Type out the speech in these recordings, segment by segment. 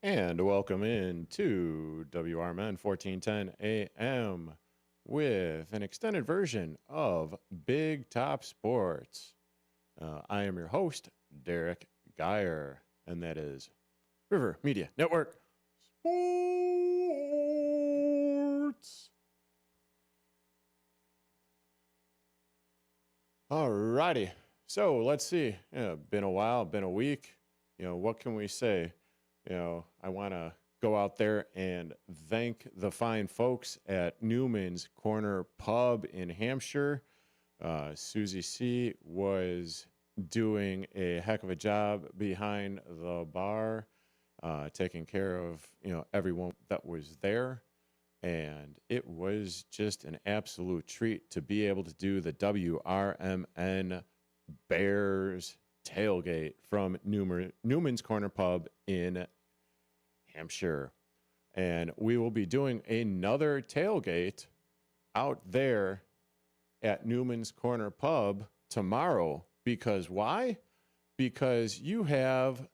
And welcome in to WRMN 1410 AM with an extended version of Big Top Sports. I am your host, Derrick Geyer, and that is River Media Network Sports. Alrighty, so let's see. Been a while, been a week. What can we say? I want to go out there and thank the fine folks at Newman's Corner Pub in Hampshire. Susie C. was doing a heck of a job behind the bar, taking care of, everyone that was there. And it was just an absolute treat to be able to do the WRMN Bears tailgate from Newman's Corner Pub in Hampshire. And we will be doing another tailgate out there at Newman's Corner Pub tomorrow. Because why? Because you have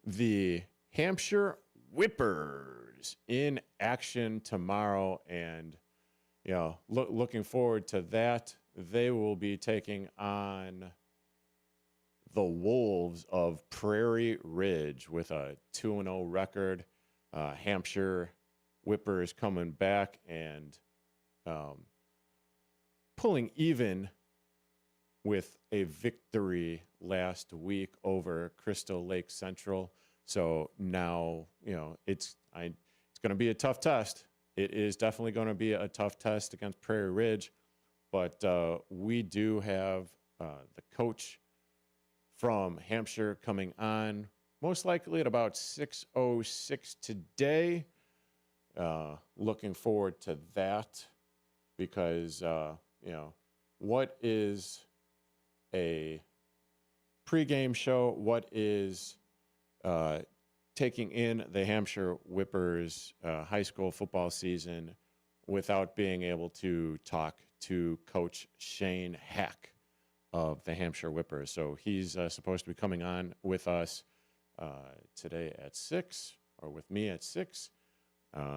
the Hampshire Whippers in action tomorrow. And, looking forward to that. They will be taking on the Wolves of Prairie Ridge with a 2-0 record. Hampshire Whippers coming back and pulling even with a victory last week over Crystal Lake Central. So now, it's going to be a tough test. It is definitely going to be a tough test against Prairie Ridge. But we do have the coach from Hampshire coming on, most likely at about 6:06 today. Looking forward to that because, what is a pregame show? What is taking in the Hampshire Whippers high school football season without being able to talk to Coach Shane Heck of the Hampshire Whippers? So he's supposed to be coming on with us today at 6, or with me at 6.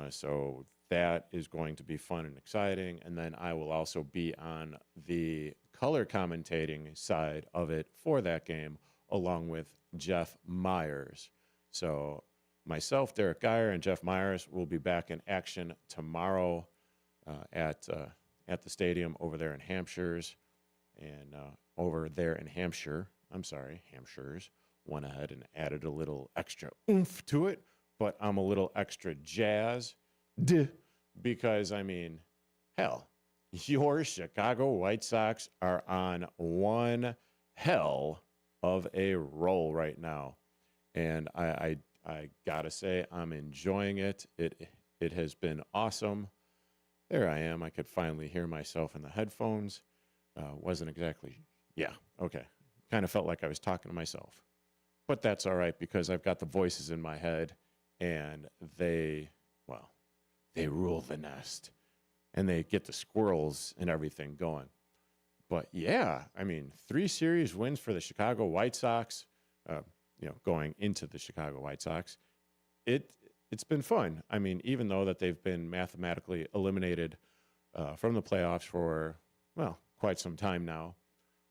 So that is going to be fun and exciting. And then I will also be on the color commentating side of it for that game, along with Jeff Myers. So myself, Derrick Geyer, and Jeff Myers will be back in action tomorrow at the stadium over there in Hampshire's. And over there in Hampshire, Hampshire's, went ahead and added a little extra oomph to it, but I'm a little extra jazzed because, hell, your Chicago White Sox are on one hell of a roll right now. And I gotta say, I'm enjoying it. It has been awesome. There I am. I could finally hear myself in the headphones. Wasn't exactly, okay. Kind of felt like I was talking to myself. But that's all right because I've got the voices in my head and they rule the nest and they get the squirrels and everything going. But 3 series wins for the Chicago White Sox, going into the Chicago White Sox. It's been fun. Even though that they've been mathematically eliminated from the playoffs for, quite some time now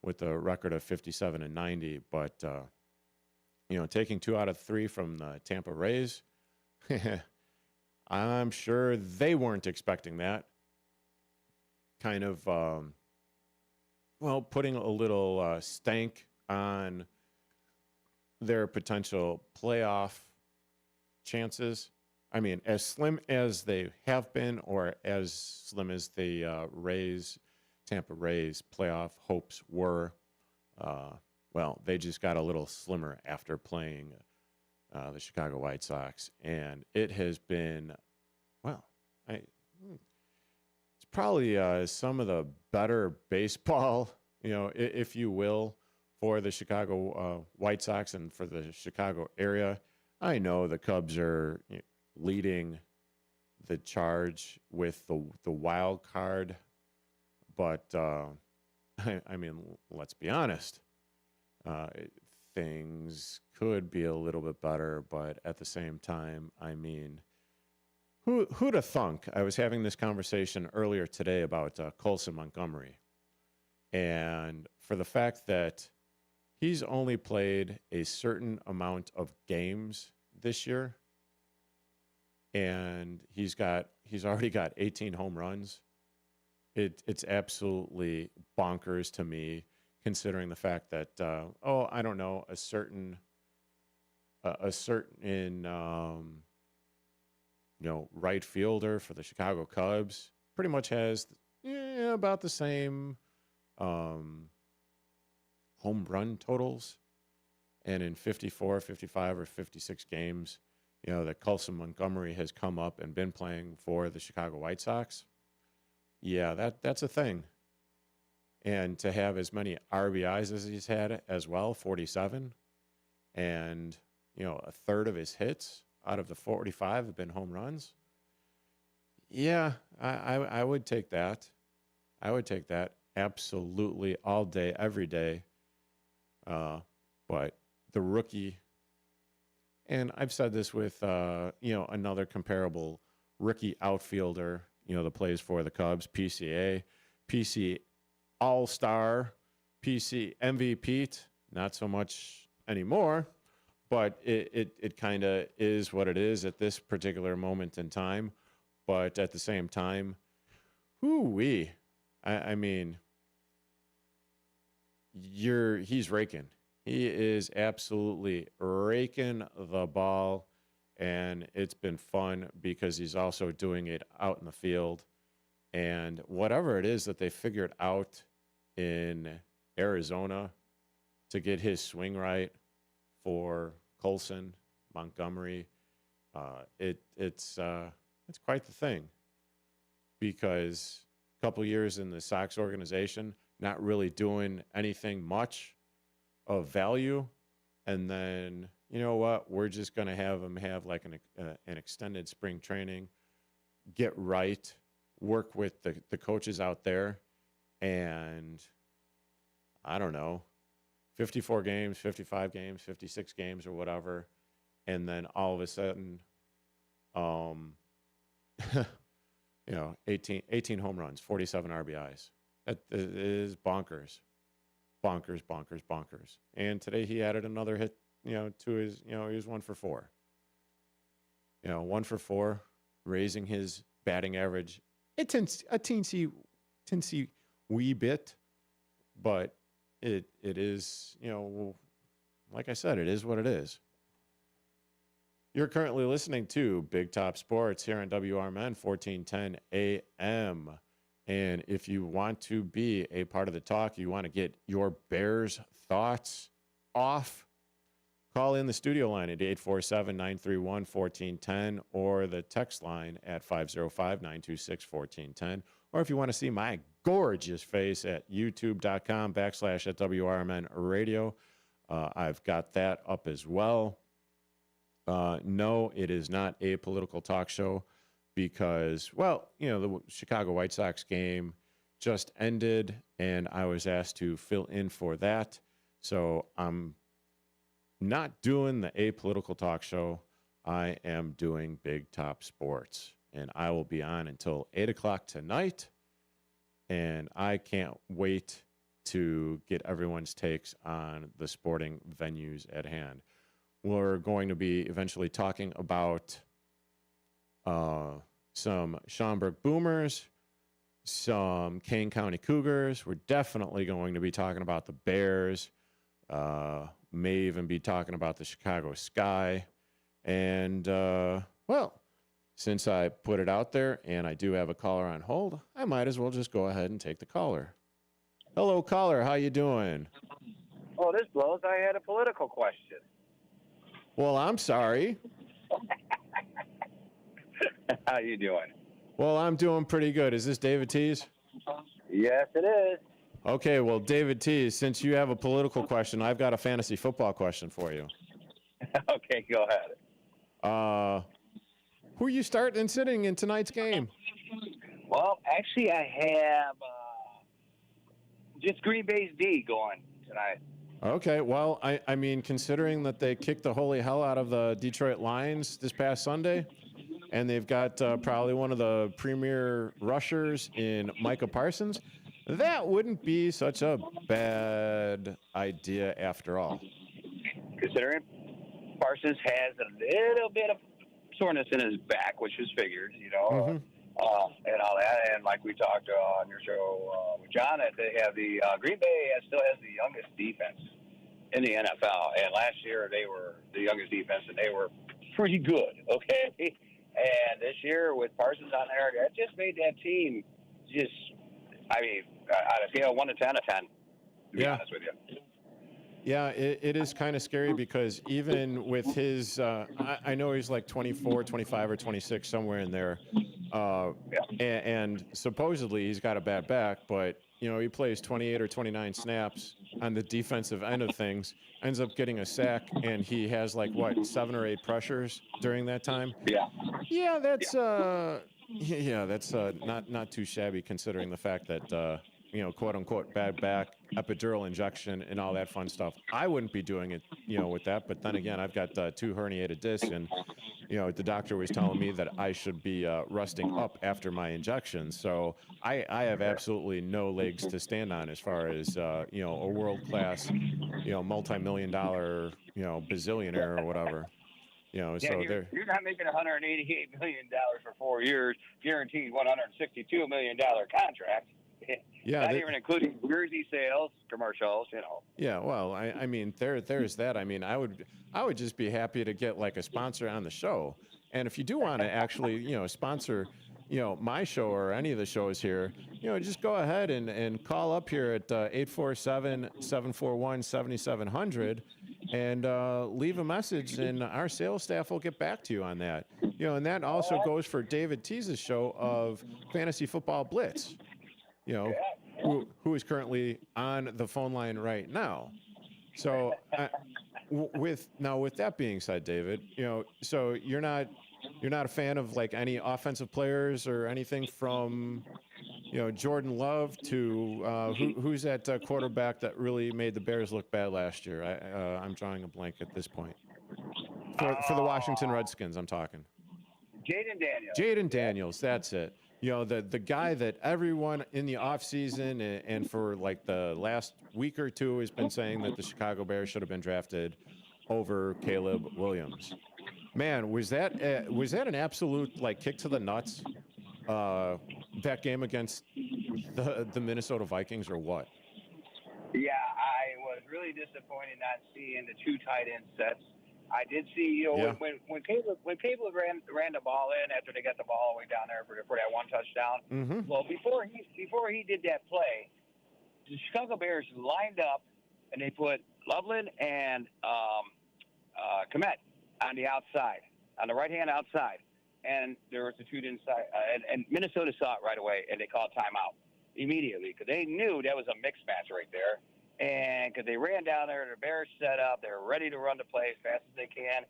with a record of 57-90. But, taking 2 out of 3 from the Tampa Rays, I'm sure they weren't expecting that. Kind of, putting a little stank on their potential playoff chances. As slim as they have been, or as slim as the Tampa Rays playoff hopes were, they just got a little slimmer after playing the Chicago White Sox. And it has been, it's probably some of the better baseball, if you will, for the Chicago White Sox and for the Chicago area. I know the Cubs are leading the charge with the wild card, but let's be honest. uh, things could be a little bit better, but at the same time, I mean, who'd have thunk? I was having this conversation earlier today about Colson Montgomery, and for the fact that he's only played a certain amount of games this year, and he's already got 18 home runs. It's absolutely bonkers to me, considering the fact that I don't know, a certain right fielder for the Chicago Cubs pretty much has about the same home run totals, and in 54, 55, or 56 games, that Colson Montgomery has come up and been playing for the Chicago White Sox. Yeah, that's a thing. And to have as many RBIs as he's had as well, 47, and a third of his hits out of the 45 have been home runs. Yeah, I would take that. I would take that absolutely all day, every day. But the rookie, and I've said this with another comparable rookie outfielder, that plays for the Cubs, PC All-Star, PC MVP, not so much anymore, but it kind of is what it is at this particular moment in time. But at the same time, I mean, he's raking. He is absolutely raking the ball, and it's been fun because he's also doing it out in the field. And whatever it is that they figured out in Arizona to get his swing right for Colson Montgomery, it's quite the thing, because a couple years in the Sox organization, not really doing anything much of value, and then we're just going to have him have like an extended spring training, get right, work with the coaches out there, and I don't know, 54 games, 55 games, 56 games, or whatever, and then all of a sudden, 18 home runs, 47 RBIs. That is bonkers. Bonkers. And today he added another hit, to his, he was 1 for 4. 1 for 4, raising his batting average a teensy wee bit, but it is, like I said, it is what it is. You're currently listening to Big Top Sports here on WRMN 1410 AM. And if you want to be a part of the talk, you want to get your Bears thoughts off, call in the studio line at 847-931-1410 or the text line at 505-926-1410. Or if you want to see my gorgeous face at youtube.com/WRMN radio, I've got that up as well. No, it is not a political talk show, because, the Chicago White Sox game just ended, and I was asked to fill in for that. So I'm not doing the apolitical talk show. I am doing Big Top Sports, and I will be on until 8 o'clock tonight, and I can't wait to get everyone's takes on the sporting venues at hand. We're going to be eventually talking about some Schaumburg Boomers, some Kane County Cougars. We're definitely going to be talking about the Bears, may even be talking about the Chicago Sky. And, since I put it out there and I do have a caller on hold, I might as well just go ahead and take the caller. Hello, caller. How you doing? Oh, this blows. I had a political question. Well, I'm sorry. How you doing? Well, I'm doing pretty good. Is this David Tees? Yes, it is. Okay, well, David Tees, since you have a political question, I've got a fantasy football question for you. Okay, go ahead. Who are you starting and sitting in tonight's game? Well, actually, I have just Green Bay's D going tonight. Okay, well, I mean, considering that they kicked the holy hell out of the Detroit Lions this past Sunday, and they've got probably one of the premier rushers in Micah Parsons, that wouldn't be such a bad idea after all. Considering Parsons has a little bit of soreness in his back, which is figured, and all that. And like we talked on your show with John, that they have the Green Bay still has the youngest defense in the NFL. And last year they were the youngest defense, and they were pretty good. Okay, and this year with Parsons on there, that just made that team just. I mean, on a scale of 1 to 10, a 10. To be honest with you. Yeah, it is kind of scary because even with his, I know he's like 24, 25, or 26, somewhere in there. And supposedly he's got a bad back, but, he plays 28 or 29 snaps on the defensive end of things, ends up getting a sack, and he has 7 or 8 pressures during that time. Yeah, that's that's not too shabby considering the fact that quote unquote bad back, epidural injection, and all that fun stuff. I wouldn't be doing it, with that. But then again, I've got 2 herniated discs, and the doctor was telling me that I should be resting up after my injection. So I have absolutely no legs to stand on as far as a world class, multi-million-dollar, bazillionaire or whatever. So you're not making $188 million for 4 years, guaranteed $162 million contract. Yeah, not even including jersey sales, commercials, Yeah, well, I mean, there's that. I mean, I would just be happy to get a sponsor on the show. And if you do want to actually, sponsor, my show or any of the shows here, just go ahead and call up here at 847-741-7700 and leave a message, and our sales staff will get back to you on that. And that also goes for David Tease's show of Fantasy Football Blitz. Who is currently on the phone line right now. So with that being said, David, so you're not a fan of any offensive players or anything from, Jordan Love to who's that quarterback that really made the Bears look bad last year? I'm drawing a blank at this point. For the Washington Redskins, I'm talking. Jaden Daniels, that's it. The guy that everyone in the offseason and for the last week or two has been saying that the Chicago Bears should have been drafted over Caleb Williams. Man, was that an absolute kick to the nuts, that game against the Minnesota Vikings, or what? Yeah, I was really disappointed not seeing the 2 tight end sets. I did see, when Caleb ran the ball in after they got the ball all the way down there for that 1 touchdown. Mm-hmm. Well, before he did that play, the Chicago Bears lined up and they put Loveland and Komet on the outside, on the right hand outside, and there was the 2 inside, and Minnesota saw it right away, and they called timeout immediately because they knew that was a mixed match right there. And because they ran down there, the Bears set up, they were ready to run the play as fast as they can.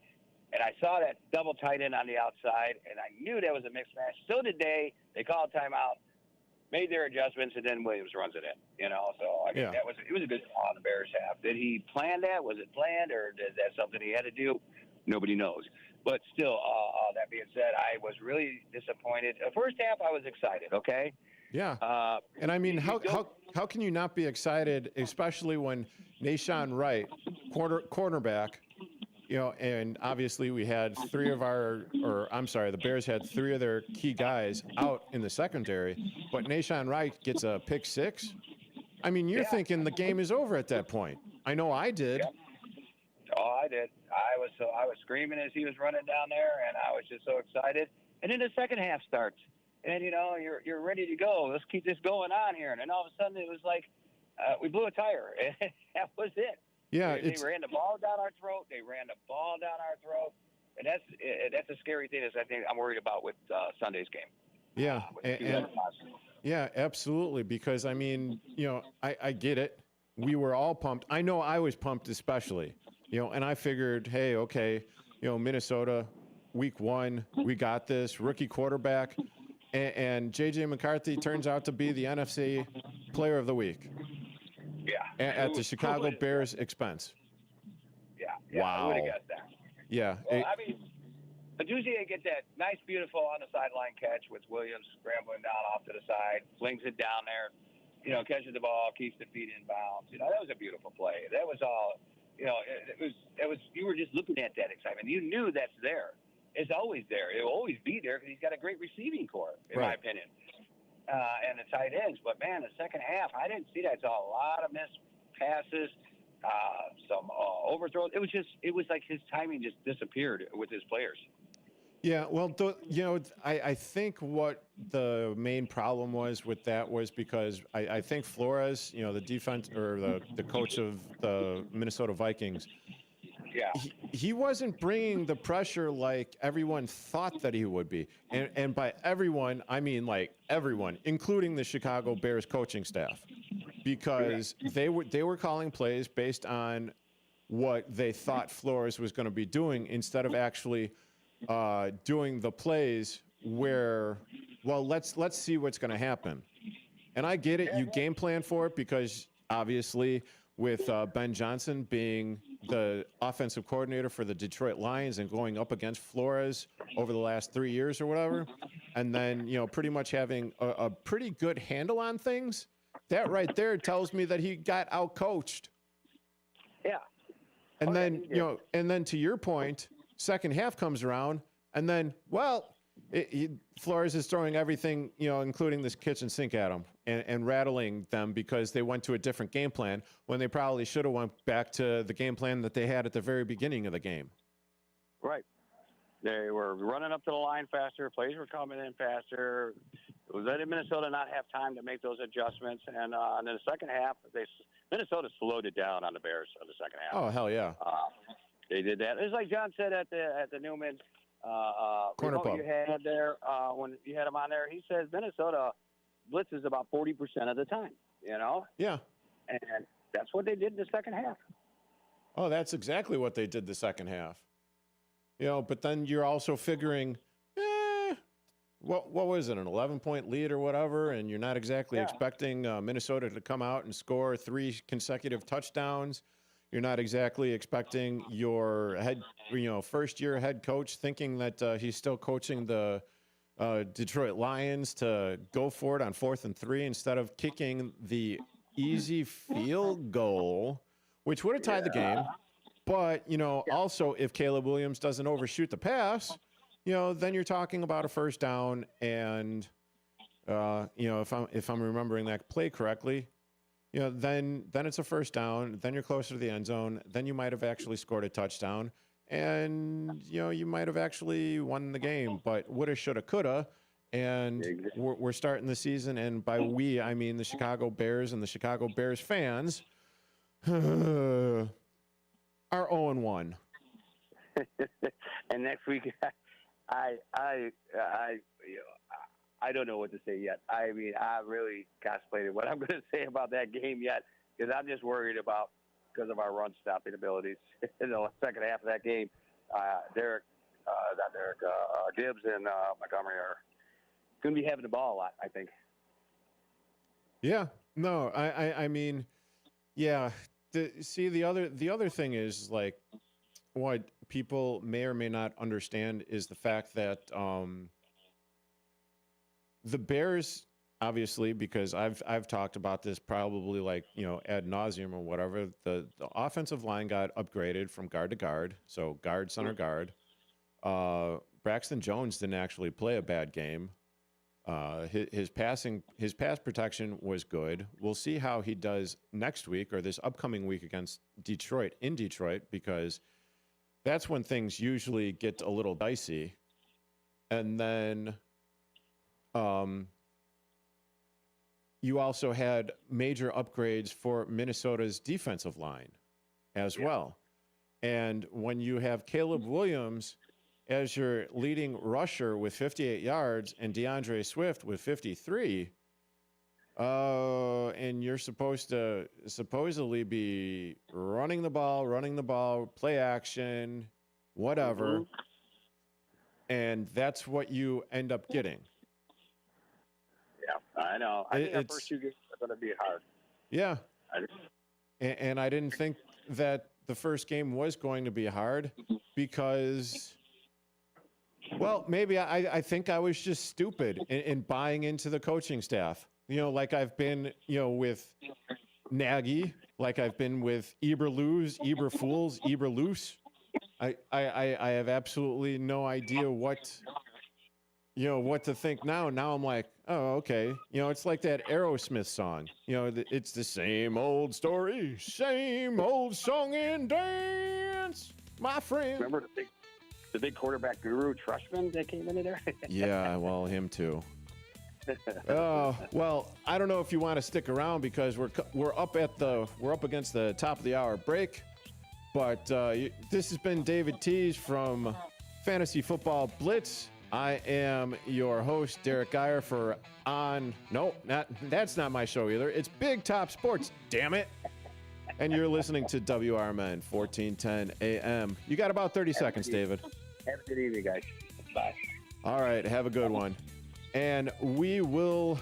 And I saw that double tight end on the outside, and I knew that was a mixed match. So did they. They called timeout, made their adjustments, and then Williams runs it in. So I mean, it was a good call on the Bears' half. Did he plan that? Was it planned, or is that something he had to do? Nobody knows. But still, that being said, I was really disappointed. The first half, I was excited. Okay. Yeah. And I mean, how can you not be excited, especially when Nahshon Wright, cornerback, and obviously we had the Bears had 3 of their key guys out in the secondary, but Nahshon Wright gets a pick 6. I mean, you're thinking the game is over at that point. I know I did. Yeah. Oh, I did. I was screaming as he was running down there, and I was just so excited. And then the second half starts. And, you're ready to go. Let's keep this going on here. And then all of a sudden it was like we blew a tire. That was it. Yeah, they ran the ball down our throat. And that's a scary thing. Is I think I'm worried about with Sunday's game. Yeah, yeah, absolutely. Because, I mean, I get it. We were all pumped. I know I was pumped especially, and I figured, hey, okay, Minnesota, week 1, we got this. Rookie quarterback. And J.J. McCarthy turns out to be the NFC Player of the Week. at the Chicago Bears' expense. Yeah. Wow. I would have guessed that. Yeah. Well, Aduzier get that nice, beautiful on the sideline catch with Williams scrambling down off to the side, flings it down there, catches the ball, keeps the feet in bounds. That was a beautiful play. That was all, it was, you were just looking at that excitement. You knew that's there. It's always there. It will always be there because he's got a great receiving core, in my opinion, and the tight ends. But, man, the second half, I didn't see that. I saw a lot of missed passes, some overthrows. It was like his timing just disappeared with his players. Yeah, well, I think what the main problem was with that was because I think Flores, the defense or the coach of the Minnesota Vikings, he wasn't bringing the pressure like everyone thought that he would be. And by everyone, I mean like everyone, including the Chicago Bears coaching staff, because they were calling plays based on what they thought Flores was going to be doing instead of actually doing the plays where, well, let's see what's going to happen. And I get it. You game plan for it because obviously with Ben Johnson being the offensive coordinator for the Detroit Lions and going up against Flores over the last 3 years or whatever, and then, pretty much having a pretty good handle on things, that right there tells me that he got out-coached. Yeah. And then to your point, second half comes around, and then, Flores is throwing everything, including this kitchen sink at them and rattling them because they went to a different game plan when they probably should have went back to the game plan that they had at the very beginning of the game. Right. They were running up to the line faster. Plays were coming in faster. It was letting Minnesota not have time to make those adjustments. And in the second half, Minnesota slowed it down on the Bears in the second half. Oh, hell yeah. They did that. It's like John said at the Newman Corner pub you had there when you had him on there. He says Minnesota blitzes about 40% of the time. Yeah. And that's what they did in the second half. Oh, that's exactly what they did the second half. But then you're also figuring, what was it, an 11-point lead or whatever, and you're not exactly expecting Minnesota to come out and score 3 consecutive touchdowns. You're not exactly expecting your first-year head coach thinking that he's still coaching the Detroit Lions to go for it on 4th and 3 instead of kicking the easy field goal, which would have tied the game. But, also if Caleb Williams doesn't overshoot the pass, then you're talking about a first down. And, if I'm remembering that play correctly, then it's a first down. Then you're closer to the end zone. Then you might have actually scored a touchdown. And, you might have actually won the game. But woulda, shoulda, coulda. And we're starting the season. And by we, I mean the Chicago Bears and the Chicago Bears fans are 0-1. And next week, I don't know what to say yet. I mean, I really contemplated what I'm going to say about that game yet because I'm just worried about because of our run stopping abilities in the second half of that game. Gibbs and Montgomery are going to be having the ball a lot, I think. Yeah, no, I mean, yeah. The other thing is like what people may or may not understand is the fact that the Bears, obviously, because I've talked about this probably like ad nauseum or whatever. The offensive line got upgraded from guard to guard, so guard, center, guard. Braxton Jones didn't actually play a bad game. His pass protection was good. We'll see how he does next week or this upcoming week against Detroit in Detroit, because that's when things usually get a little dicey. And then you also had major upgrades for Minnesota's defensive line as well. And when you have Caleb Williams as your leading rusher with 58 yards and DeAndre Swift with 53, and you're supposed to supposedly be running the ball, play action, whatever, and that's what you end up getting. Yeah, I know. I think our first 2 games are going to be hard. Yeah. and I didn't think that the first game was going to be hard because, well, maybe I think I was just stupid in buying into the coaching staff. Like I've been, with Nagy, like I've been with Eberlus, Eberfools, Eberloose. I have absolutely no idea what to think now. Now I'm like, oh, okay. It's like that Aerosmith song. It's the same old story, same old song and dance, my friend. Remember the big quarterback guru Trustman that came into there? Yeah, well, him too. Well, I don't know if you want to stick around because we're up against the top of the hour break. But this has been David Tees from Fantasy Football Blitz. I am your host, Derrick Geyer, that's not my show either. It's Big Top Sports, damn it. And you're listening to WRMN 1410 AM. You got about 30 seconds, David. Have a good evening, guys. Bye. All right, have a good one. And we will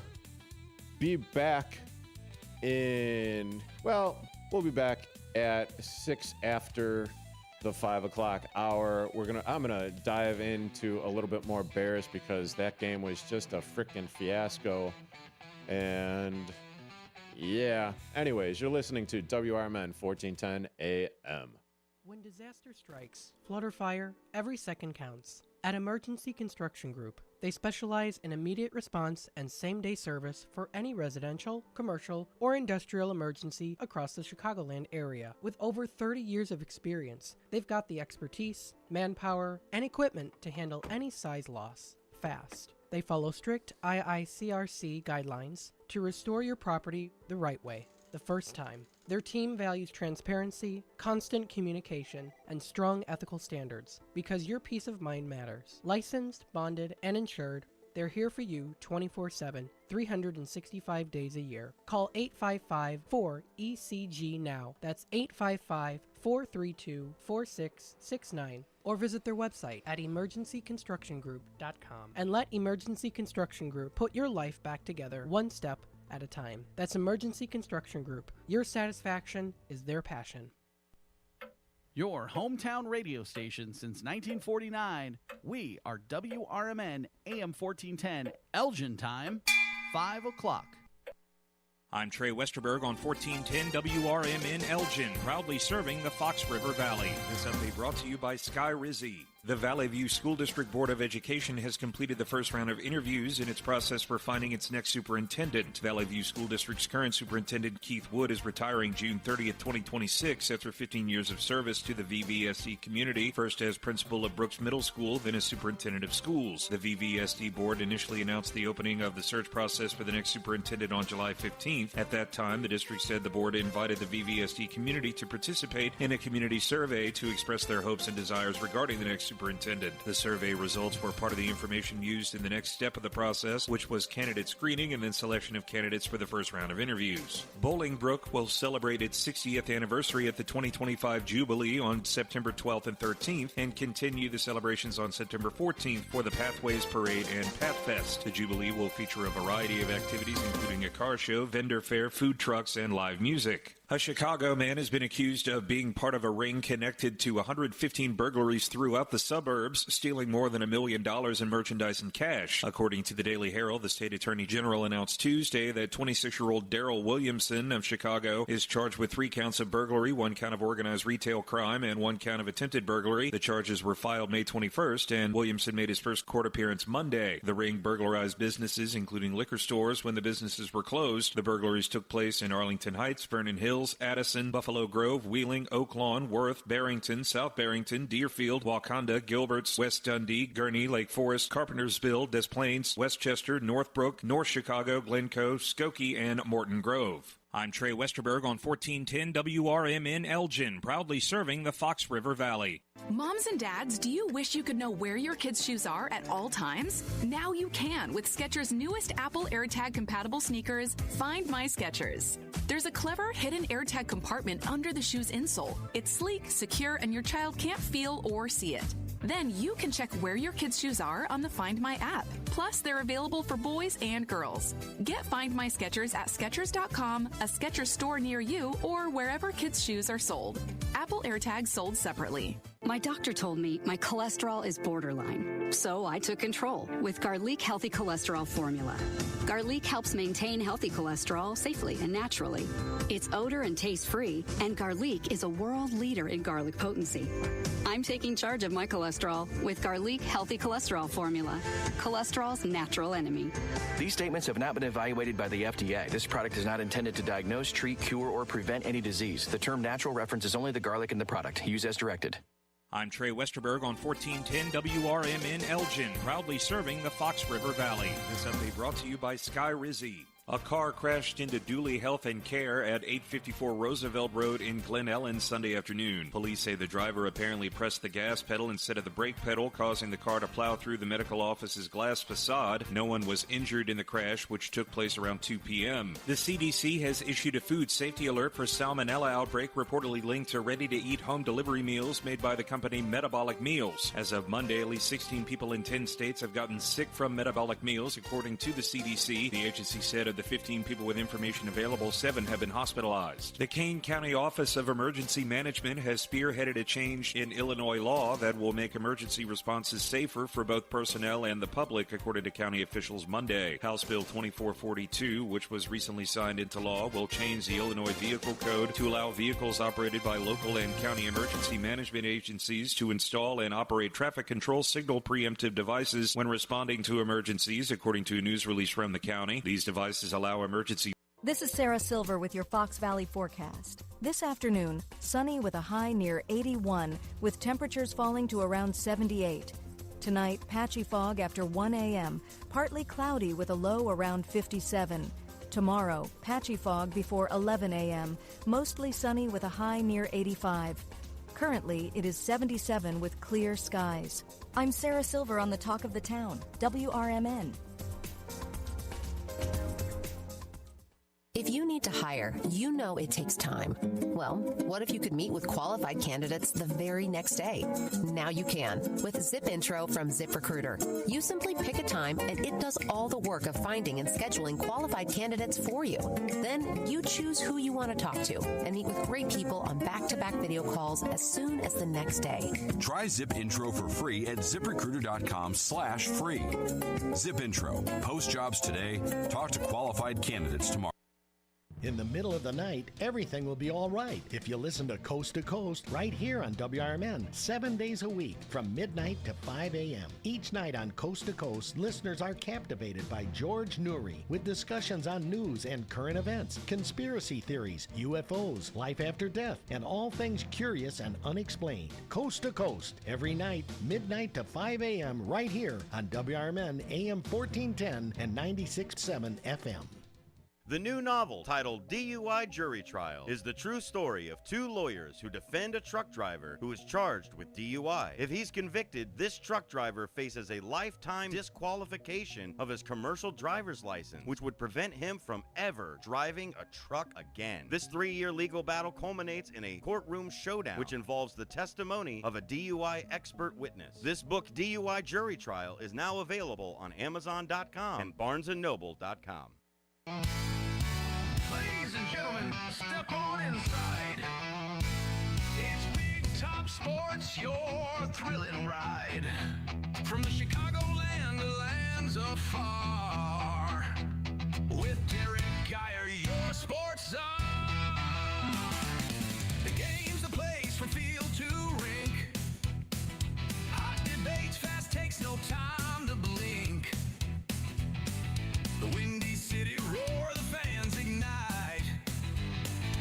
be back we'll be back at 6 after the 5 o'clock hour. I'm gonna dive into a little bit more Bears because that game was just a freaking fiasco. And yeah, anyways, you're listening to WRMN 1410 AM. When disaster strikes, flood or fire, every second counts. At Emergency Construction Group, they specialize in immediate response and same-day service for any residential, commercial, or industrial emergency across the Chicagoland area. With over 30 years of experience, they've got the expertise, manpower, and equipment to handle any size loss fast. They follow strict IICRC guidelines to restore your property the right way, the first time. Their team values transparency, constant communication, and strong ethical standards because your peace of mind matters. Licensed, bonded, and insured, they're here for you 24/7, 365 days a year. Call 855-4ECG now. That's 855-432-4669. Or visit their website at emergencyconstructiongroup.com and let Emergency Construction Group put your life back together one step at a time. That's Emergency Construction Group. Your satisfaction is their passion. Your hometown radio station since 1949. We are WRMN AM 1410, Elgin time, 5 o'clock. I'm Trey Westerberg on 1410 WRMN Elgin, proudly serving the Fox River Valley. This update brought to you by Sky Rizzi. The Valley View School District Board of Education has completed the first round of interviews in its process for finding its next superintendent. Valley View School District's current superintendent, Keith Wood, is retiring June 30th, 2026 after 15 years of service to the VVSD community, first as principal of Brooks Middle School, then as superintendent of schools. The VVSD board initially announced the opening of the search process for the next superintendent on July 15th. At that time, the district said the board invited the VVSD community to participate in a community survey to express their hopes and desires regarding the next superintendent. The survey results were part of the information used in the next step of the process, which was candidate screening and then selection of candidates for the first round of interviews. Bolingbrook will celebrate its 60th anniversary at the 2025 Jubilee on September 12th and 13th and continue the celebrations on September 14th for the Pathways Parade and Path Fest. The Jubilee will feature a variety of activities, including a car show, vendor fair, food trucks, and live music. A Chicago man has been accused of being part of a ring connected to 115 burglaries throughout the suburbs, stealing more than $1 million in merchandise and cash. According to the Daily Herald, the state attorney general announced Tuesday that 26-year-old Darrell Williamson of Chicago is charged with 3 counts of burglary, 1 count of organized retail crime, and 1 count of attempted burglary. The charges were filed May 21st, and Williamson made his first court appearance Monday. The ring burglarized businesses, including liquor stores, when the businesses were closed. The burglaries took place in Arlington Heights, Vernon Hills, Addison, Buffalo Grove, Wheeling, Oak Lawn, Worth, Barrington, South Barrington, Deerfield, Wakanda, Gilberts, West Dundee, Gurnee, Lake Forest, Carpentersville, Des Plaines, Westchester, Northbrook, North Chicago, Glencoe, Skokie, and Morton Grove. I'm Trey Westerberg on 1410 WRMN Elgin, proudly serving the Fox River Valley. Moms and dads, do you wish you could know where your kids' shoes are at all times? Now you can with Skechers' newest Apple AirTag compatible sneakers, Find My Skechers. There's a clever hidden AirTag compartment under the shoe's insole. It's sleek, secure, and your child can't feel or see it. Then you can check where your kids' shoes are on the Find My app. Plus, they're available for boys and girls. Get Find My Skechers at Skechers.com, a Skechers store near you, or wherever kids' shoes are sold. Apple AirTags sold separately. My doctor told me my cholesterol is borderline, so I took control with Garlic Healthy Cholesterol Formula. Garlic helps maintain healthy cholesterol safely and naturally. It's odor and taste-free, and Garlic is a world leader in garlic potency. I'm taking charge of my cholesterol with Garlic Healthy Cholesterol Formula, cholesterol's natural enemy. These statements have not been evaluated by the FDA. This product is not intended to diagnose, treat, cure, or prevent any disease. The term natural references only the garlic in the product. Use as directed. I'm Trey Westerberg on 1410 WRMN Elgin, proudly serving the Fox River Valley. This update brought to you by Sky Rizzi. A car crashed into Dooley Health and Care at 854 Roosevelt Road in Glen Ellen Sunday afternoon. Police say the driver apparently pressed the gas pedal instead of the brake pedal, causing the car to plow through the medical office's glass facade. No one was injured in the crash, which took place around 2 p.m. The CDC has issued a food safety alert for salmonella outbreak reportedly linked to ready-to-eat home delivery meals made by the company Metabolic Meals. As of Monday, at least 16 people in 10 states have gotten sick from metabolic meals, according to the CDC. The agency said of the 15 people with information available, 7 have been hospitalized. The Kane County Office of Emergency Management has spearheaded a change in Illinois law that will make emergency responses safer for both personnel and the public, according to county officials Monday. House Bill 2442, which was recently signed into law, will change the Illinois Vehicle Code to allow vehicles operated by local and county emergency management agencies to install and operate traffic control signal preemptive devices when responding to emergencies, according to a news release from the county. These devices allow emergency. This is Sarah Silver with your Fox Valley forecast. This afternoon, sunny with a high near 81, with temperatures falling to around 78. Tonight, patchy fog after 1 a.m., partly cloudy with a low around 57. Tomorrow, patchy fog before 11 a.m., mostly sunny with a high near 85. Currently, it is 77 with clear skies. I'm Sarah Silver on the Talk of the Town, WRMN. If you need to hire, you know it takes time. Well, what if you could meet with qualified candidates the very next day? Now you can with Zip Intro from ZipRecruiter. You simply pick a time and it does all the work of finding and scheduling qualified candidates for you. Then you choose who you want to talk to and meet with great people on back-to-back video calls as soon as the next day. Try Zip Intro for free at ZipRecruiter.com/free. Zip Intro. Post jobs today. Talk to qualified candidates tomorrow. In the middle of the night, everything will be all right if you listen to Coast right here on WRMN, 7 days a week from midnight to 5 a.m. Each night on Coast to Coast, listeners are captivated by George Noory with discussions on news and current events, conspiracy theories, UFOs, life after death, and all things curious and unexplained. Coast to Coast, every night, midnight to 5 a.m. right here on WRMN AM 1410 and 96.7 FM. The new novel, titled DUI Jury Trial, is the true story of 2 lawyers who defend a truck driver who is charged with DUI. If he's convicted, this truck driver faces a lifetime disqualification of his commercial driver's license, which would prevent him from ever driving a truck again. This 3-year legal battle culminates in a courtroom showdown, which involves the testimony of a DUI expert witness. This book, DUI Jury Trial, is now available on Amazon.com and BarnesandNoble.com. Ladies and gentlemen, step on inside. It's Big Top Sports, your thrilling ride. From the Chicagoland to lands afar. With Derrick Geyer, your sports czar. The game's the place from field to rink. Hot debates, fast takes, no time to blink. The Windy City roar, the fans ignite.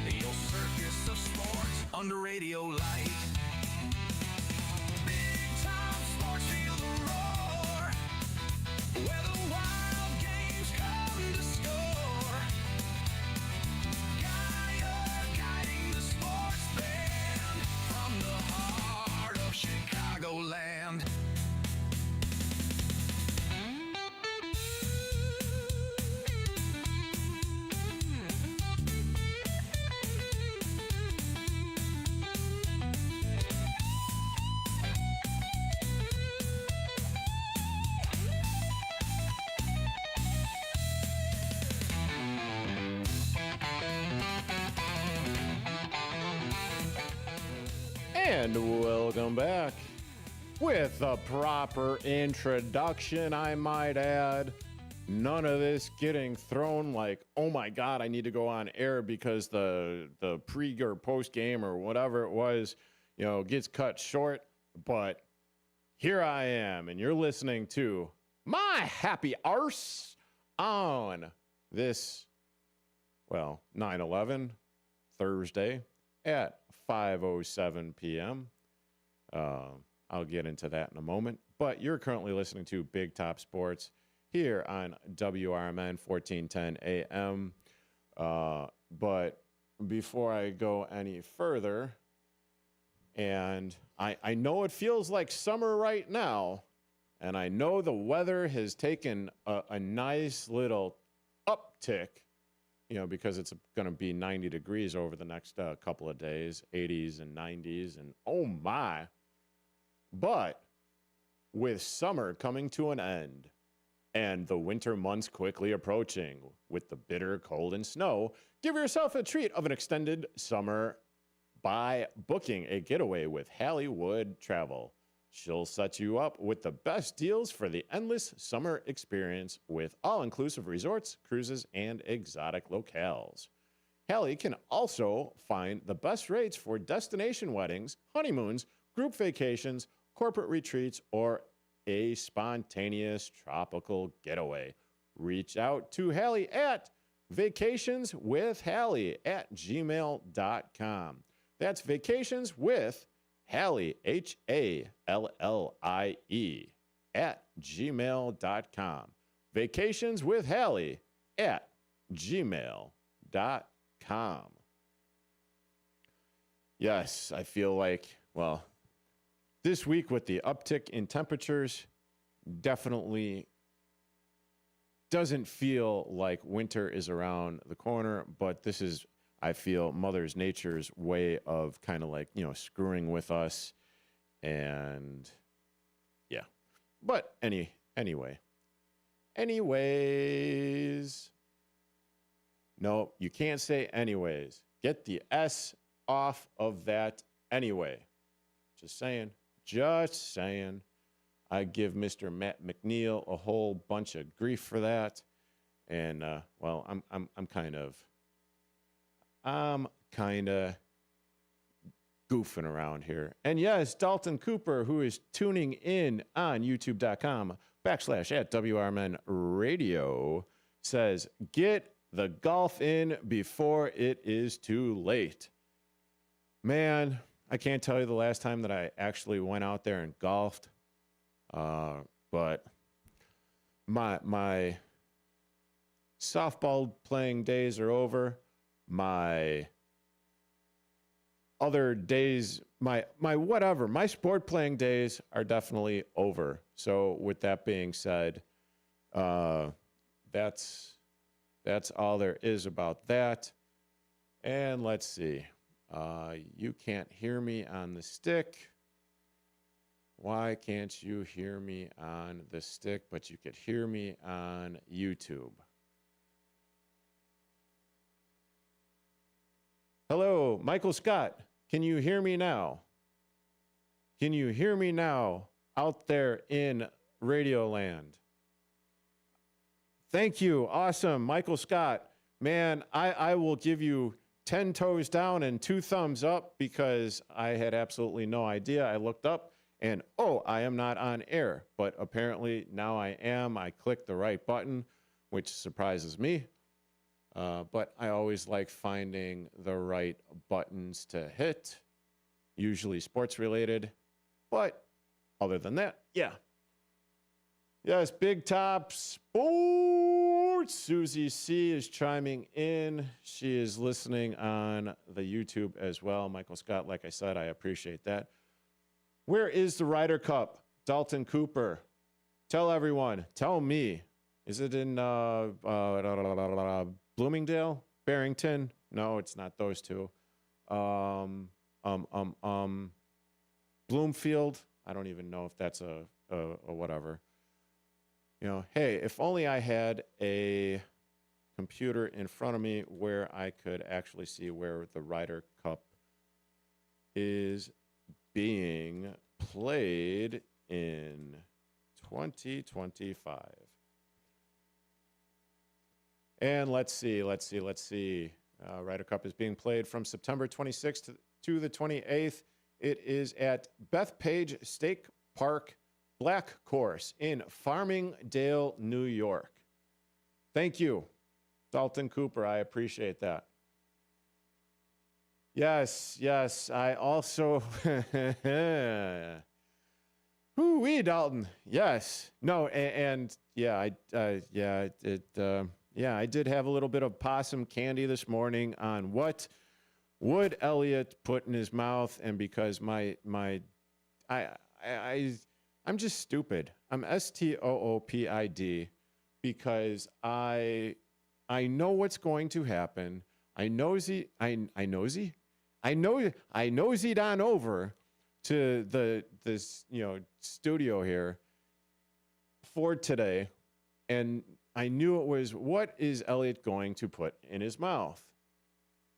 Your circus of sports under radio light. Big time sports, feel the roar. Where the wild games come to score. Geyer guiding And welcome back. With a proper introduction, I might add. None of this getting thrown like, oh my God, I need to go on air because the pre or post game or whatever it was, gets cut short. But here I am, and you're listening to my happy arse on this, 9/11 Thursday at 5:07 p.m. I'll get into that in a moment. But you're currently listening to Big Top Sports here on WRMN 1410 AM. But before I go any further, and I know it feels like summer right now, and I know the weather has taken a nice little uptick, because it's going to be 90 degrees over the next couple of days, 80s and 90s, and oh my. But with summer coming to an end, and the winter months quickly approaching with the bitter cold and snow, give yourself a treat of an extended summer by booking a getaway with Hollywood Travel. She'll set you up with the best deals for the endless summer experience with all-inclusive resorts, cruises, and exotic locales. Hallie can also find the best rates for destination weddings, honeymoons, group vacations, corporate retreats, or a spontaneous tropical getaway. Reach out to Hallie at vacationswithhallie@gmail.com. That's vacationswithhallie, HALLIE, @gmail.com. vacationswithhallie@gmail.com. Yes, I feel like, this week with the uptick in temperatures, definitely doesn't feel like winter is around the corner, but this is, I feel, Mother Nature's way of kind of like, screwing with us. And yeah. But anyways. No, you can't say anyways. Get the S off of that anyway. Just saying. I give Mr. Matt McNeil a whole bunch of grief for that. And I'm kind of goofing around here. And yes, Dalton Cooper, who is tuning in on youtube.com/@WRMN radio, says, get the golf in before it is too late. Man, I can't tell you the last time that I actually went out there and golfed. But my softball playing days are over. My other days, my sport playing days are definitely over. So with that being said, that's all there is about that. And let's see. You can't hear me on the stick. Why can't you hear me on the stick, but you could hear me on YouTube? Hello, Michael Scott. Can you hear me now? Can you hear me now out there in Radio Land? Thank you. Awesome. Michael Scott. Man, I will give you 10 toes down and 2 thumbs up because I had absolutely no idea. I looked up and, I am not on air. But apparently now I am. I clicked the right button, which surprises me. But I always like finding the right buttons to hit, usually sports related. But other than that, yeah. Yes, Big Top Sports. Susie C. is chiming in. She is listening on the YouTube as well. Michael Scott, like I said, I appreciate that. Where is the Ryder Cup? Dalton Cooper. Tell everyone. Tell me. Is it in Bloomingdale? Barrington? No, it's not those two. Bloomfield? I don't even know if that's a whatever. Hey, if only I had a computer in front of me where I could actually see where the Ryder Cup is being played in 2025. And let's see. Ryder Cup is being played from September 26th to the 28th. It is at Bethpage State Park Black Course in Farmingdale, New York. Thank you, Dalton Cooper. I appreciate that. Yes. I also. Whoo-wee, Dalton. Yes. No, and yeah, I did have a little bit of possum candy this morning on what would Elliott put in his mouth, and because I'm just stupid. I'm STOOPID because I know what's going to happen. I noseyed on over to this studio here for today, and I knew it was, what is Elliott going to put in his mouth?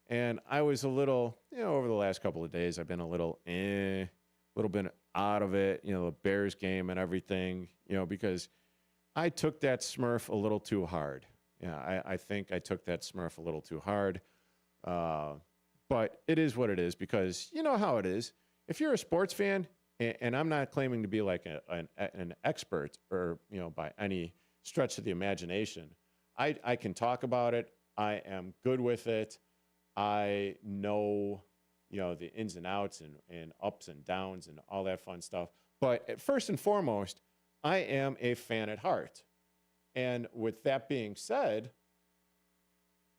And I was a little, over the last couple of days, I've been a little bit out of it, the Bears game and everything, because I took that Smurf a little too hard. Yeah, I think I took that Smurf a little too hard. But it is what it is, because you know how it is. If you're a sports fan, and I'm not claiming to be like an expert or, by any stretch of the imagination, I can talk about it. I am good with it. I know, the ins and outs and ups and downs and all that fun stuff. But first and foremost, I am a fan at heart. And with that being said,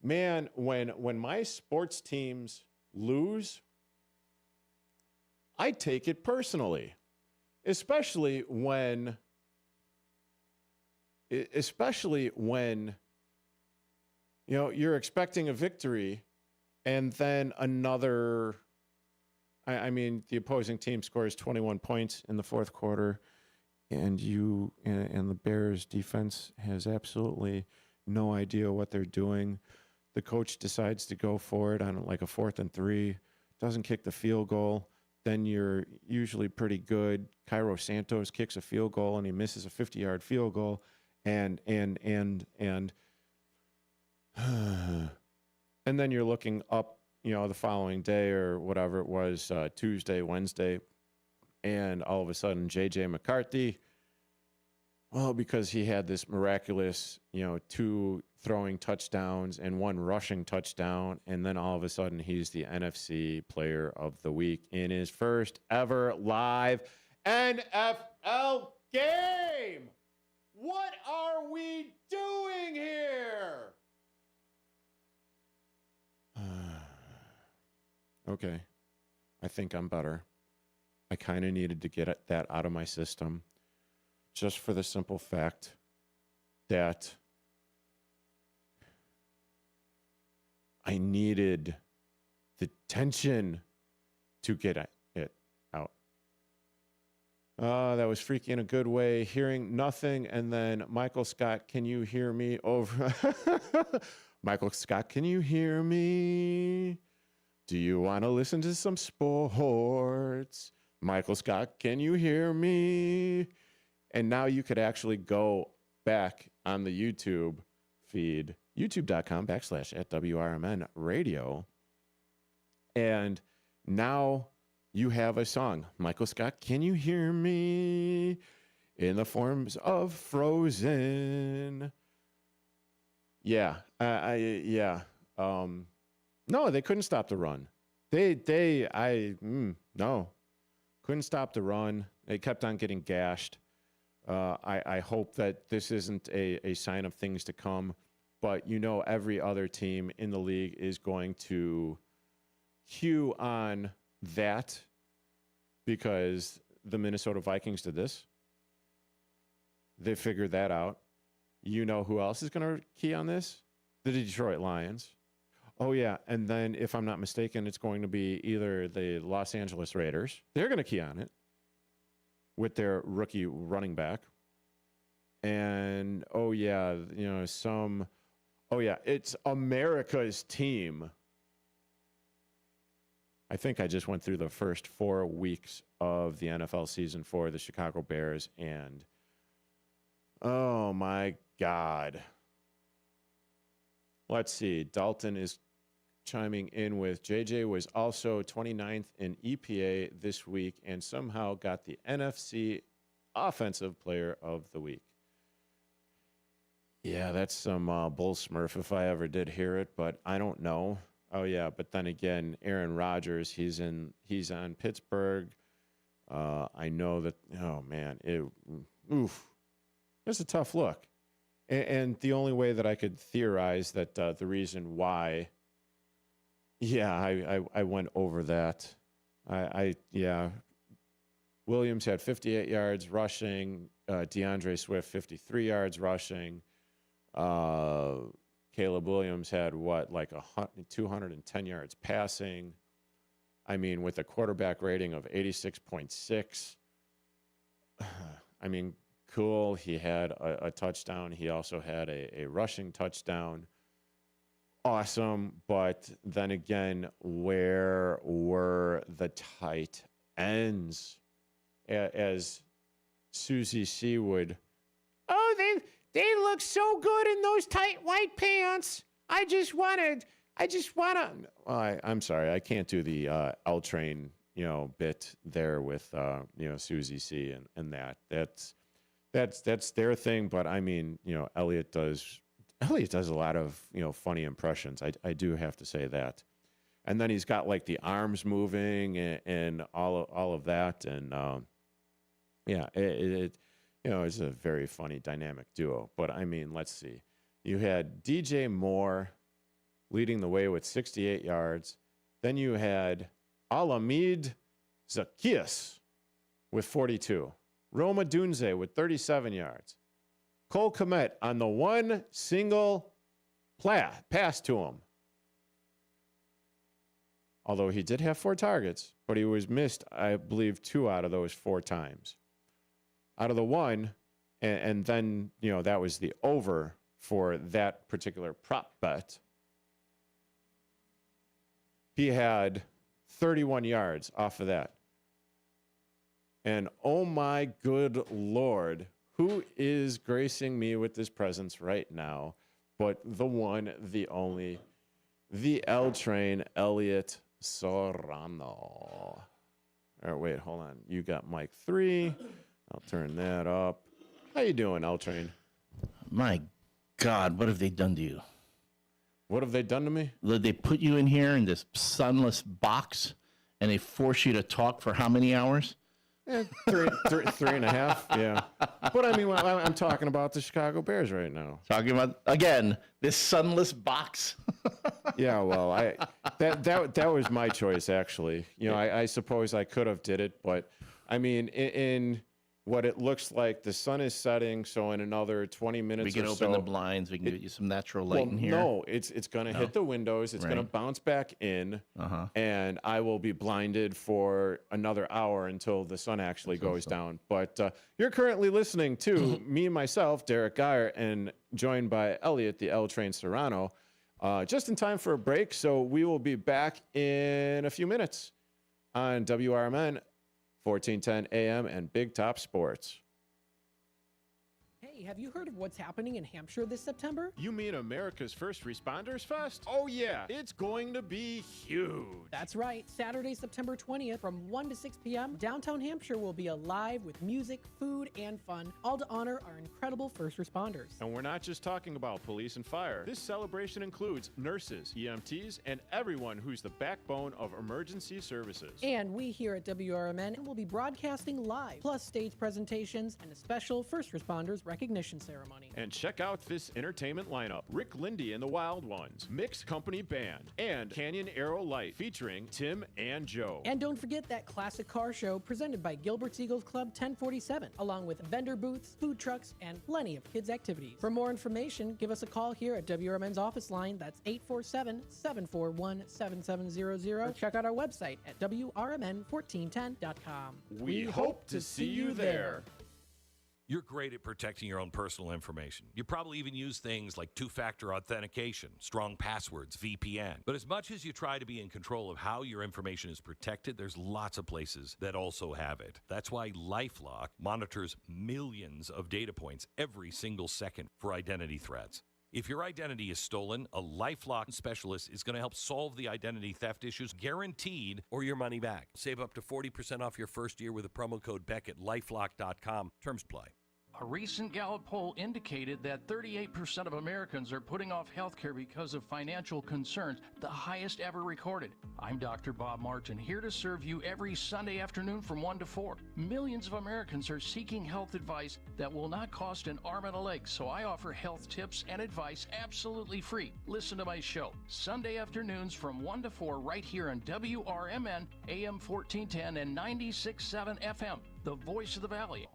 man, when my sports teams lose, I take it personally, especially when you're expecting a victory and then another. I mean, the opposing team scores 21 points in the fourth quarter, and the Bears defense has absolutely no idea what they're doing. The coach decides to go for it on like a 4th and 3, doesn't kick the field goal. Then you're usually pretty good. Cairo Santos kicks a field goal and he misses a 50-yard field goal, and and then you're looking up, the following day or whatever it was, Tuesday, Wednesday, and all of a sudden J.J. McCarthy, well, because he had this miraculous, 2 throwing touchdowns and 1 rushing touchdown, and then all of a sudden he's the NFC Player of the Week in his first ever live NFL game. What are we doing here? Okay, I think I'm better. I kind of needed to get that out of my system, just for the simple fact that I needed the tension to get it out. That was freaky in a good way. Hearing nothing, and then Michael Scott, can you hear me over? Michael Scott, can you hear me? Do you want to listen to some sports? Michael Scott, can you hear me? And now you could actually go back on the YouTube feed, youtube.com/@WRMN radio. And now you have a song. Michael Scott, can you hear me? In the forms of Frozen. Yeah. No, they couldn't stop the run. No. Couldn't stop the run. They kept on getting gashed. I hope that this isn't a sign of things to come, but every other team in the league is going to cue on that because the Minnesota Vikings did this. They figured that out. You know who else is going to key on this? The Detroit Lions. Oh, yeah, and then if I'm not mistaken, it's going to be either the Los Angeles Raiders. They're going to key on it with their rookie running back. And, it's America's team. I think I just went through the first 4 weeks of the NFL season for the Chicago Bears, and oh my God. Let's see. Dalton is chiming in with JJ was also 29th in EPA this week and somehow got the NFC Offensive Player of the Week. Yeah, that's some bull smurf if I ever did hear it, but I don't know. Oh yeah, but then again, Aaron Rodgers, he's on Pittsburgh. I know that. Oh man, it's a tough look, and the only way that I could theorize that the reason why. Yeah, I went over that. Williams had 58 yards rushing. DeAndre Swift 53 yards rushing. Caleb Williams had 210 yards passing. I mean, with a quarterback rating of 86.6. I mean, cool. He had a touchdown. He also had a rushing touchdown. Awesome. But then again, where were the tight ends? As Susie C would, they look so good in those tight white pants. I'm sorry, I can't do the L Train, bit there with Susie C and that. That's their thing. But I mean, Elliot does a lot of funny impressions. I do have to say that. And then he's got like the arms moving and all of that, and it's a very funny dynamic duo. But I mean, let's see. You had DJ Moore leading the way with 68 yards. Then you had Alamid Zacchaeus with 42. Roma Dunze with 37 yards. Cole Kmet on the one single pass to him. Although he did have 4 targets, but he was missed, I believe, 2 out of those 4 times. Out of the one, and then, that was the over for that particular prop bet. He had 31 yards off of that. And oh my good Lord, who is gracing me with this presence right now but the one, the only, the L Train, Elliot Sorano. All right, wait, hold on. You got mic 3. I'll turn that up. How you doing, L Train? My God, what have they done to you? What have they done to me? They put you in here in this sunless box, and they force you to talk for how many hours? Three and a half, yeah. But I mean, I'm talking about the Chicago Bears right now. Talking about, again, this sunless box. Yeah, well, that was my choice, actually. I suppose I could have did it, but I mean, in what it looks like, the sun is setting, so in another 20 minutes we can open the blinds, we can get you some natural light in here. No, it's going to hit the windows, it's going to bounce back in, and I will be blinded for another hour until the sun actually goes down. But you're currently listening to me, myself, Derrick Geyer, and joined by Elliot, the L Train Serrano, just in time for a break, so we will be back in a few minutes on WRMN 1410 AM and Big Top Sports. Hey, have you heard of what's happening in Hampshire this September? You mean America's First Responders Fest? Oh yeah, it's going to be huge. That's right. Saturday, September 20th from 1 to 6 p.m., downtown Hampshire will be alive with music, food, and fun, all to honor our incredible first responders. And we're not just talking about police and fire. This celebration includes nurses, EMTs, and everyone who's the backbone of emergency services. And we here at WRMN will be broadcasting live, plus stage presentations and a special first responders recognition ceremony. And check out this entertainment lineup. Rick Lindy and the Wild Ones, Mixed Company Band, and Canyon Arrow Light featuring Tim and Joe. And don't forget that classic car show presented by Gilbert's Eagles Club 1047, along with vendor booths, food trucks, and plenty of kids' activities. For more information, give us a call here at WRMN's office line. That's 847-741-7700. Or check out our website at WRMN1410.com. We hope to see you there. You're great at protecting your own personal information. You probably even use things like two-factor authentication, strong passwords, VPN. But as much as you try to be in control of how your information is protected, there's lots of places that also have it. That's why LifeLock monitors millions of data points every single second for identity threats. If your identity is stolen, a LifeLock specialist is going to help solve the identity theft issues, guaranteed, or your money back. Save up to 40% off your first year with the promo code Beck at LifeLock.com. Terms apply. A recent Gallup poll indicated that 38% of Americans are putting off health care because of financial concerns, the highest ever recorded. I'm Dr. Bob Martin, here to serve you every Sunday afternoon from 1 to 4. Millions of Americans are seeking health advice that will not cost an arm and a leg, so I offer health tips and advice absolutely free. Listen to my show, Sunday afternoons from 1 to 4 right here on WRMN, AM 1410 and 96.7 FM, the voice of the Valley.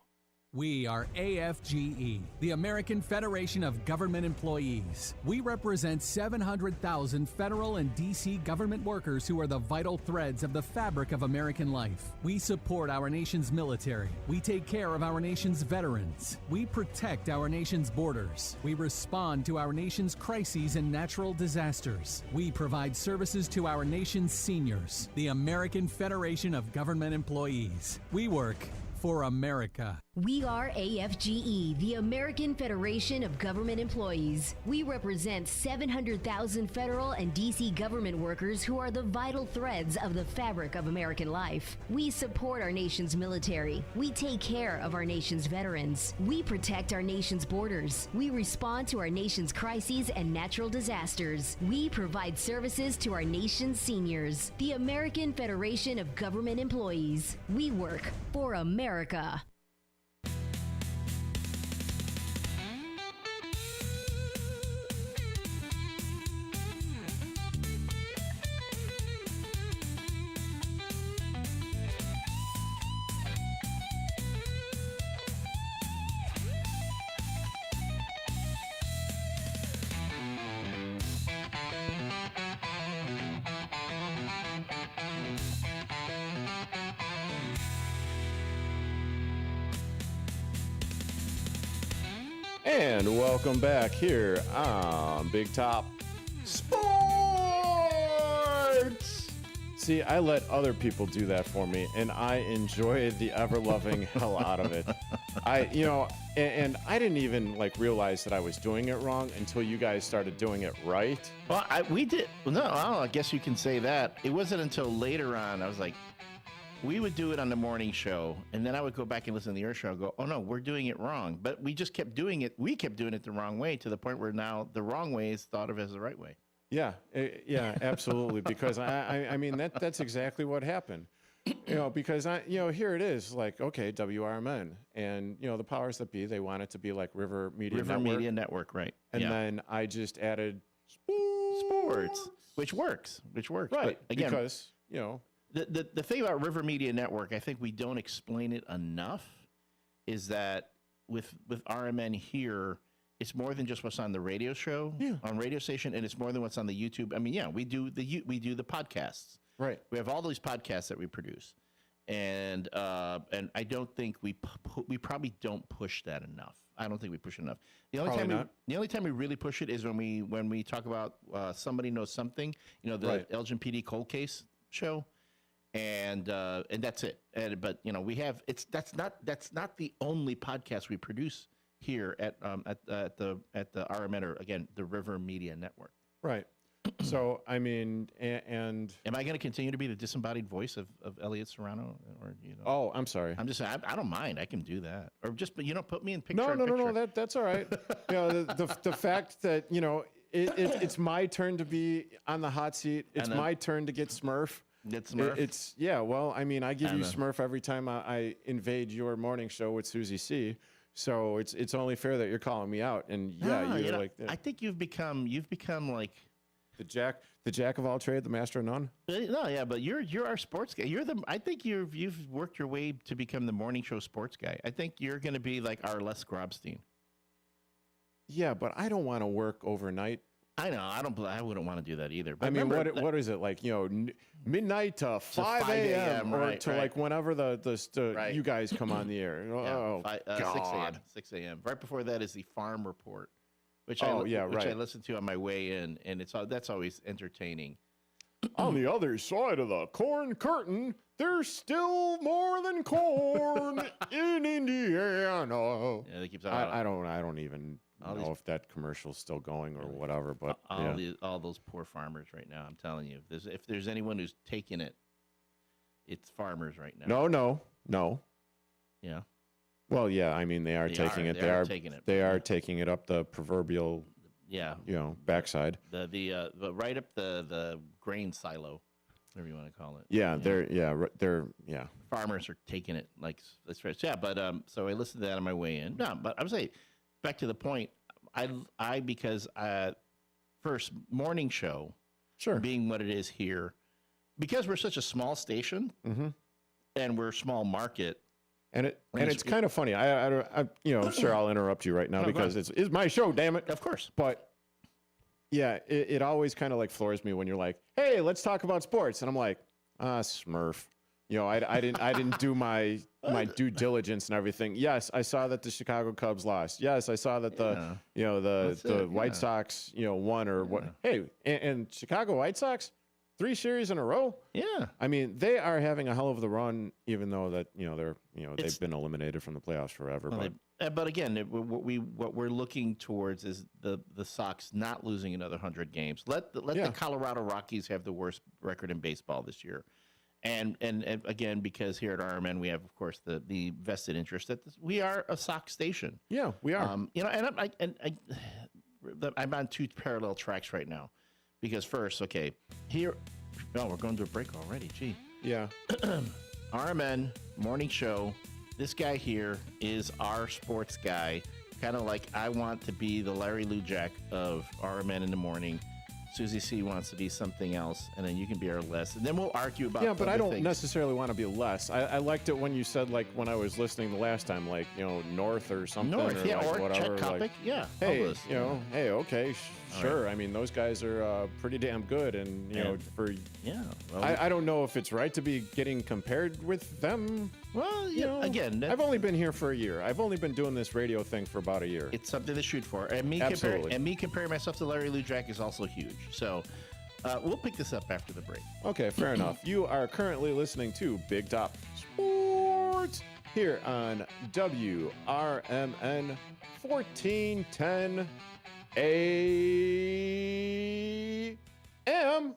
We are AFGE, the American Federation of Government Employees. We represent 700,000 federal and D.C. government workers who are the vital threads of the fabric of American life. We support our nation's military. We take care of our nation's veterans. We protect our nation's borders. We respond to our nation's crises and natural disasters. We provide services to our nation's seniors. The American Federation of Government Employees. We work for America. We are AFGE, the American Federation of Government Employees. We represent 700,000 federal and D.C. government workers who are the vital threads of the fabric of American life. We support our nation's military. We take care of our nation's veterans. We protect our nation's borders. We respond to our nation's crises and natural disasters. We provide services to our nation's seniors. The American Federation of Government Employees. We work for America. And welcome back here on Big Top Sports. See, I let other people do that for me, and I enjoy the ever-loving hell out of it. And I didn't even realize that I was doing it wrong until you guys started doing it right. Well, we did. Well, no, I guess you can say that. It wasn't until later on I was like, we would do it on the morning show, and then I would go back and listen to your show and go, oh, no, we're doing it wrong. But we just kept doing it. We kept doing it the wrong way to the point where now the wrong way is thought of as the right way. Yeah, absolutely. Because, I mean, that's exactly what happened. Because, here it is, okay, WRMN. And, the powers that be, they want it to be like River Media Network, right. And then I just added sports, which works. Right, but again, because, The thing about River Media Network, I think we don't explain it enough, is that with RMN here, it's more than just what's on the radio show, on radio station, and it's more than what's on the YouTube. I mean, we do the podcasts. Right. We have all these podcasts that we produce, and I don't think we probably don't push that enough. I don't think we push it enough. The only time we really push it is when we talk about Somebody Knows Something. The Elgin PD cold case show. And that's it. But we have that's not the only podcast we produce here at the RMN, or again the River Media Network. Right. So I mean, and am I going to continue to be the disembodied voice of Elliot Serrano, or Oh, I'm sorry. I'm just saying I don't mind. I can do that, or just put me in picture. No. That's all right. The fact that it's my turn to be on the hot seat. It's my turn to get Smurf. Smurf? Well, I mean, I give you Smurf every time I invade your morning show with Susie C. So it's only fair that you're calling me out. And I think you've become like the jack of all trade, the master of none. No, yeah, but you're our sports guy. I think you've worked your way to become the morning show sports guy. I think you're going to be like our Les Grobstein. Yeah, but I don't want to work overnight I know. I wouldn't want to do that either. But I mean, what is it like? Midnight to 5 a.m. or right, to right. like whenever the Right. you guys come on the air. Oh, God. 6 a.m. Right before that is the Farm Report, which Oh, I right. listen to on my way in, and that's always entertaining. On the other side of the corn curtain, there's still more than corn in Indiana. Yeah, they keep I don't even know if that commercial's still going or whatever. But all those poor farmers right now. I'm telling you, if there's anyone who's taking it, it's farmers right now. No. Yeah. Well, yeah. I mean, they are taking it. They are taking it up the proverbial. Yeah. Backside. The right up the grain silo, whatever you want to call it. Yeah, they're Farmers are taking it like that's right. Yeah, but so I listened to that on my way in. No, but I would say back to the point. Because first morning show, sure, being what it is here, because we're such a small station, and we're a small market. And it's kind of funny. I sure, I'll interrupt you right now because it's my show, damn it. Of course. But yeah, it always kind of like floors me when you're like, "Hey, let's talk about sports," and I'm like, Smurf. I didn't do my due diligence and everything. Yes, I saw that the Chicago Cubs lost. Yes, I saw that the White Sox won or what. Hey, and Chicago White Sox. 3 series in a row. Yeah, I mean they are having a hell of the run, even though that they've been eliminated from the playoffs forever. But again, what we're looking towards is the Sox not losing another 100 games. Let the Colorado Rockies have the worst record in baseball this year, and again because here at RMN we have of course the vested interest that we are a Sox station. Yeah, we are. I'm on 2 parallel tracks right now. Because first, okay, here, we're going to a break already. Gee. Yeah. RMN, morning show. This guy here is our sports guy. Kind of like I want to be the Larry Lujak of RMN in the morning. Susie C wants to be something else, and then you can be our Les. And then we'll argue about but I don't things. necessarily want to be Les. I liked it when you said, like, when I was listening the last time, like, North or something. North, or like Chet whatever. Kopic, like, yeah. Hey, hey, okay, sure. Right. I mean, those guys are pretty damn good, and, Well, I don't know if it's right to be getting compared with them. Well, again, I've only been here for a year. I've only been doing this radio thing for about a year. It's something to shoot for. And me comparing myself to Larry Lujak is also huge. So we'll pick this up after the break. Okay, fair enough. You are currently listening to Big Top Sports here on WRMN 1410 AM.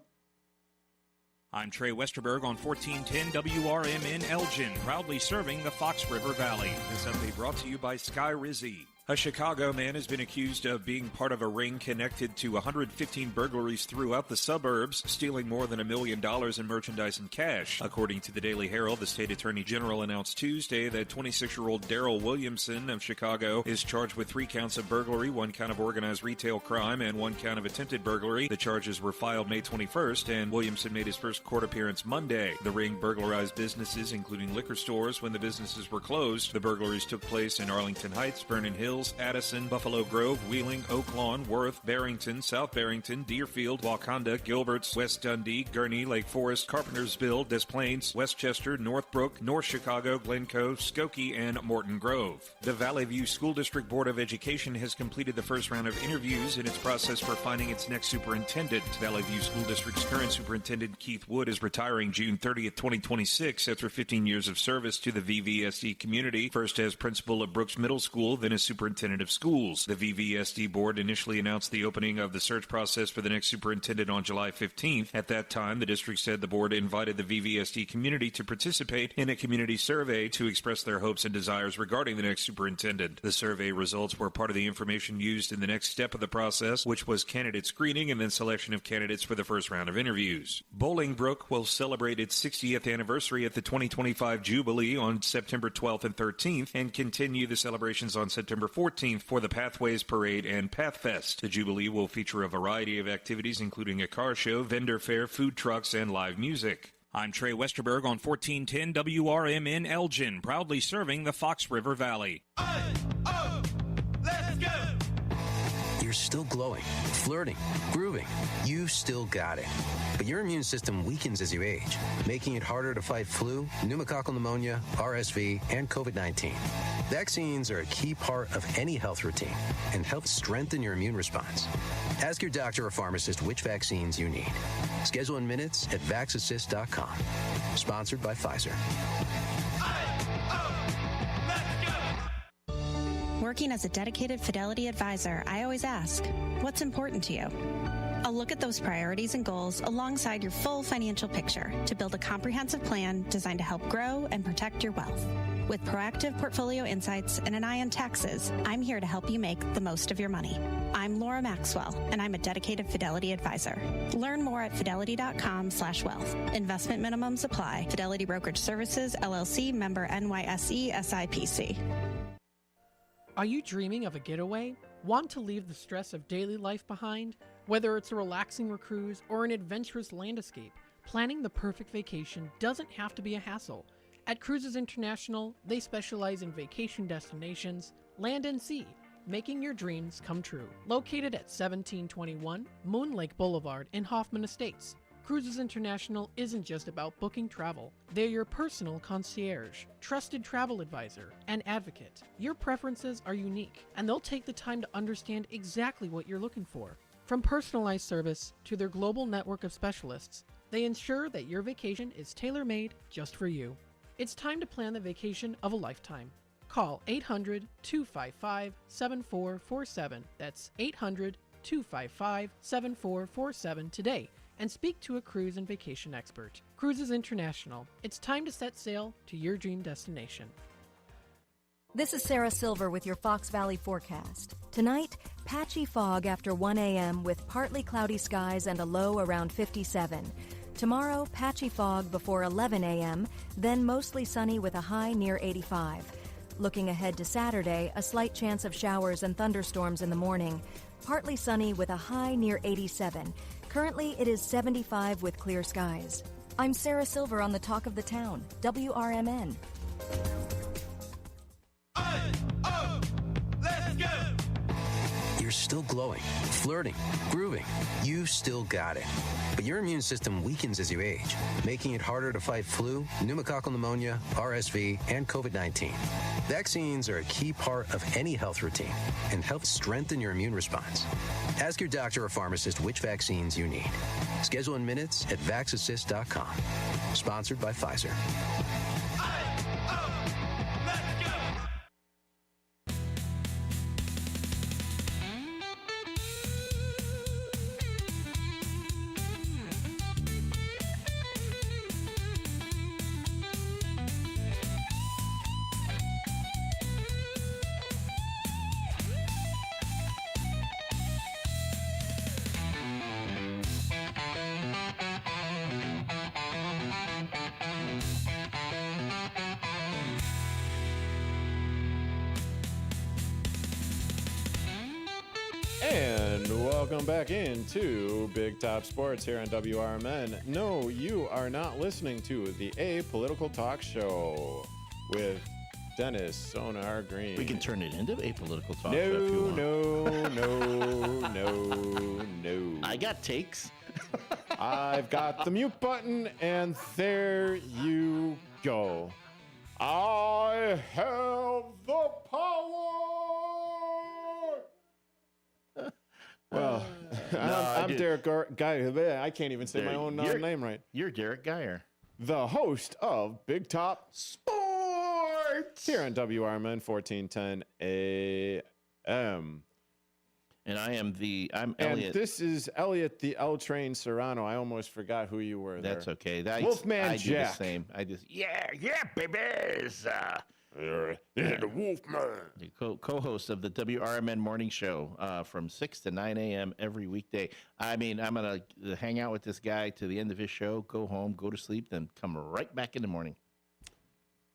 I'm Trey Westerberg on 1410 WRMN Elgin, proudly serving the Fox River Valley. This update brought to you by Sky Rizzi. A Chicago man has been accused of being part of a ring connected to 115 burglaries throughout the suburbs, stealing more than $1 million in merchandise and cash. According to the Daily Herald, the state attorney general announced Tuesday that 26-year-old Darrell Williamson of Chicago is charged with 3 counts of burglary, 1 count of organized retail crime, and 1 count of attempted burglary. The charges were filed May 21st, and Williamson made his first court appearance Monday. The ring burglarized businesses, including liquor stores, when the businesses were closed. The burglaries took place in Arlington Heights, Vernon Hills, Addison, Buffalo Grove, Wheeling, Oak Lawn, Worth, Barrington, South Barrington, Deerfield, Wakanda, Gilberts, West Dundee, Gurnee, Lake Forest, Carpentersville, Des Plaines, Westchester, Northbrook, North Chicago, Glencoe, Skokie, and Morton Grove. The Valley View School District Board of Education has completed the first round of interviews in its process for finding its next superintendent. Valley View School District's current superintendent, Keith Wood, is retiring June 30th, 2026 after 15 years of service to the VVSD community, first as principal of Brooks Middle School, then as superintendent of schools. The VVSD board initially announced the opening of the search process for the next superintendent on July 15th. At that time, the district said the board invited the VVSD community to participate in a community survey to express their hopes and desires regarding the next superintendent. The survey results were part of the information used in the next step of the process, which was candidate screening and then selection of candidates for the first round of interviews. Bolingbrook will celebrate its 60th anniversary at the 2025 Jubilee on September 12th and 13th and continue the celebrations on September 14th for the Pathways Parade and Pathfest. The Jubilee will feature a variety of activities, including a car show, vendor fair, food trucks, and live music. I'm Trey Westerberg on 1410 WRMN Elgin, proudly serving the Fox River Valley. Let's go! You're still glowing, flirting, grooving. You still got it. But your immune system weakens as you age, making it harder to fight flu, pneumococcal pneumonia, RSV, and COVID-19. Vaccines are a key part of any health routine and help strengthen your immune response. Ask your doctor or pharmacist which vaccines you need. Schedule in minutes at vaxassist.com. Sponsored by Pfizer. Working as a dedicated Fidelity advisor, I always ask, what's important to you? I'll look at those priorities and goals alongside your full financial picture to build a comprehensive plan designed to help grow and protect your wealth. With proactive portfolio insights and an eye on taxes, I'm here to help you make the most of your money. I'm Laura Maxwell, and I'm a dedicated Fidelity advisor. Learn more at fidelity.com/wealth. Investment minimums apply. Fidelity Brokerage Services, LLC, member NYSE, SIPC. Are you dreaming of a getaway? Want to leave the stress of daily life behind? Whether it's a relaxing cruise or an adventurous land escape, planning the perfect vacation doesn't have to be a hassle. At Cruises International, they specialize in vacation destinations, land and sea, making your dreams come true. Located at 1721 Moon Lake Boulevard in Hoffman Estates, Cruises International isn't just about booking travel. They're your personal concierge, trusted travel advisor, and advocate. Your preferences are unique, and they'll take the time to understand exactly what you're looking for. From personalized service to their global network of specialists, they ensure that your vacation is tailor-made just for you. It's time to plan the vacation of a lifetime. Call 800-255-7447. That's 800-255-7447 today and speak to a cruise and vacation expert. Cruises International. It's time to set sail to your dream destination. This is Sarah Silver with your Fox Valley forecast. Tonight, patchy fog after 1 a.m. with partly cloudy skies and a low around 57. Tomorrow, patchy fog before 11 a.m., then mostly sunny with a high near 85. Looking ahead to Saturday, a slight chance of showers and thunderstorms in the morning. Partly sunny with a high near 87. Currently, it is 75 with clear skies. I'm Sarah Silver on the Talk of the Town, WRMN. You're still glowing, flirting, grooving. You still got it. But your immune system weakens as you age, making it harder to fight flu, pneumococcal pneumonia, RSV, and COVID-19. Vaccines are a key part of any health routine and help strengthen your immune response. Ask your doctor or pharmacist which vaccines you need. Schedule in minutes at vaxassist.com. Sponsored by Pfizer. And welcome back into Big Top Sports here on WRMN. No, you are not listening to the Apolitical Talk Show with Dennis Sonar Green. We can turn it into Apolitical Talk Show No, if you want. no. I got takes. I've got the mute button, and there you go. I have the power. Well, I'm Derrick Geyer. I can't even say my own name right. You're Derrick Geyer, the host of Big Top Sports here on WRMN 1410 AM. And I'm Elliot. And this is Elliot, the L Train Serrano. I almost forgot who you were. That's there. okay. Wolfman I Jack. do the same. Yeah, babies. The Wolfman. The co-host of the WRMN morning show from 6 to 9 a.m. every weekday. I mean, I'm going to hang out with this guy to the end of his show, go home, go to sleep, then come right back in the morning.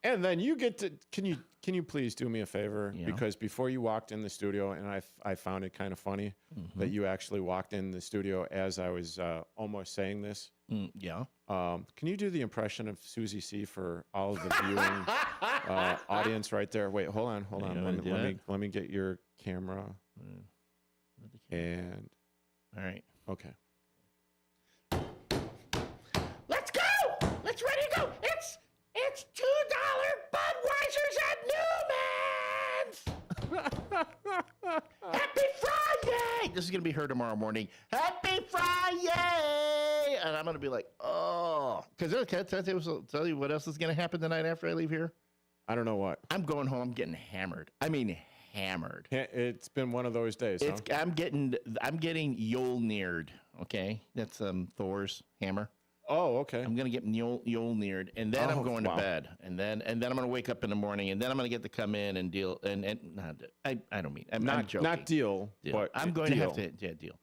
And then you get to, can you please do me a favor? Yeah. Because before you walked in the studio, and I found it kind of funny that you actually walked in the studio as I was almost saying this. Yeah. Can you do the impression of Susie C for all of the viewing audience right there? Wait, hold on. Let me get your camera. And all right. Okay. Let's go! Let's ready to go! It's $2 Budweisers at Newman's! Happy Friday! This is going to be heard tomorrow morning. Happy Friday! And I'm going to be like, oh. Because can I tell you what else is going to happen the night after I leave here? I don't know what. I'm going home. I'm getting hammered. I mean, hammered. It's been one of those days. Huh? I'm getting Mjolnired. Okay, that's Thor's hammer. Oh, okay. I'm gonna get Mjolnired, and then I'm going to bed, and then I'm gonna wake up in the morning, and then I'm gonna get to come in and deal. And I don't mean I'm not joking. Not deal. But I'm going to have to deal.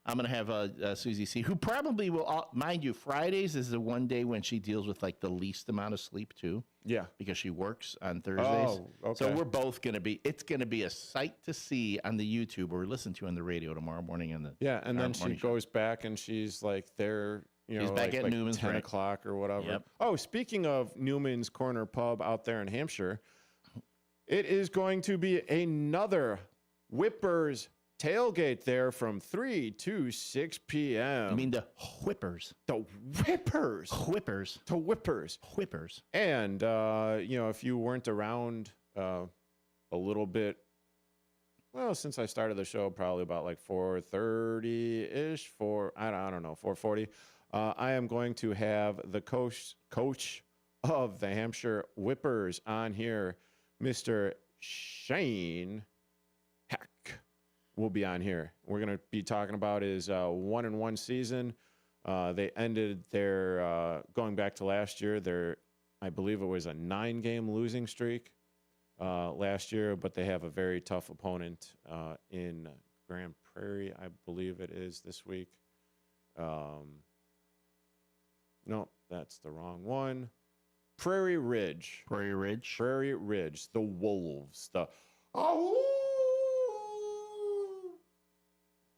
I'm going to have Susie C., who probably will, mind you, Fridays is the one day when she deals with like the least amount of sleep too. Yeah. Because she works on Thursdays. Oh, okay. So we're both going to it's going to be a sight to see on the YouTube or listen to on the radio tomorrow morning. And then she goes back and she's like there, she's back at Newman's, 10 o'clock or whatever. Yep. Oh, speaking of Newman's Corner Pub out there in Hampshire, it is going to be another Whippers tailgate there from 3 to 6 p.m. I mean the Whippers. The Whippers. Whippers. The Whippers. Whippers. And, if you weren't around a little bit, well, since I started the show, probably about like 4:30-ish, I don't know, 4:40, I am going to have the coach of the Hampshire Whippers on here, Mr. Shane Heck. Will be on here. We're going to be talking about his 1-1 season. They ended their, going back to last year, I believe it was a 9-game losing streak last year, but they have a very tough opponent in Grand Prairie, I believe it is this week. No, that's the wrong one. Prairie Ridge. Prairie Ridge. Prairie Ridge. The Wolves.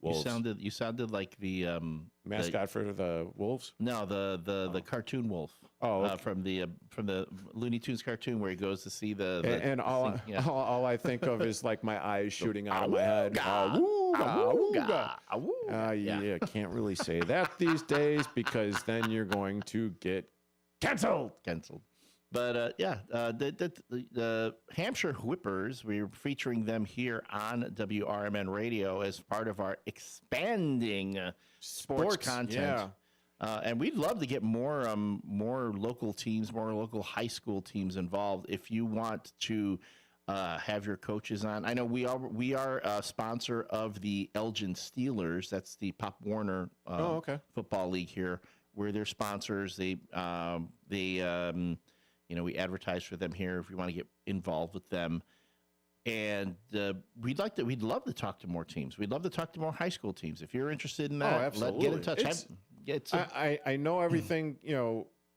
Wolves. You sounded like the mascot for the Wolves. No, the cartoon wolf. Oh, okay. From the Looney Tunes cartoon where he goes to see the all I think of is like my eyes shooting out of my head. Yeah, can't really say that these days because then you're going to get canceled. But the Hampshire Whippers, we're featuring them here on WRMN Radio as part of our expanding sports content. Yeah. And we'd love to get more local teams, more local high school teams involved. If you want to have your coaches on, I know we are a sponsor of the Elgin Steelers. That's the Pop Warner football league here. We're their sponsors. We advertise for them here if you want to get involved with them. And we'd love to talk to more teams. We'd love to talk to more high school teams. If you're interested in that, get in touch. I know everything.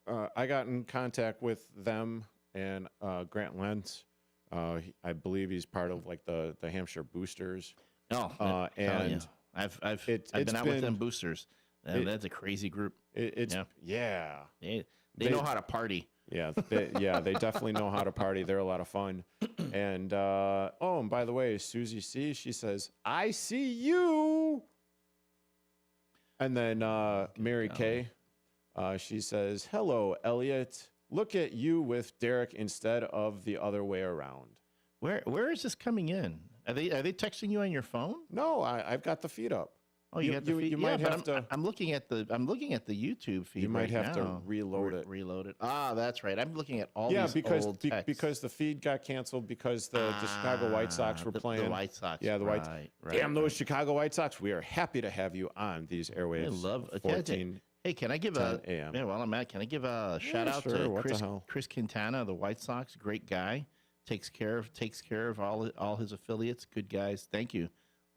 I got in contact with them and Grant Lentz. I believe he's part of like the Hampshire Boosters. I've been out with them Boosters. That's a crazy group. They know how to party. Yeah, they definitely know how to party. They're a lot of fun. And and by the way, Susie C., she says, "I see you." And then Mary Kay, she says, "Hello, Elliot. Look at you with Derrick instead of the other way around." Where is this coming in? Are they texting you on your phone? No, I've got the feed up. Oh, you got the feed. You might have to. I'm looking at the YouTube feed. You might have now. to reload it. Reload it. Ah, that's right. I'm looking at all these old texts. Because the feed got canceled because the Chicago White Sox were playing. The White Sox. Yeah, the White. Damn those Chicago White Sox! We are happy to have you on these airwaves. I love 14. Hey, can I give a? Yeah, while I'm at, can I give a shout out to Chris Quintana of the White Sox? Great guy. Takes care of all his affiliates. Good guys. Thank you.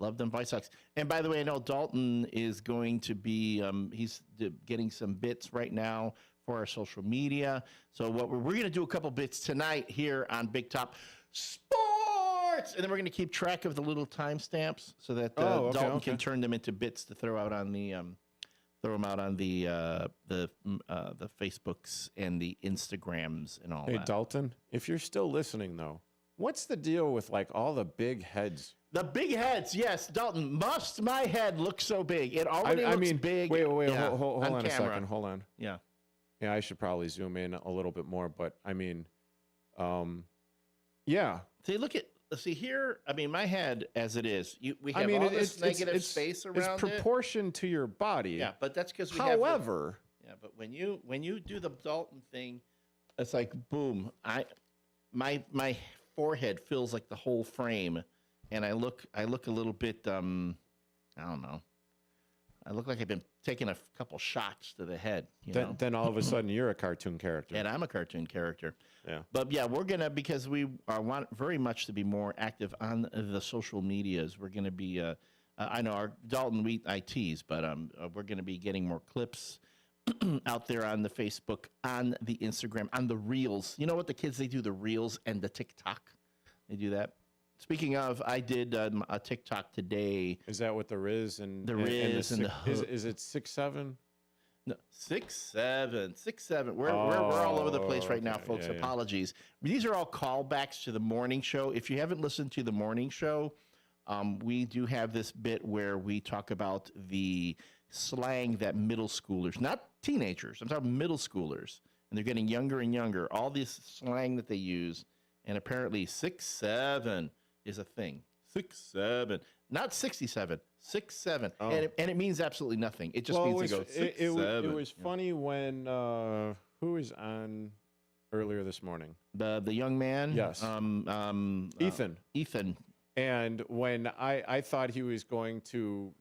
Love them White Sox. And by the way, I know Dalton is going to be, he's getting some bits right now for our social media. So what we're going to do a couple bits tonight here on Big Top Sports. And then we're going to keep track of the little timestamps so that Dalton can turn them into bits to throw out on the, the Facebooks and the Instagrams and all that. Hey, Dalton, if you're still listening, though, what's the deal with like all the big heads The big heads, yes, Dalton. Must my head look so big? It already looks big. Wait, yeah, hold on a camera. second. Hold on. Yeah. Yeah, I should probably zoom in a little bit more, but I mean, yeah. See here. I mean, my head as it is. We have all this negative space around it's proportioned to your body. Yeah, but that's because we However, but when you do the Dalton thing, it's like boom. My forehead feels like the whole frame, and I look a little bit. I don't know. I look like I've been taking a couple shots to the head. Then all of a sudden you're a cartoon character. And I'm a cartoon character. Yeah. But yeah, we're going to, because we want very much to be more active on the social medias, we're going to be, I know our Dalton, I tease, but we're going to be getting more clips out there on the Facebook, on the Instagram, on the Reels. You know what the kids, they do the Reels and the TikTok. They do that. Speaking of, I did a TikTok today. Is that what the Riz and the Riz and the Hook? Is it 6'7"? No, 6'7". We're all over the place right now, folks. Yeah, Apologies. These are all callbacks to the morning show. If you haven't listened to the morning show, we do have this bit where we talk about the slang that middle schoolers, not teenagers, I'm talking middle schoolers, and they're getting younger and younger. All this slang that they use, and apparently 6'7" is a thing. 6'7", not 67, 6'7", and it means absolutely nothing. It just means to go 6'7". It was funny when who was on earlier this morning? The young man. Yes. Ethan. Ethan. And when I thought he was going to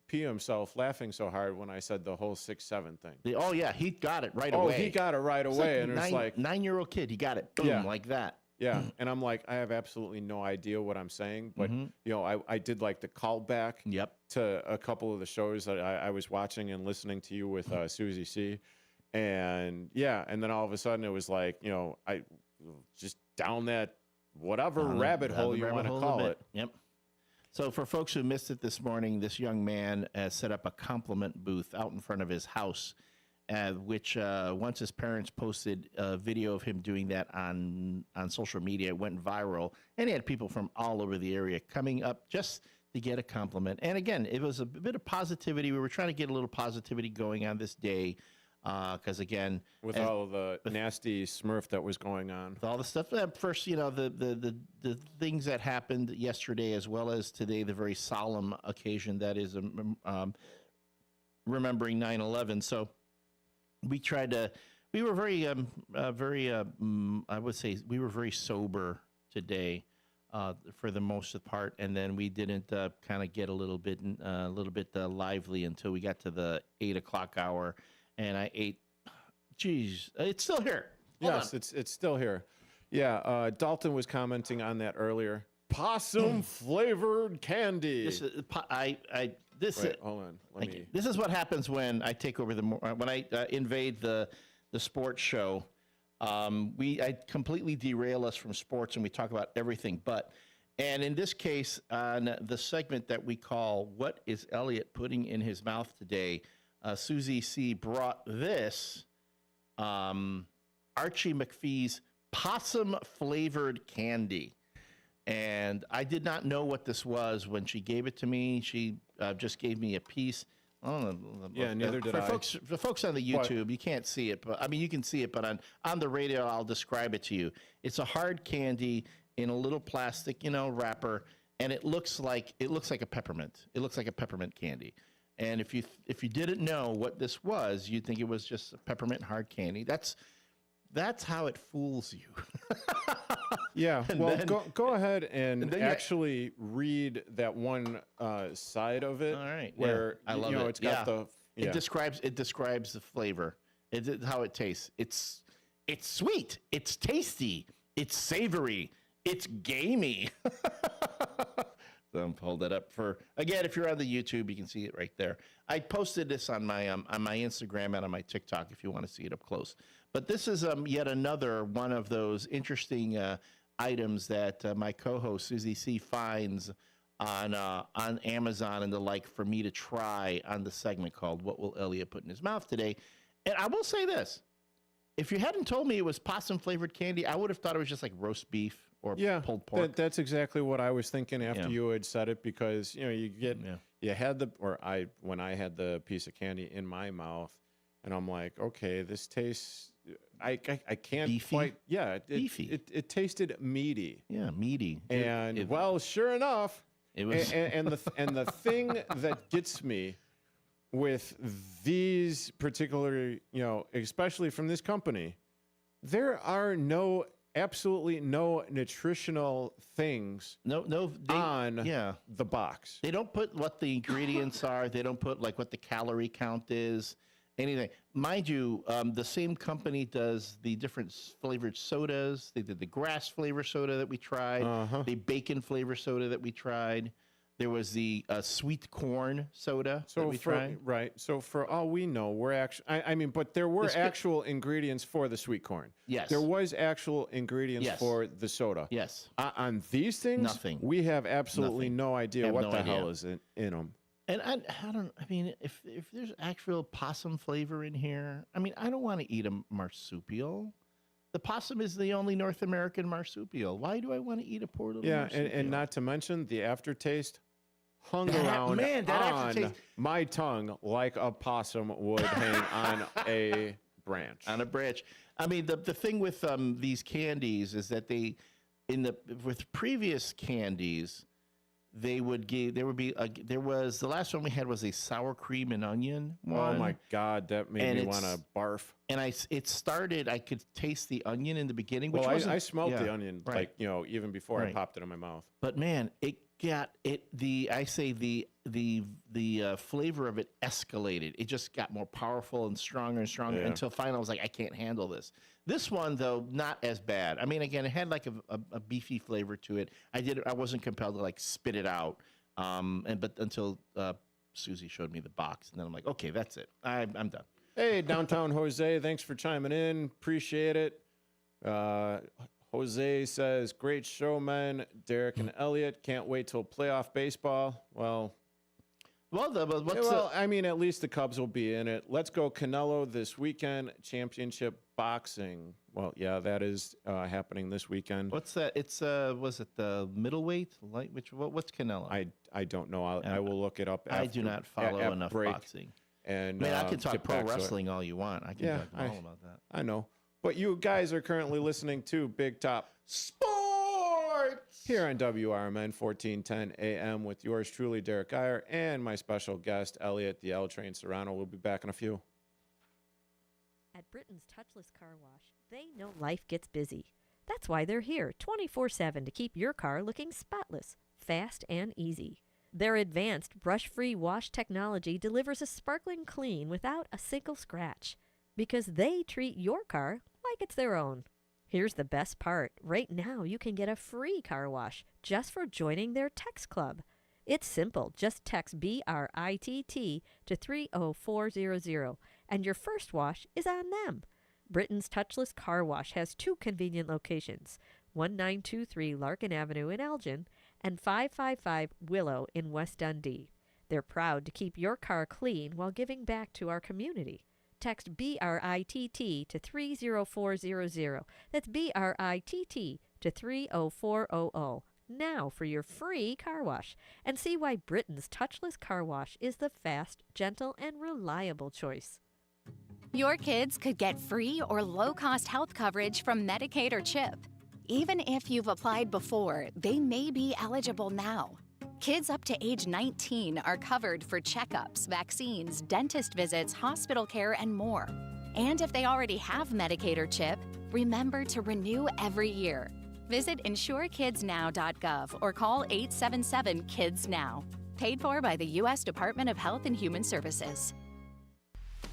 pee himself laughing so hard when I said the whole 6'7" thing. Oh yeah, he got it right away. Oh, he got it right away, and it's like 9-year-old kid. He got it. Boom, like that. Yeah, and I'm like, I have absolutely no idea what I'm saying, but I did like the callback to a couple of the shows that I was watching and listening to you with Susie C, and and then all of a sudden it was like, I just down that whatever rabbit hole you want to call it. Yep. So for folks who missed it this morning, this young man set up a compliment booth out in front of his house. Which once his parents posted a video of him doing that on social media, it went viral, and he had people from all over the area coming up just to get a compliment. And again, it was a bit of positivity. We were trying to get a little positivity going on this day, because again, with all the nasty smurf that was going on, with all the stuff. First, the things that happened yesterday, as well as today, the very solemn occasion that is remembering 9/11. So. We tried to. We were very, I would say, we were very sober today, for the most part, and then we didn't kind of get a little bit lively until we got to the 8 o'clock hour, and I ate. Geez, it's still here. Yes, it's still here. Yeah, Dalton was commenting on that earlier. Possum flavored candy. Wait, hold on. This is what happens when I take over when I invade the sports show. I completely derail us from sports, and we talk about everything but. And in this case, on the segment that we call "What is Elliot putting in his mouth today?" Susie C brought this Archie McPhee's possum flavored candy. And I did not know what this was when she gave it to me. She just gave me a piece. I don't know. Yeah, neither did I. For folks on the YouTube, you can't see it, but I mean, you can see it. But on the radio, I'll describe it to you. It's a hard candy in a little plastic, wrapper, and it looks like a peppermint. It looks like a peppermint candy. And if you didn't know what this was, you'd think it was just a peppermint hard candy. That's how it fools you. Yeah, well, go ahead and actually read that one side of it. All right, where I love it. It's got the. Yeah. It describes the flavor. It's how it tastes. It's sweet. It's tasty. It's savory. It's gamey. So hold that up again. If you're on the YouTube, you can see it right there. I posted this on my Instagram and on my TikTok if you want to see it up close. But this is yet another one of those interesting items that my co-host Susie C finds on Amazon and the like for me to try on the segment called "What Will Elliot Put in His Mouth Today?" And I will say this: if you hadn't told me it was possum flavored candy, I would have thought it was just like roast beef or Yeah, pulled pork. that's exactly what I was thinking after you had said it, because you had when I had the piece of candy in my mouth, and I'm like, okay, this tastes. I can't beefy? quite. Yeah, Beefy. It tasted meaty. Yeah, meaty. And well, sure enough, it was. And the thing that gets me with these particular, especially from this company, there are absolutely no nutritional things on the box. They don't put what the ingredients are. They don't put like what the calorie count is, anything. Mind you, the same company does the different flavored sodas. They did the grass flavor soda that we tried, the bacon flavor soda that we tried. There was the sweet corn soda that we tried. Right. So for all we know, we're actually, but there were actual ingredients for the sweet corn. Yes. There was actual ingredients for the soda. Yes. On these things, nothing. We have absolutely no idea what the hell is in them. And I don't, if there's actual possum flavor in here, I don't want to eat a marsupial. The possum is the only North American marsupial. Why do I want to eat a poor little marsupial? And not to mention the aftertaste hung around on my tongue like a possum would hang on a branch. On a branch. The thing with these candies is that with previous candies, the last one we had was a sour cream and onion one. Oh my God, that made me want to barf. And I could taste the onion in the beginning. Which I smelled the onion, even before I popped it in my mouth. But man, it got the flavor of it escalated. It just got more powerful and stronger until finally I was like, I can't handle this. This one though, not as bad. Again, it had like a beefy flavor to it. I wasn't compelled to like spit it out. But until Susie showed me the box, and then I'm like, okay, that's it. I'm done. Hey, Downtown Jose, thanks for chiming in. Appreciate it. Jose says, great show, man. Derrick and Elliot, can't wait till playoff baseball. At least the Cubs will be in it. Let's go Canelo this weekend. Championship boxing. Well, yeah, that is happening this weekend. What's that? It's was it the middleweight, light? What's Canelo? I don't know. I will look it up. I do not follow enough boxing. And I can talk pro wrestling all you want. I can talk all about that. I know. But you guys are currently listening to Big Top Sports here on WRMN 1410 AM with yours truly, Derrick Geyer, and my special guest, Elliot, the L Train Serrano. We'll be back in a few. At Britain's Touchless Car Wash, they know life gets busy. That's why they're here 24/7 to keep your car looking spotless, fast, and easy. Their advanced brush-free wash technology delivers a sparkling clean without a single scratch, because they treat your car like it's their own. Here's the best part. Right now, you can get a free car wash just for joining their text club. It's simple. Just text BRITT to 30400, and your first wash is on them. Britain's Touchless Car Wash has two convenient locations, 1923 Larkin Avenue in Elgin and 555 Willow in West Dundee. They're proud to keep your car clean while giving back to our community. Text BRITT to 30400. That's BRITT to 30400. Now for your free car wash, and see why Britain's Touchless Car Wash is the fast, gentle, and reliable choice. Your kids could get free or low-cost health coverage from Medicaid or CHIP. Even if you've applied before, they may be eligible now. Kids up to age 19 are covered for checkups, vaccines, dentist visits, hospital care, and more. And if they already have Medicaid or CHIP, remember to renew every year. Visit insurekidsnow.gov or call 877-KIDS-NOW. Paid for by the U.S. Department of Health and Human Services.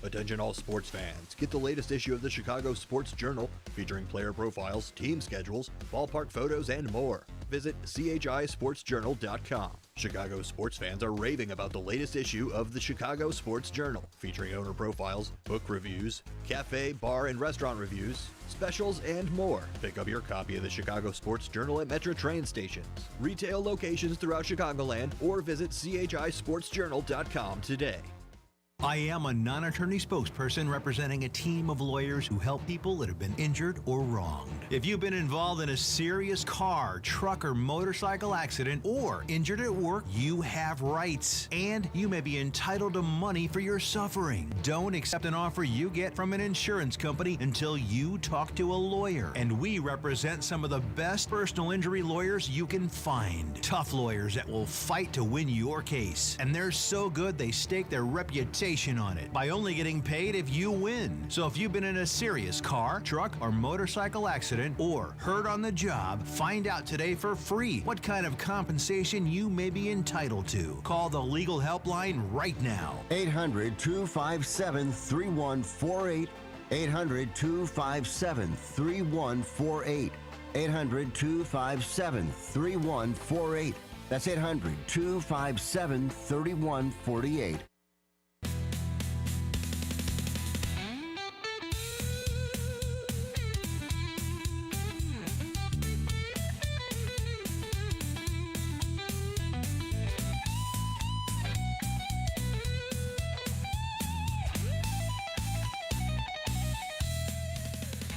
Attention all sports fans. Get the latest issue of the Chicago Sports Journal featuring player profiles, team schedules, ballpark photos, and more. Visit CHISportsjournal.com. Chicago sports fans are raving about the latest issue of the Chicago Sports Journal featuring owner profiles, book reviews, cafe, bar, and restaurant reviews, specials, and more. Pick up your copy of the Chicago Sports Journal at Metro train stations, retail locations throughout Chicagoland, or visit CHISportsjournal.com today. I am a non-attorney spokesperson representing a team of lawyers who help people that have been injured or wronged. If you've been involved in a serious car, truck, or motorcycle accident or injured at work, you have rights, and you may be entitled to money for your suffering. Don't accept an offer you get from an insurance company until you talk to a lawyer. And we represent some of the best personal injury lawyers you can find. Tough lawyers that will fight to win your case. And they're so good they stake their reputation on it by only getting paid if you win. So if you've been in a serious car, truck, or motorcycle accident or hurt on the job, find out today for free what kind of compensation you may be entitled to. Call the legal helpline right now. 800-257-3148. 800-257-3148. 800-257-3148. That's 800-257-3148.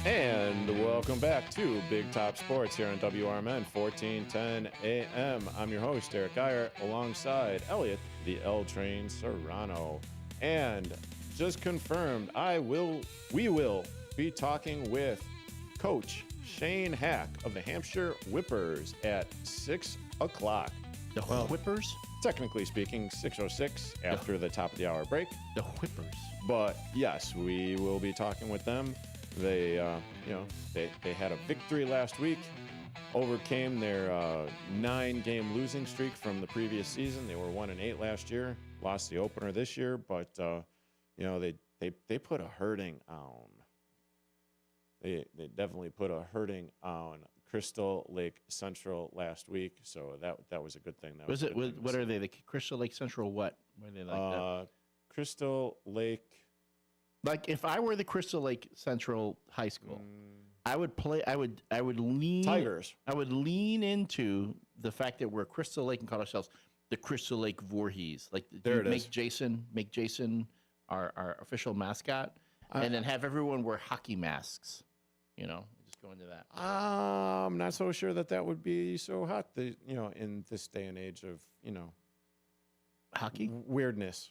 And welcome back to Big Top Sports here on WRMN 1410 AM. I'm your host, Derrick Geyer, alongside Elliot, the L Train Serrano. And just confirmed, we will be talking with Coach Shane Hack of the Hampshire Whippers at 6 o'clock. The Whippers? Technically speaking, 6:06 after the top of the hour break. The Whippers. But yes, we will be talking with them. They, they had a victory last week, overcame their 9-game losing streak from the previous season. They were 1-8 last year, lost the opener this year, but they put a hurting on. They definitely put a hurting on Crystal Lake Central last week, so that was a good thing. That was it? What are they? The Crystal Lake Central? What? What are they like? That? Crystal Lake. Like if I were the Crystal Lake Central High School, I would lean Tigers. I would lean into the fact that we're Crystal Lake and call ourselves the Crystal Lake Voorhees. Like there it make Jason our official mascot, and then have everyone wear hockey masks. You know, just go into that. I'm not so sure that would be so hot. In this day and age of hockey weirdness.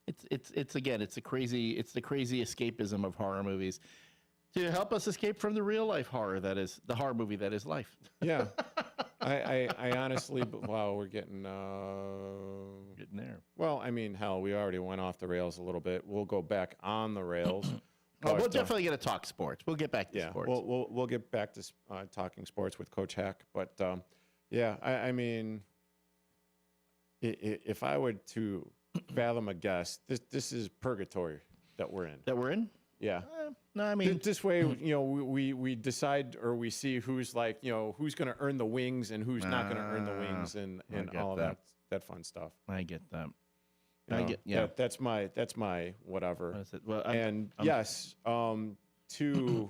It's the crazy escapism of horror movies to help us escape from the real life horror that is the horror movie that is life. Yeah, I honestly, wow, we're getting there. Well, I mean, hell, we already went off the rails a little bit. We'll go back on the rails. We'll definitely get to talk sports. We'll get back to sports. We'll get back to talking sports with Coach Hack. But I mean, if I were to fathom a guess, this is purgatory that we're in. That we're in? Yeah. No, I mean this way, we decide or we see who's like, who's going to earn the wings and who's not going to earn the wings and all of that fun stuff. I get that. That's my whatever. What is it? Well, yes, to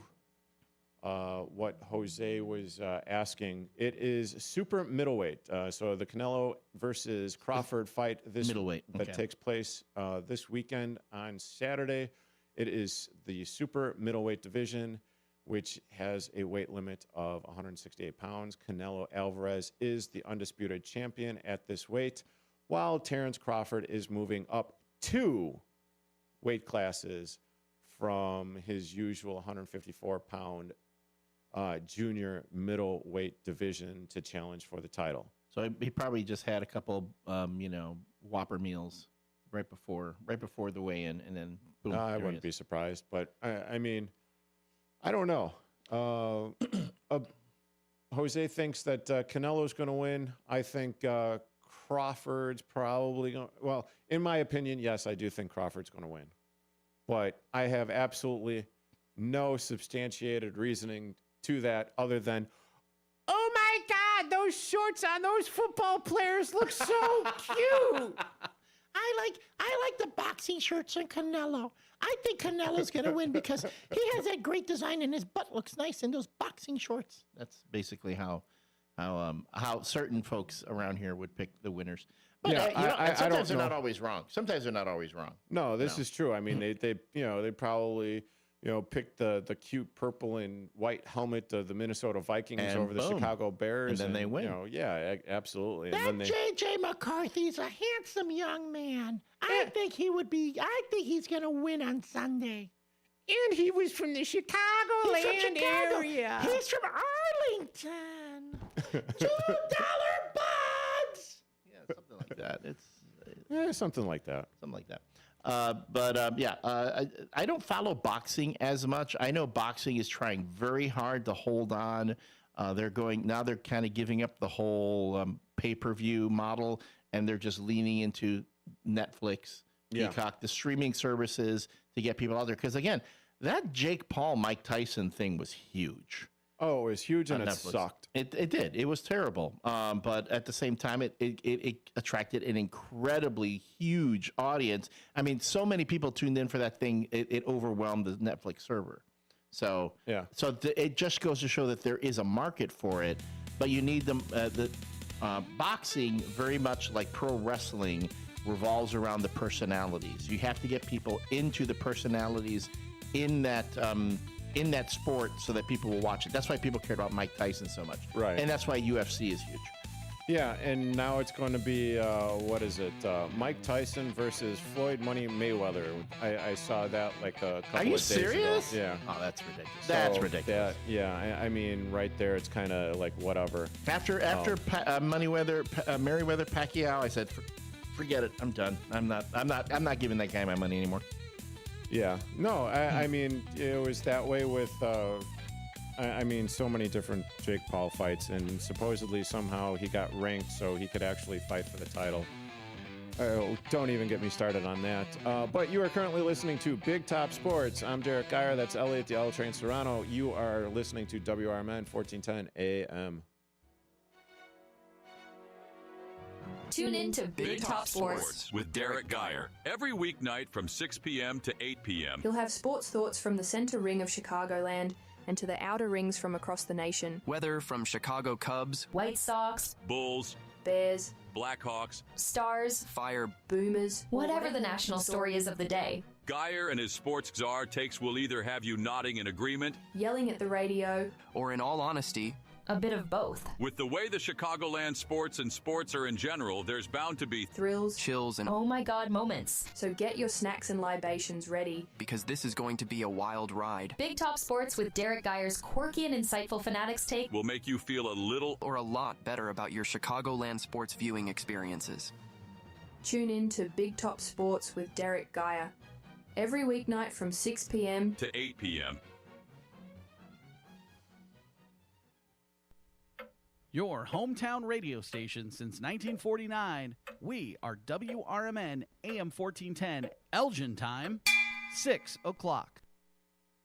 what Jose was asking, it is super middleweight. So the Canelo versus Crawford fight middleweight that takes place this weekend on Saturday. It is the super middleweight division, which has a weight limit of 168 pounds. Canelo Alvarez is the undisputed champion at this weight, while Terrence Crawford is moving up 2 weight classes from his usual 154-pound junior middleweight division to challenge for the title. So he probably just had a couple, Whopper meals right before the weigh-in, and then boom. I wouldn't be surprised, but I mean, I don't know. Jose thinks that Canelo's going to win. I think Crawford's probably going to. Well, in my opinion, yes, I do think Crawford's going to win. But I have absolutely no substantiated reasoning to that other than, oh my God, those shorts on those football players look so cute. I like the boxing shirts on Canelo. I think Canelo's going to win because he has that great design and his butt looks nice in those boxing shorts. That's basically how how certain folks around here would pick the winners. But Yeah, sometimes they're know. not always wrong. Sometimes they're not always wrong. No, this is true. I mean, they probably picked the cute purple and white helmet of the Minnesota Vikings And over the boom. Chicago Bears, And then they win. Absolutely. That And then J.J. McCarthy's a handsome young man. I think he's going to win on Sunday. And he was from the Chicagoland area. He's from Arlington. $2 buds. Yeah, something like that. something like that. Something like that. I don't follow boxing as much. I know boxing is trying very hard to hold on. They're kind of giving up the whole pay-per-view model, and they're just leaning into Netflix, Peacock, the streaming services to get people out there. Because again, that Jake Paul, Mike Tyson thing was huge. Oh, it was huge, and it Netflix. sucked. It did. It was terrible. But at the same time, it attracted an incredibly huge audience. I mean, so many people tuned in for that thing. It overwhelmed the Netflix server. So it just goes to show that there is a market for it. But you need them. Boxing, very much like pro wrestling, revolves around the personalities. You have to get people into the personalities in that sport so that people will watch it. That's why people cared about Mike Tyson so much. Right. And that's why UFC is huge. Yeah, and now it's going to be, Mike Tyson versus Floyd Money Mayweather. I saw that like a couple Are you of days serious? ago. Yeah. Oh, that's ridiculous. That's ridiculous. I mean, right there, it's kind of like whatever. After Merriweather Pacquiao, I said, forget it. I'm done. I'm not giving that guy my money anymore. Yeah. No, I mean, it was that way with, so many different Jake Paul fights, and supposedly somehow he got ranked so he could actually fight for the title. Don't even get me started on that. But you are currently listening to Big Top Sports. I'm Derrick Geyer. That's Elliot at the L Train Serrano. You are listening to WRMN 1410 AM. Tune in to Big Top Sports with Derrick Geyer every weeknight from 6 p.m. to 8 p.m. He'll have sports thoughts from the center ring of Chicagoland and to the outer rings from across the nation. Weather from Chicago Cubs, White Sox, Bulls, Bears, Blackhawks, Stars, Fire, Boomers, whatever the national story is of the day. Geyer and his sports czar takes will either have you nodding in agreement, Yelling at the radio, or in all honesty, a bit of both. With the way the Chicagoland sports and sports are in general, there's bound to be thrills, chills, and oh my God moments. So get your snacks and libations ready, because this is going to be a wild ride. Big Top Sports with Derrick Geyer's quirky and insightful Fanatics take will make you feel a little or a lot better about your Chicagoland sports viewing experiences. Tune in to Big Top Sports with Derrick Geyer every weeknight from 6 p.m. to 8 p.m. Your hometown radio station since 1949. We are WRMN AM 1410, Elgin time, 6 o'clock.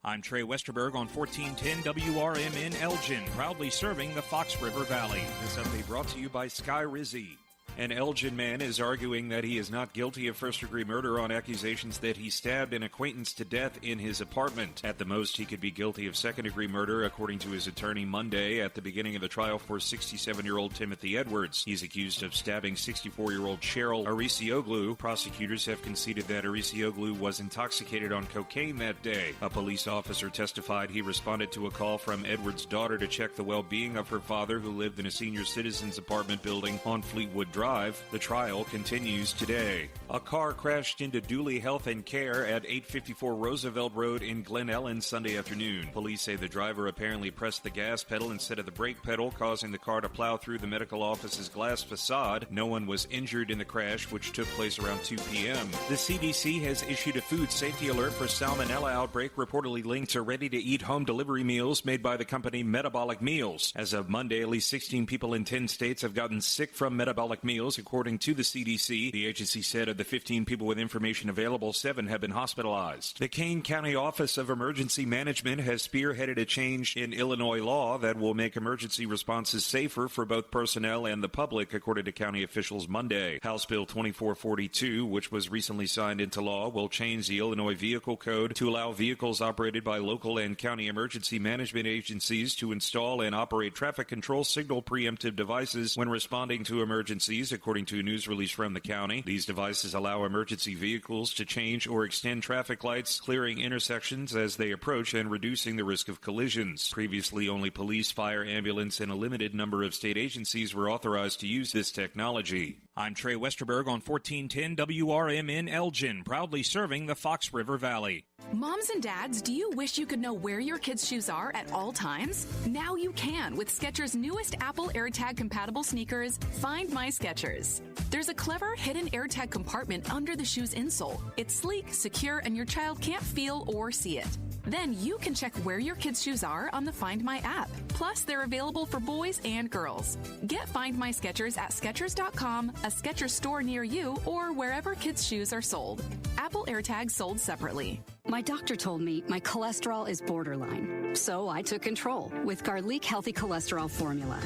I'm Trey Westerberg on 1410 WRMN Elgin, proudly serving the Fox River Valley. This update brought to you by Sky Rizzi. An Elgin man is arguing that he is not guilty of first-degree murder on accusations that he stabbed an acquaintance to death in his apartment. At the most, he could be guilty of second-degree murder, according to his attorney Monday at the beginning of the trial for 67-year-old Timothy Edwards. He's accused of stabbing 64-year-old Cheryl Arisioglu. Prosecutors have conceded that Arisioglu was intoxicated on cocaine that day. A police officer testified he responded to a call from Edwards' daughter to check the well-being of her father, who lived in a senior citizens apartment building on Fleetwood Drive. The trial continues today. A car crashed into Dooley Health and Care at 854 Roosevelt Road in Glen Ellen Sunday afternoon. Police say the driver apparently pressed the gas pedal instead of the brake pedal, causing the car to plow through the medical office's glass facade. No one was injured in the crash, which took place around 2 p.m. The CDC has issued a food safety alert for salmonella outbreak reportedly linked to ready-to-eat home delivery meals made by the company Metabolic Meals. As of Monday, at least 16 people in 10 states have gotten sick from metabolic meals. meals, according to the CDC. The agency said of the 15 people with information available, 7 have been hospitalized. The Kane County Office of Emergency Management has spearheaded a change in Illinois law that will make emergency responses safer for both personnel and the public, according to county officials Monday. House Bill 2442, which was recently signed into law, will change the Illinois Vehicle Code to allow vehicles operated by local and county emergency management agencies to install and operate traffic control signal preemptive devices when responding to emergencies, according to a news release from the county. These devices allow emergency vehicles to change or extend traffic lights, clearing intersections as they approach and reducing the risk of collisions. Previously, only police, fire, ambulance, and a limited number of state agencies were authorized to use this technology. I'm Trey Westerberg on 1410 WRMN Elgin, proudly serving the Fox River Valley. Moms and dads, do you wish you could know where your kids' shoes are at all times? Now you can with Skechers' newest Apple AirTag compatible sneakers, Find My Skechers. There's a clever hidden AirTag compartment under the shoe's insole. It's sleek, secure, and your child can't feel or see it. Then you can check where your kids' shoes are on the Find My app. Plus, they're available for boys and girls. Get Find My Skechers at Skechers.com, a Skechers store near you, or wherever kids' shoes are sold. Apple AirTags sold separately. My doctor told me my cholesterol is borderline, so I took control with Garlic Healthy Cholesterol Formula.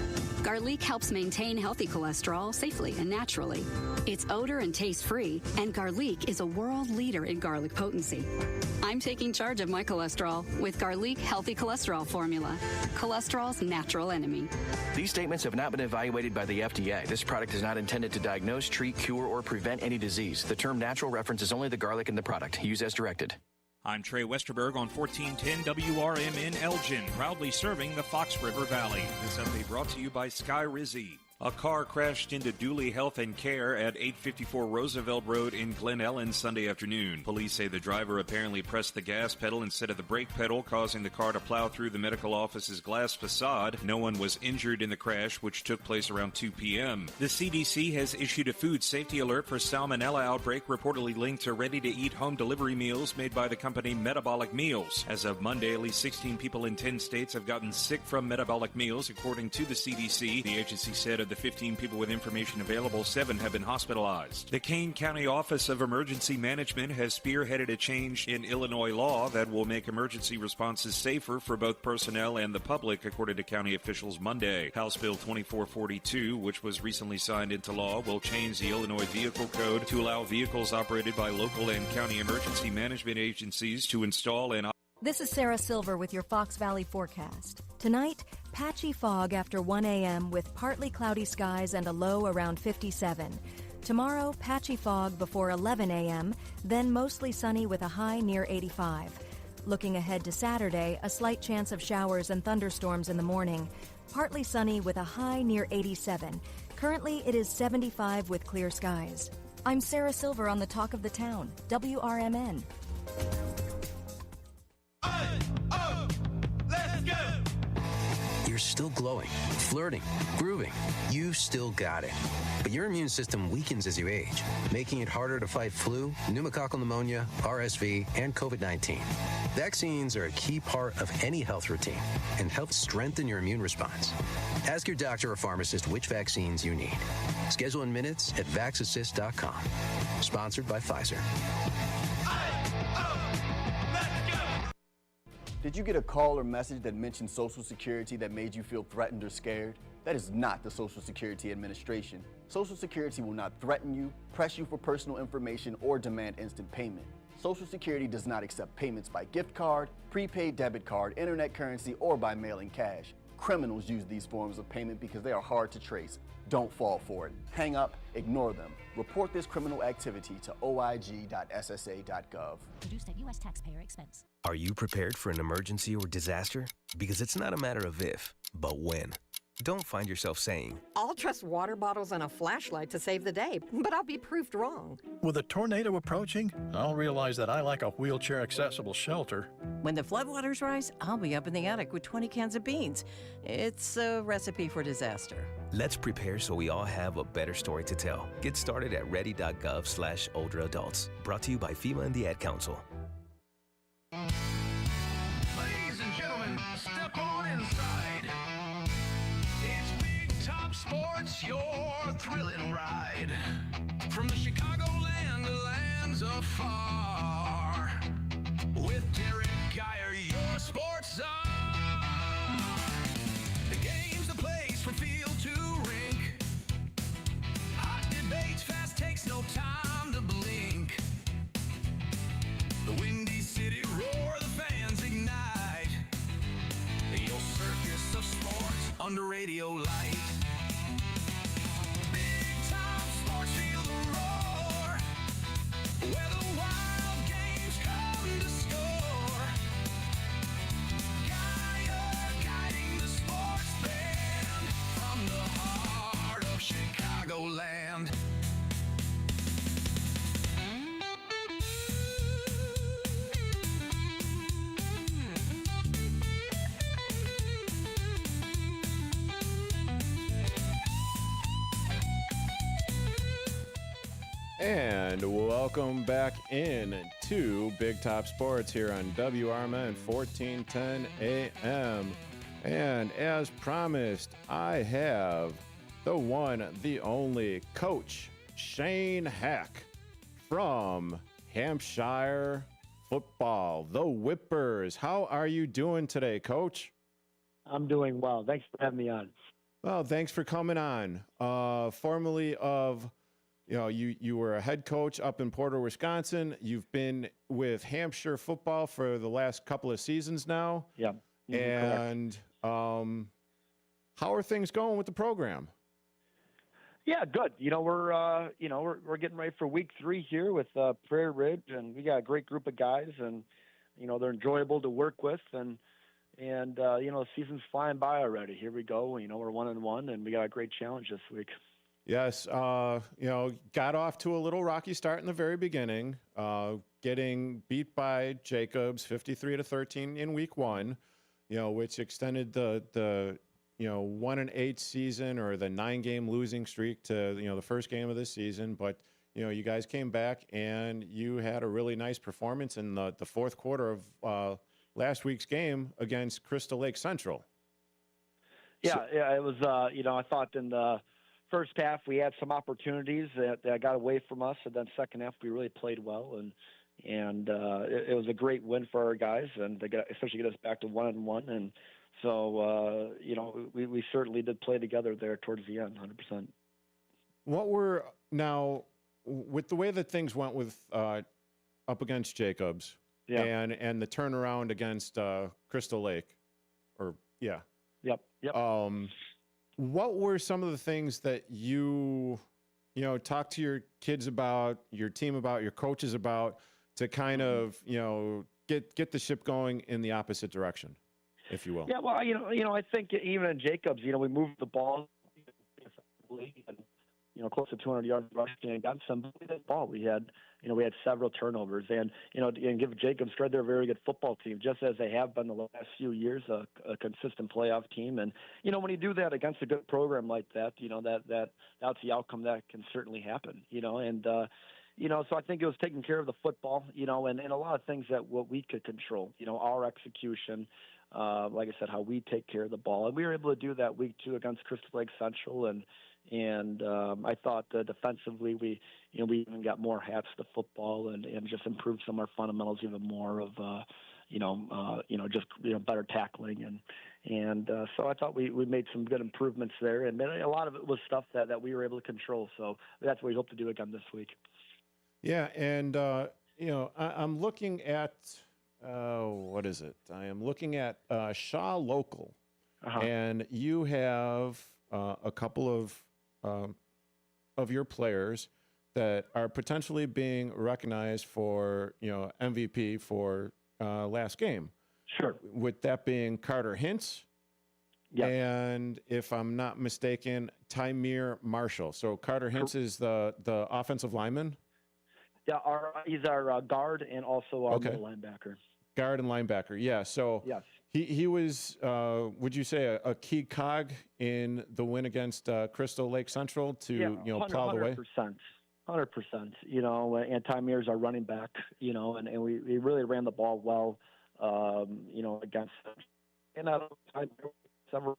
Garlic helps maintain healthy cholesterol safely and naturally. It's odor and taste-free, and Garlic is a world leader in garlic potency. I'm taking charge of my cholesterol with Garlic Healthy Cholesterol Formula, cholesterol's natural enemy. These statements have not been evaluated by the FDA. This product is not intended to diagnose, treat, cure, or prevent any disease. The term natural references only the garlic in the product. Use as directed. I'm Trey Westerberg on 1410 WRMN Elgin, proudly serving the Fox River Valley. This update brought to you by Sky Rizzi. A car crashed into Dooley Health and Care at 854 Roosevelt Road in Glen Ellen Sunday afternoon. Police say the driver apparently pressed the gas pedal instead of the brake pedal, causing the car to plow through the medical office's glass facade. No one was injured in the crash, which took place around 2 p.m. The CDC has issued a food safety alert for salmonella outbreak reportedly linked to ready-to-eat home delivery meals made by the company Metabolic Meals. As of Monday, at least 16 people in 10 states have gotten sick from metabolic meals, according to the CDC. The agency said of the 15 people with information available, 7 have been hospitalized. The Kane County Office of Emergency Management has spearheaded a change in Illinois law that will make emergency responses safer for both personnel and the public, according to county officials Monday. House Bill 2442, which was recently signed into law, will change the Illinois Vehicle Code to allow vehicles operated by local and county emergency management agencies to install and This is Sarah Silver with your Fox Valley forecast. Tonight, patchy fog after 1 a.m. with partly cloudy skies and a low around 57. Tomorrow, patchy fog before 11 a.m., then mostly sunny with a high near 85. Looking ahead to Saturday, a slight chance of showers and thunderstorms in the morning. Partly sunny with a high near 87. Currently, it is 75 with clear skies. I'm Sarah Silver on the Talk of the Town, WRMN. You're still glowing, flirting, grooving. You still got it. But your immune system weakens as you age, making it harder to fight flu, pneumococcal pneumonia, RSV, and COVID-19. Vaccines are a key part of any health routine and help strengthen your immune response. Ask your doctor or pharmacist which vaccines you need. Schedule in minutes at vaxassist.com. Sponsored by Pfizer. Did you get a call or message that mentioned Social Security that made you feel threatened or scared? That is not the Social Security Administration. Social Security will not threaten you, press you for personal information, or demand instant payment. Social Security does not accept payments by gift card, prepaid debit card, internet currency, or by mailing cash. Criminals use these forms of payment because they are hard to trace. Don't fall for it. Hang up, ignore them. Report this criminal activity to oig.ssa.gov. Produced at U.S. taxpayer expense. Are you prepared for an emergency or disaster? Because it's not a matter of if, but when. Don't find yourself saying, I'll trust water bottles and a flashlight to save the day, but I'll be proved wrong. With a tornado approaching, I'll realize that I like a wheelchair-accessible shelter. When the floodwaters rise, I'll be up in the attic with 20 cans of beans. It's a recipe for disaster. Let's prepare so we all have a better story to tell. Get started at ready.gov/older adults. Brought to you by FEMA and the Ad Council. Ladies and gentlemen, step on inside. It's Big Top Sports, your thrilling ride. From the Chicagoland to lands afar. With Derrick Geyer, your sports czar. The game's the place from field to rink. Hot debates, fast takes, no time to blink. The Windy City roar, the fans ignite. Your circus of sports under radio light. Big time sports, feel the roar. Where the wild games come to score. Guiding the sports band from the heart of Chicagoland. And welcome back in to Big Top Sports here on WRMN 1410 AM. And as promised, I have the one, the only Coach Shane Hack from Hampshire Football, the Whippers. How are you doing today, Coach? I'm doing well. Thanks for having me on. Well, thanks for coming on. Formerly of... you were a head coach up in Porter, Wisconsin. You've been with Hampshire Football for the last couple of seasons now. Yeah. And how are things going with the program? Yeah, good. We're getting ready for week 3 here with Prairie Ridge, and we got a great group of guys, and they're enjoyable to work with, and the season's flying by already. Here we go. We're 1-1, and we got a great challenge this week. Yes, got off to a little rocky start in the very beginning, getting beat by Jacobs 53-13 in week 1, which extended the 1-8 season or the 9-game losing streak to the first game of this season. But you guys came back and you had a really nice performance in the fourth quarter of last week's game against Crystal Lake Central. Yeah, it was. I thought in the first half we had some opportunities that got away from us, and then second half we really played well, and it was a great win for our guys, and they especially get us back to 1-1, and so we certainly did play together there towards the end, 100%. What were now with the way that things went with up against Jacobs, and the turnaround against Crystal Lake, Yep. What were some of the things that you talked to your kids about, your team about, your coaches about, to kind of, get the ship going in the opposite direction, if you will? Yeah, well, I think even in Jacobs, we moved the ball effectively and, close to 200 yards rushing and got some ball. We had several turnovers, and give Jacobs credit, they're a very good football team, just as they have been the last few years, a consistent playoff team. And when you do that against a good program like that, that's the outcome that can certainly happen. So I think it was taking care of the football, and a lot of things that what we could control, our execution. Like I said, how we take care of the ball, and we were able to do that week 2 against Crystal Lake Central, and I thought defensively we even got more hats to football and just improved some of our fundamentals even more of better tackling and so I thought we made some good improvements there, and a lot of it was stuff that we were able to control. So that's what we hope to do again this week. Yeah, and I'm looking at. What is it? I am looking at Shaw Local, and you have a couple of your players that are potentially being recognized for MVP for last game. Sure. With that being Carter Hintz, and if I'm not mistaken, Tymere Marshall. So Carter Hintz is the offensive lineman. Yeah, he's our guard and also our middle linebacker. Guard and linebacker, yeah. So he was, would you say, a key cog in the win against Crystal Lake Central to plow the way? 100%. And Tymere's our running back. And we really ran the ball well. Against them. And several.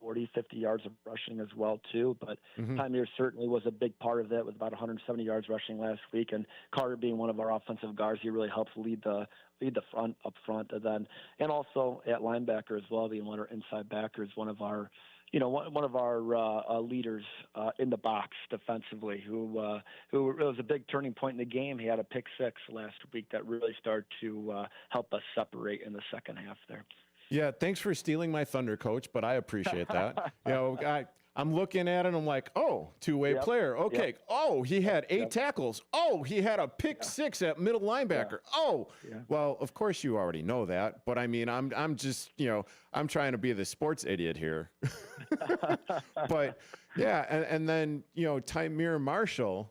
40, 50 yards of rushing as well, too. But Tymier certainly was a big part of that with about 170 yards rushing last week. And Carter being one of our offensive guards, he really helps lead the front up front. And also at linebacker as well, being one of our inside backers, one of our leaders in the box defensively, who was a big turning point in the game. He had a pick six last week that really started to help us separate in the second half there. Yeah, thanks for stealing my thunder, Coach, but I appreciate that. I'm looking at it, I'm like, oh, two-way player. Okay. Yep. Oh, he had 8 tackles. Oh, he had a pick six at middle linebacker. Oh, well, of course you already know that, but I mean, I'm just, I'm trying to be the sports idiot here. But yeah, and then, Tymier Marshall,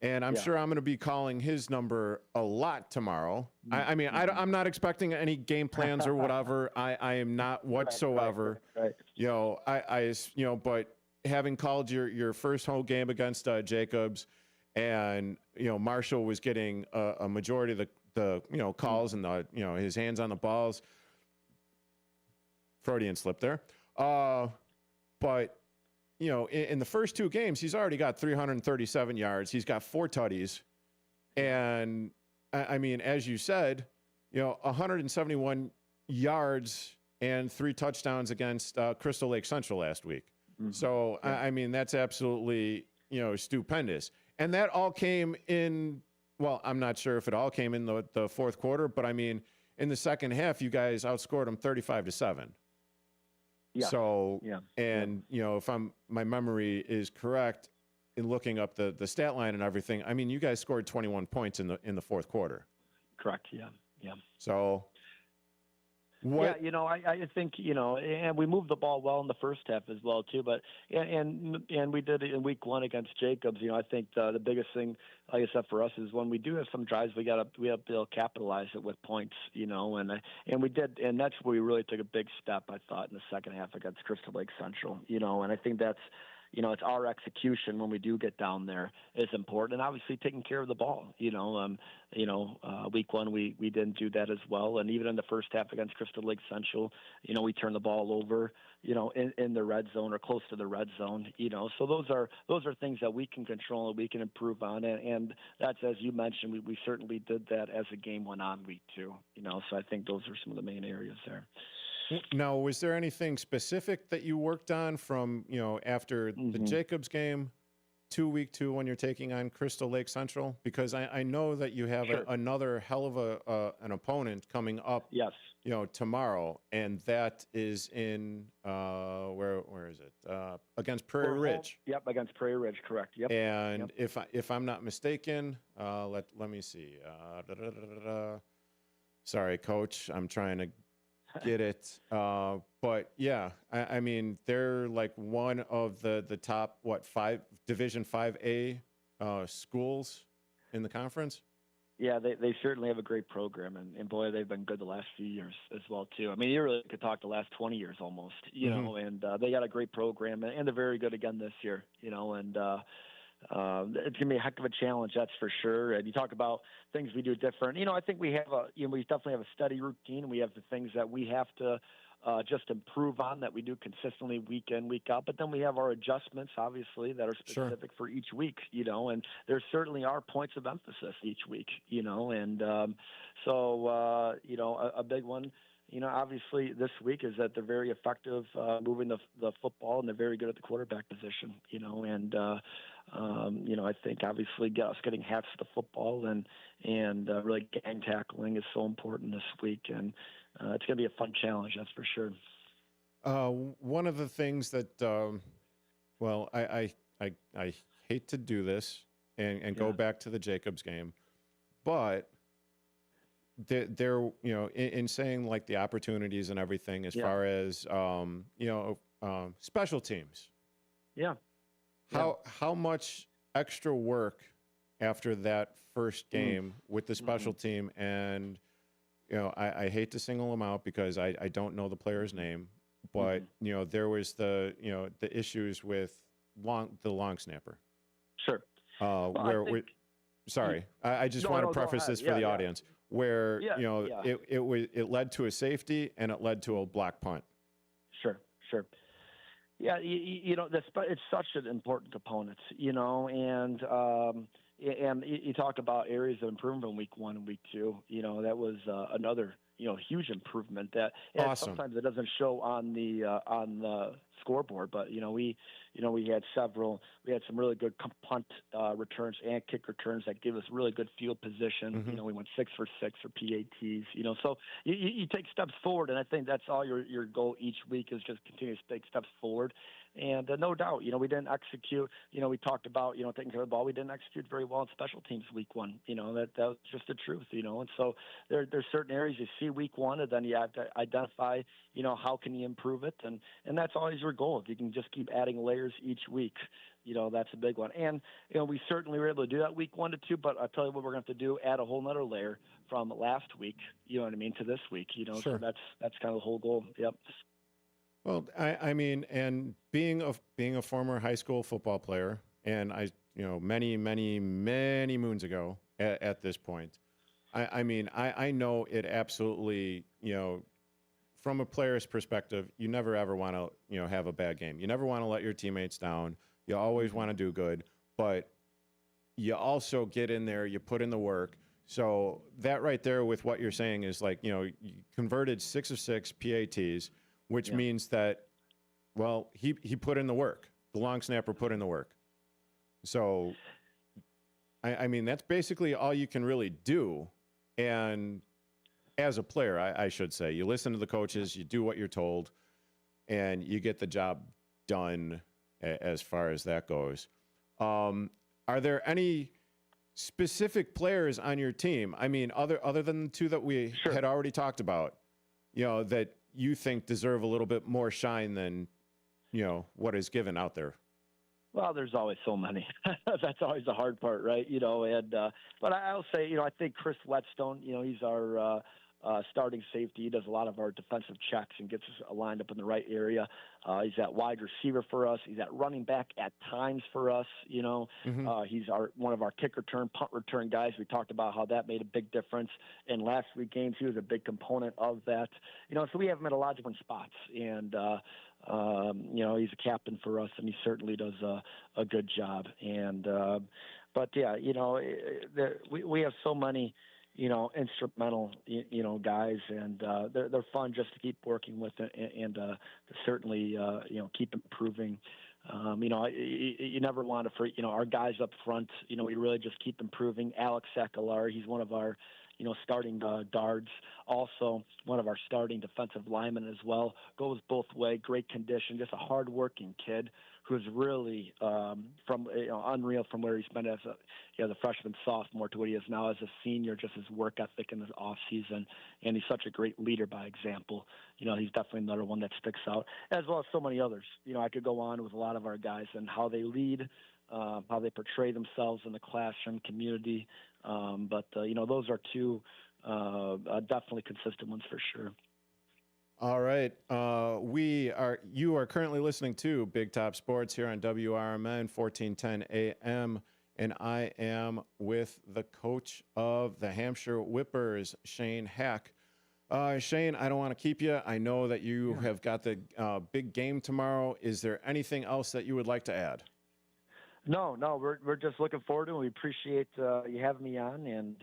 and I'm sure I'm going to be calling his number a lot tomorrow. I mean, I'm not expecting any game plans or whatever. I am not whatsoever. Right. But having called your first home game against Jacobs, and Marshall was getting a majority of the calls and his hands on the balls. Freudian slip there. But in the first 2 games, he's already got 337 yards. He's got 4 tutties. And, I mean, as you said, 171 yards and 3 touchdowns against Crystal Lake Central last week. So, I mean, that's absolutely, stupendous. And that all came in, well, I'm not sure if it all came in the fourth quarter, but, I mean, in the second half, you guys outscored them 35-7. Yeah. So, if my memory is correct in looking up the stat line and everything, I mean, you guys scored 21 points in the fourth quarter. Correct. Yeah. Yeah. So what? Yeah, I think, and we moved the ball well in the first half as well too, but and we did it in week 1 against Jacobs. I think the biggest thing, like I said, for us is when we do have some drives, we have to be able to capitalize it with points, and we did, and that's where we really took a big step, I thought, in the second half against Crystal Lake Central, and I think that's, it's our execution when we do get down there is important, and obviously taking care of the ball. Week 1 we didn't do that as well, and even in the first half against Crystal Lake Central, we turned the ball over, in the red zone or close to the red zone. So those are things that we can control and we can improve on, and that's, as you mentioned, we certainly did that as the game went on week 2. So I think those are some of the main areas there. Now, was there anything specific that you worked on from, after the Jacobs game to week 2 when you're taking on Crystal Lake Central? Because I know that you have another hell of an opponent coming up, tomorrow, and that is in, where is it? Against Prairie Ridge. Yep, against Prairie Ridge, correct. Yep. And if I'm not mistaken, let me see. Sorry, Coach, I'm trying to get it. But yeah, I mean, they're like one of the top, Division 5A schools in the conference. Yeah, they certainly have a great program, and boy, they've been good the last few years as well too. I mean, you really could talk the last 20 years almost, and they got a great program, and they're very good again this year, and it's gonna be a heck of a challenge, that's for sure. And you talk about things we do different. I think we have we definitely have a steady routine. We have the things that we have to just improve on that we do consistently week in, week out. But then we have our adjustments, obviously, that are specific for each week. And there certainly are points of emphasis each week. And so a big one. Obviously this week is that they're very effective moving the football, and they're very good at the quarterback position. I think obviously getting halves of the football and really gang tackling is so important this week, and it's going to be a fun challenge, that's for sure. One of the things that, I hate to do this and go back to the Jacobs game, but they're in saying like the opportunities and everything as far as special teams. Yeah. How much extra work after that first game with the special team, and I hate to single them out because I don't know the player's name, but there was the issues with the long snapper. Sure. I just want to preface this for the audience, where it led to a safety and it led to a block punt. Sure. Yeah, you know, it's such an important component, you know, and you talk about areas of improvement in week 1 and week 2. You know, that was another, you know, huge improvement that Awesome. sometimes it doesn't show on the scoreboard, but we had some really good punt returns and kick returns that give us really good field position. Mm-hmm. You know, we went 6 for 6 for PATs. You know, so you take steps forward, and I think that's all your goal each week is just continue to take steps forward. And no doubt, you know, we didn't execute. You know, we talked about, you know, taking care of the ball. We didn't execute very well in special teams week 1. You know, that was just the truth. You know, and so there's certain areas you see week 1, and then you have to identify, you know, how can you improve it, and that's always your goal. If you can just keep adding layers each week, you know, that's a big one. And you know, we certainly were able to do that week 1 to 2. But I'll tell you what, we're going to have to do: add a whole nother layer from last week. You know what I mean, to this week. You know, Sure. so that's kind of the whole goal. Yep. Well, I mean, and being a former high school football player, and many moons ago at this point, I mean, I know it absolutely, you know, from a player's perspective, you never ever want to, you know, have a bad game. You never want to let your teammates down. You always want to do good, but you also get in there, you put in the work. So that right there with what you're saying is like, you know, you converted 6 of 6 PATs, which means that, well, he put in the work. The long snapper put in the work. So, I mean, that's basically all you can really do. And as a player, I should say, you listen to the coaches, you do what you're told, and you get the job done as far as that goes. Are there any specific players on your team? I mean, other than the 2 that we had already talked about, you know, that you think deserve a little bit more shine than, you know, what is given out there? Well, there's always so many. That's always the hard part, right? You know, and but I'll say, you know, I think Chris Whetstone, you know, he's our starting safety. He does a lot of our defensive checks and gets us lined up in the right area. He's at wide receiver for us. He's at running back at times for us. You know, he's one of our kick return, punt return guys. We talked about how that made a big difference in last week's games. He was a big component of that. You know, so we have him at a lot of different spots, and you know, he's a captain for us, and he certainly does a good job. And but yeah, you know, we have so many, you know, instrumental, you know, guys, and they're fun just to keep working with, and to certainly, you know, keep improving. You know, you never want to, you know, our guys up front, you know, we really just keep improving. Alex Sakalar, he's one of our, you know, starting guards, also one of our starting defensive linemen as well. Goes both way, great condition, just a hard-working kid who's really unreal from where he's been as a freshman, sophomore to what he is now as a senior. Just his work ethic in the off season, and he's such a great leader by example. You know, he's definitely another one that sticks out, as well as so many others. You know, I could go on with a lot of our guys and how they lead, how they portray themselves in the classroom community. But you know, those are 2 definitely consistent ones for sure. All right. You are currently listening to Big Top Sports here on WRMN 1410 AM, and I am with the coach of the Hampshire Whippers, Shane Hack. Shane, I don't want to keep you. I know that you have got the big game tomorrow. Is there anything else that you would like to add? No, we're just looking forward to it. We appreciate you having me on, and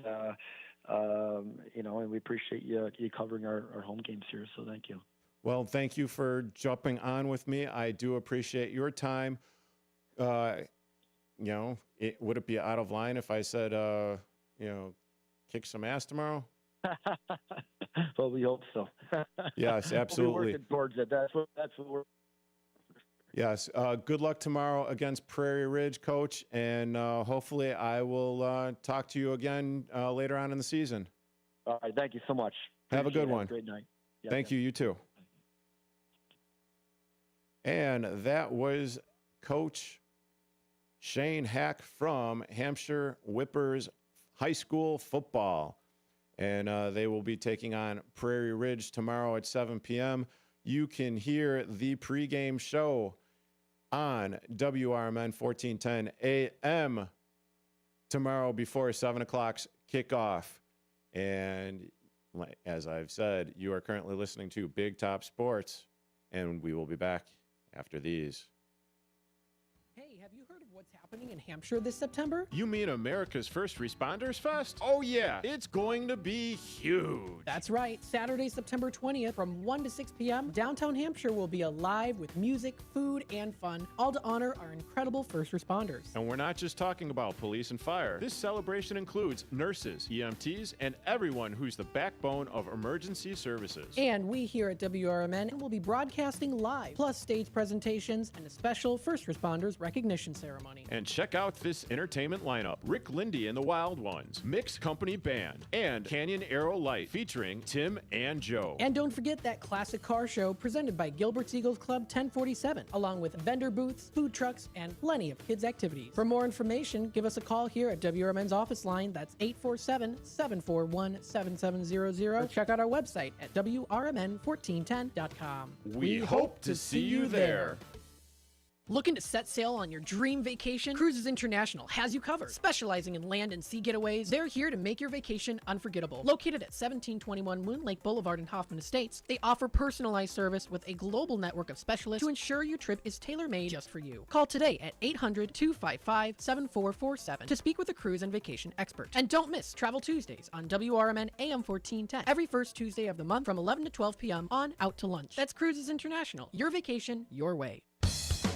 you know, and we appreciate you covering our home games here. So thank you. Well, thank you for jumping on with me. I do appreciate your time. You know, would it be out of line if I said, you know, kick some ass tomorrow? Well, we hope so. Yes, absolutely. We're working towards it. That's what we're. Yes. Good luck tomorrow against Prairie Ridge, Coach, and hopefully I will talk to you again later on in the season. All right. Thank you so much. Have a good one. Great night. Yeah, Thank you. You too. And that was Coach Shane Hack from Hampshire Whippers High School Football. And they will be taking on Prairie Ridge tomorrow at 7 p.m. You can hear the pregame show on WRMN 1410 AM tomorrow before 7 o'clock's kickoff. And as I've said, you are currently listening to Big Top Sports, and we will be back after these. Hey, have you heard of what's happening in Hampshire this September? You mean America's First Responders Fest? Oh yeah, it's going to be huge. That's right. Saturday, September 20th from 1 to 6 p.m., downtown Hampshire will be alive with music, food, and fun, all to honor our incredible first responders. And we're not just talking about police and fire. This celebration includes nurses, EMTs, and everyone who's the backbone of emergency services. And we here at WRMN will be broadcasting live, plus stage presentations and a special first responders recognition ceremony. And check out this entertainment lineup. Rick Lindy and the Wild Ones, Mixed Company Band, and Canyon Arrow Light featuring Tim and Joe. And don't forget that classic car show presented by Gilbert's Eagles Club 1047, along with vendor booths, food trucks, and plenty of kids' activities. For more information, give us a call here at WRMN's office line. That's 847-741-7700. Or check out our website at WRMN1410.com. We hope to see you there. Looking to set sail on your dream vacation? Cruises International has you covered. Specializing in land and sea getaways, they're here to make your vacation unforgettable. Located at 1721 Moon Lake Boulevard in Hoffman Estates, they offer personalized service with a global network of specialists to ensure your trip is tailor-made just for you. Call today at 800-255-7447 to speak with a cruise and vacation expert. And don't miss Travel Tuesdays on WRMN AM 1410 every first Tuesday of the month from 11 to 12 p.m. on Out to Lunch. That's Cruises International. Your vacation, your way.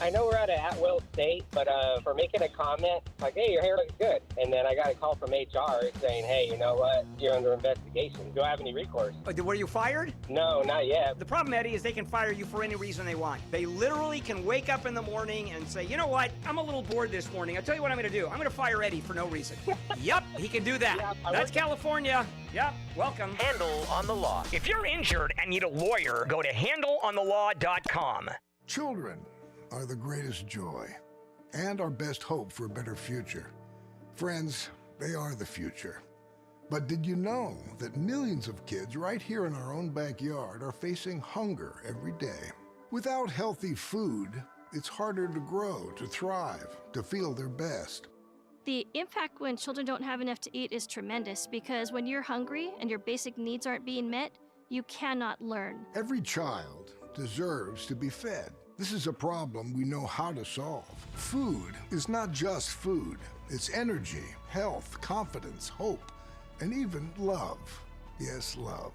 I know we're at an at-will state, but for making a comment, like, hey, your hair looks good. And then I got a call from HR saying, hey, you know what? You're under investigation. Do I have any recourse? Were you fired? No, not yet. The problem, Eddie, is they can fire you for any reason they want. They literally can wake up in the morning and say, you know what? I'm a little bored this morning. I'll tell you what I'm going to do. I'm going to fire Eddie for no reason. Yup, he can do that. Yeah, that's California. Yep, welcome. Handle on the Law. If you're injured and need a lawyer, go to handleonthelaw.com. Children are the greatest joy and our best hope for a better future. Friends, they are the future. But did you know that millions of kids right here in our own backyard are facing hunger every day? Without healthy food, it's harder to grow, to thrive, to feel their best. The impact when children don't have enough to eat is tremendous because when you're hungry and your basic needs aren't being met, you cannot learn. Every child deserves to be fed. This is a problem we know how to solve. Food is not just food. It's energy, health, confidence, hope, and even love. Yes, love.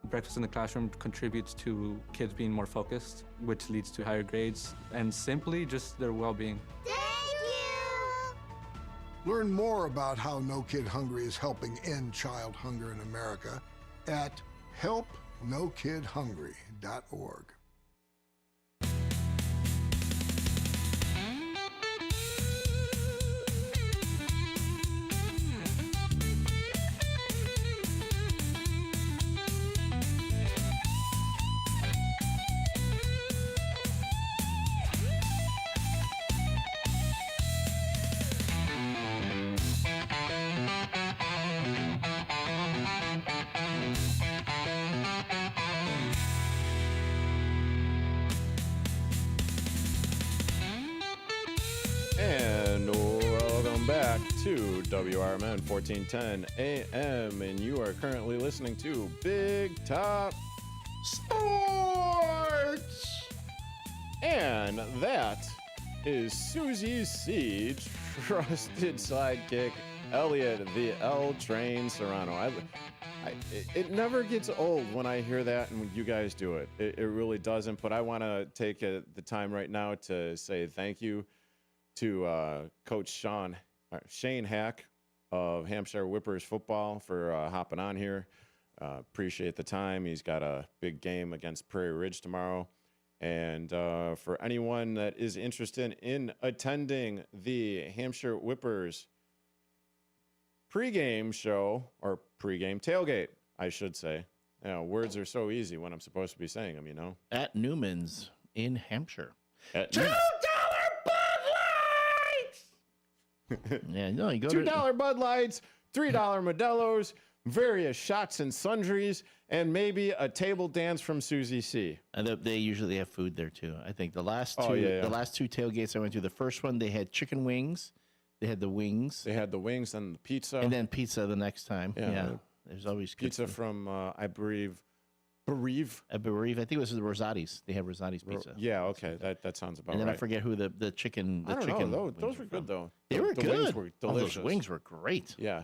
Breakfast in the classroom contributes to kids being more focused, which leads to higher grades, and simply just their well-being. Thank you! Learn more about how No Kid Hungry is helping end child hunger in America at helpnokidhungry.org. And welcome back to WRMN 1410 AM, and you are currently listening to Big Top Sports. And that is Susie C, trusted sidekick, Elliot, the L Train Serrano. It never gets old when I hear that and when you guys do it. It really doesn't, but I want to take the time right now to say thank you to Coach Shane Hack of Hampshire Whippers football for hopping on here. Appreciate the time. He's got a big game against Prairie Ridge tomorrow. And for anyone that is interested in attending the Hampshire Whippers pregame show, or pregame tailgate, I should say. You know, words are so easy when I'm supposed to be saying them, you know. At Newman's in Hampshire. At $2 Bud Lights! Yeah, no, you go $2 Bud Lights, $3 Modelo's, various shots and sundries, and maybe a table dance from Susie C. And they usually have food there too. I think the last two, the last two tailgates I went to, the first one they had chicken wings. They had the wings. They had the wings and the pizza. And then pizza the next time. Yeah. There's always good pizza food. from, I believe, Bereave? Bereave. I think it was the Rosati's. They have Rosati's pizza. Yeah, okay. That sounds about right. And then I forget who the chicken. I don't know. Those were good, though. They were the good. Wings were delicious. Those wings were great. Yeah.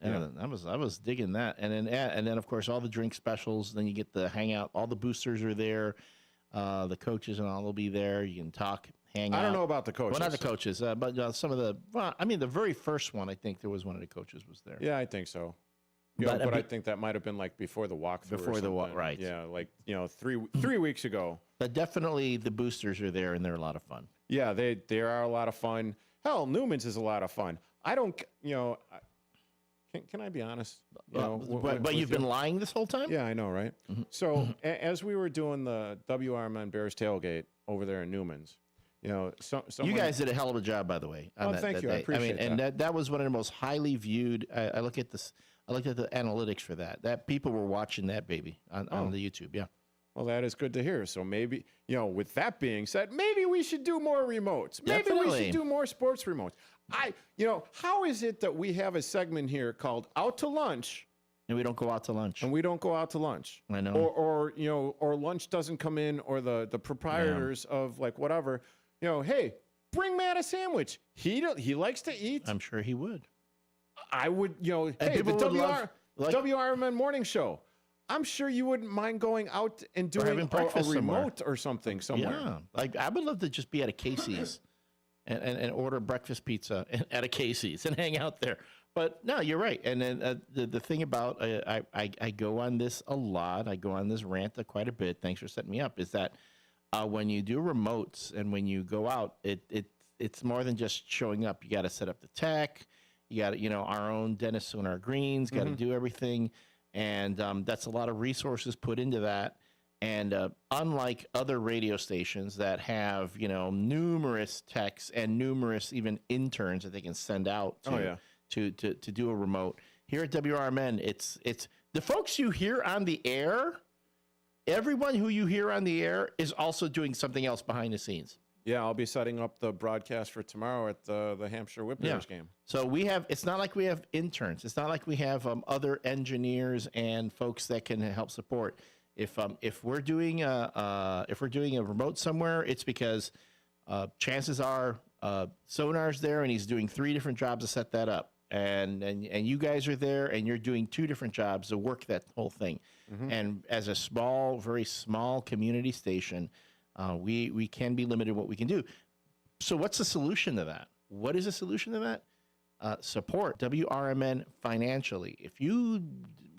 Yeah. I was digging that. And then of course all the drink specials. Then you get the hangout. All the boosters are there. The coaches and all will be there. You can talk, hang out. I don't know about the coaches. Well, not the coaches, but some of the. Well, I mean, the very first one, I think there was one of the coaches was there. Yeah, I think so. But I think that might have been like before the walkthrough. Before the walk, right? Yeah, like 3 weeks ago. But definitely the boosters are there, and they're a lot of fun. Yeah, they are a lot of fun. Hell, Newman's is a lot of fun. I don't, can I be honest? But you've been lying this whole time? Yeah, I know, right? Mm-hmm. So as we were doing the WRMN Bears tailgate over there in Newman's, you guys did a hell of a job, by the way. Thank you. I appreciate that. And that was one of the most highly viewed. I looked at the analytics for that people were watching that baby on the YouTube. Yeah. Well, that is good to hear. So maybe, with that being said, maybe we should do more remotes. Maybe Definitely. we should do more sports remotes. How is it that we have a segment here called Out to Lunch? And we don't go out to lunch. I know. Or lunch doesn't come in, or the proprietors of like whatever, hey, bring Matt a sandwich. He likes to eat. I'm sure he would. I would, hey, the WRMN morning show. I'm sure you wouldn't mind going out and doing a remote or something somewhere. Yeah, like I would love to just be at a Casey's and order breakfast pizza at a Casey's and hang out there. But no, you're right. And then the thing about I go on this a lot. I go on this rant quite a bit. Thanks for setting me up. Is that when you do remotes and when you go out, it's more than just showing up. You got to set up the tech. You got our own Dennis on our greens. Got to do everything. And that's a lot of resources put into that. And unlike other radio stations that have, numerous techs and numerous even interns that they can send out to do a remote, here at WRMN, it's the folks you hear on the air. Everyone who you hear on the air is also doing something else behind the scenes. Yeah, I'll be setting up the broadcast for tomorrow at the Hampshire Whippers game. So it's not like we have interns. It's not like we have other engineers and folks that can help support. If we're doing a remote somewhere, it's because chances are Sonar's there and he's doing 3 different jobs to set that up, and you guys are there and you're doing 2 different jobs to work that whole thing. Mm-hmm. And as a very small community station, we can be limited in what we can do. So what's the solution to that? What is the solution to that? Support WRMN financially. If you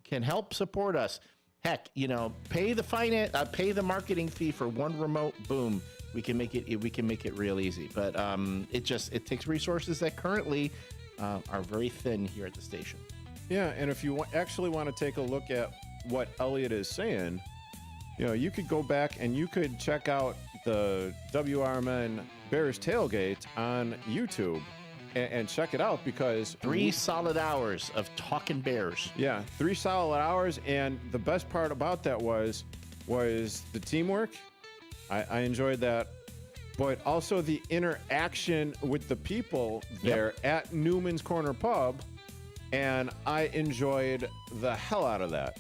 can help support us, heck, pay the marketing fee for one remote. Boom, we can make it real easy. But it takes resources that currently are very thin here at the station. Yeah, and if you actually want to take a look at what Elliot is saying, you could go back and you could check out the WRMN Bears Tailgate on YouTube and check it out, because 3 solid hours of talking Bears. Yeah, 3 solid hours. And the best part about that was the teamwork. I enjoyed that. But also the interaction with the people there at Newman's Corner Pub. And I enjoyed the hell out of that.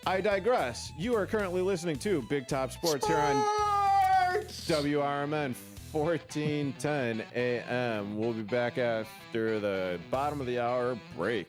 I digress. You are currently listening to Big Top Sports here on WRMN 1410 AM. We'll be back after the bottom of the hour break.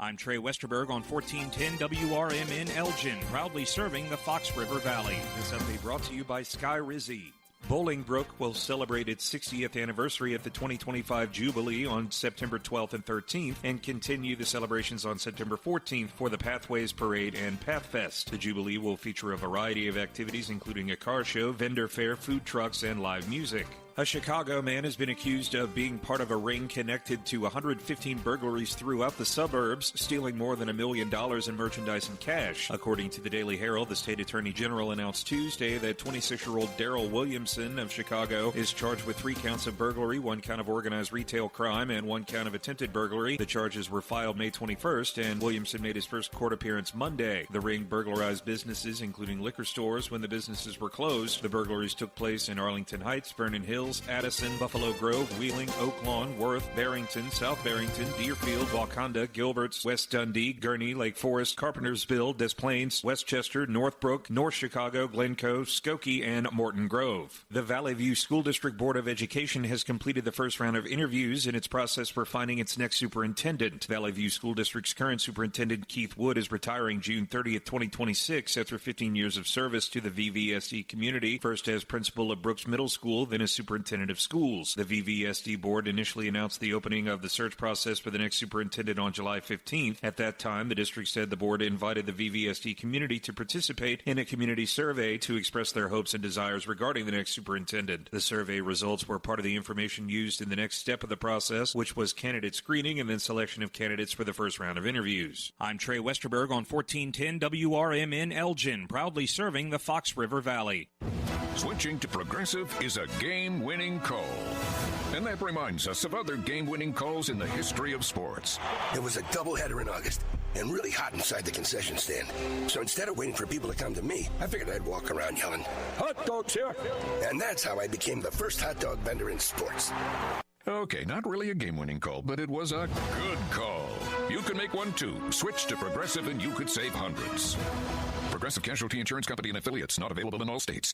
I'm Trey Westerberg on 1410 WRMN Elgin, proudly serving the Fox River Valley. This update brought to you by Sky Rizzy. Bolingbrook will celebrate its 60th anniversary at the 2025 Jubilee on September 12th and 13th and continue the celebrations on September 14th for the Pathways Parade and Pathfest. The Jubilee will feature a variety of activities including a car show, vendor fair, food trucks, and live music. A Chicago man has been accused of being part of a ring connected to 115 burglaries throughout the suburbs, stealing more than $1 million in merchandise and cash. According to the Daily Herald, the state attorney general announced Tuesday that 26-year-old Darrell Williamson of Chicago is charged with 3 counts of burglary, 1 count of organized retail crime, and 1 count of attempted burglary. The charges were filed May 21st, and Williamson made his first court appearance Monday. The ring burglarized businesses, including liquor stores, when the businesses were closed. The burglaries took place in Arlington Heights, Vernon Hills, Hills, Addison, Buffalo Grove, Wheeling, Oak Lawn, Worth, Barrington, South Barrington, Deerfield, Wakanda, Gilberts, West Dundee, Gurnee, Lake Forest, Carpentersville, Des Plaines, Westchester, Northbrook, North Chicago, Glencoe, Skokie, and Morton Grove. The Valley View School District Board of Education has completed the first round of interviews in its process for finding its next superintendent. Valley View School District's current superintendent, Keith Wood, is retiring June 30th, 2026 after 15 years of service to the VVSD community, first as principal of Brooks Middle School, then as superintendent of schools. The VVSD board initially announced the opening of the search process for the next superintendent on July 15th. At that time, the district said the board invited the VVSD community to participate in a community survey to express their hopes and desires regarding the next superintendent. The survey results were part of the information used in the next step of the process, which was candidate screening and then selection of candidates for the first round of interviews. I'm Trey Westerberg on 1410 WRMN Elgin, proudly serving the Fox River Valley. Switching to Progressive is a game-winning call. And that reminds us of other game-winning calls in the history of sports. It was a doubleheader in August and really hot inside the concession stand. So instead of waiting for people to come to me, I figured I'd walk around yelling, "Hot dogs here!" And that's how I became the first hot dog vendor in sports. Okay, not really a game-winning call, but it was a good call. You can make one too. Switch to Progressive and you could save hundreds. Progressive Casualty Insurance Company and affiliates, not available in all states.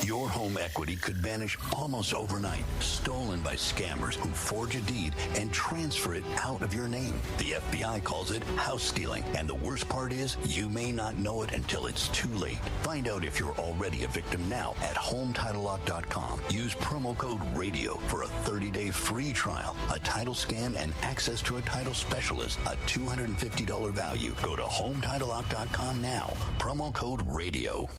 Your home equity could vanish almost overnight, stolen by scammers who forge a deed and transfer it out of your name. The FBI calls it house stealing, and the worst part is you may not know it until it's too late. Find out if you're already a victim now at HomeTitleLock.com. Use promo code RADIO for a 30-day free trial, a title scan, and access to a title specialist, a $250 value. Go to HomeTitleLock.com now. Promo code RADIO.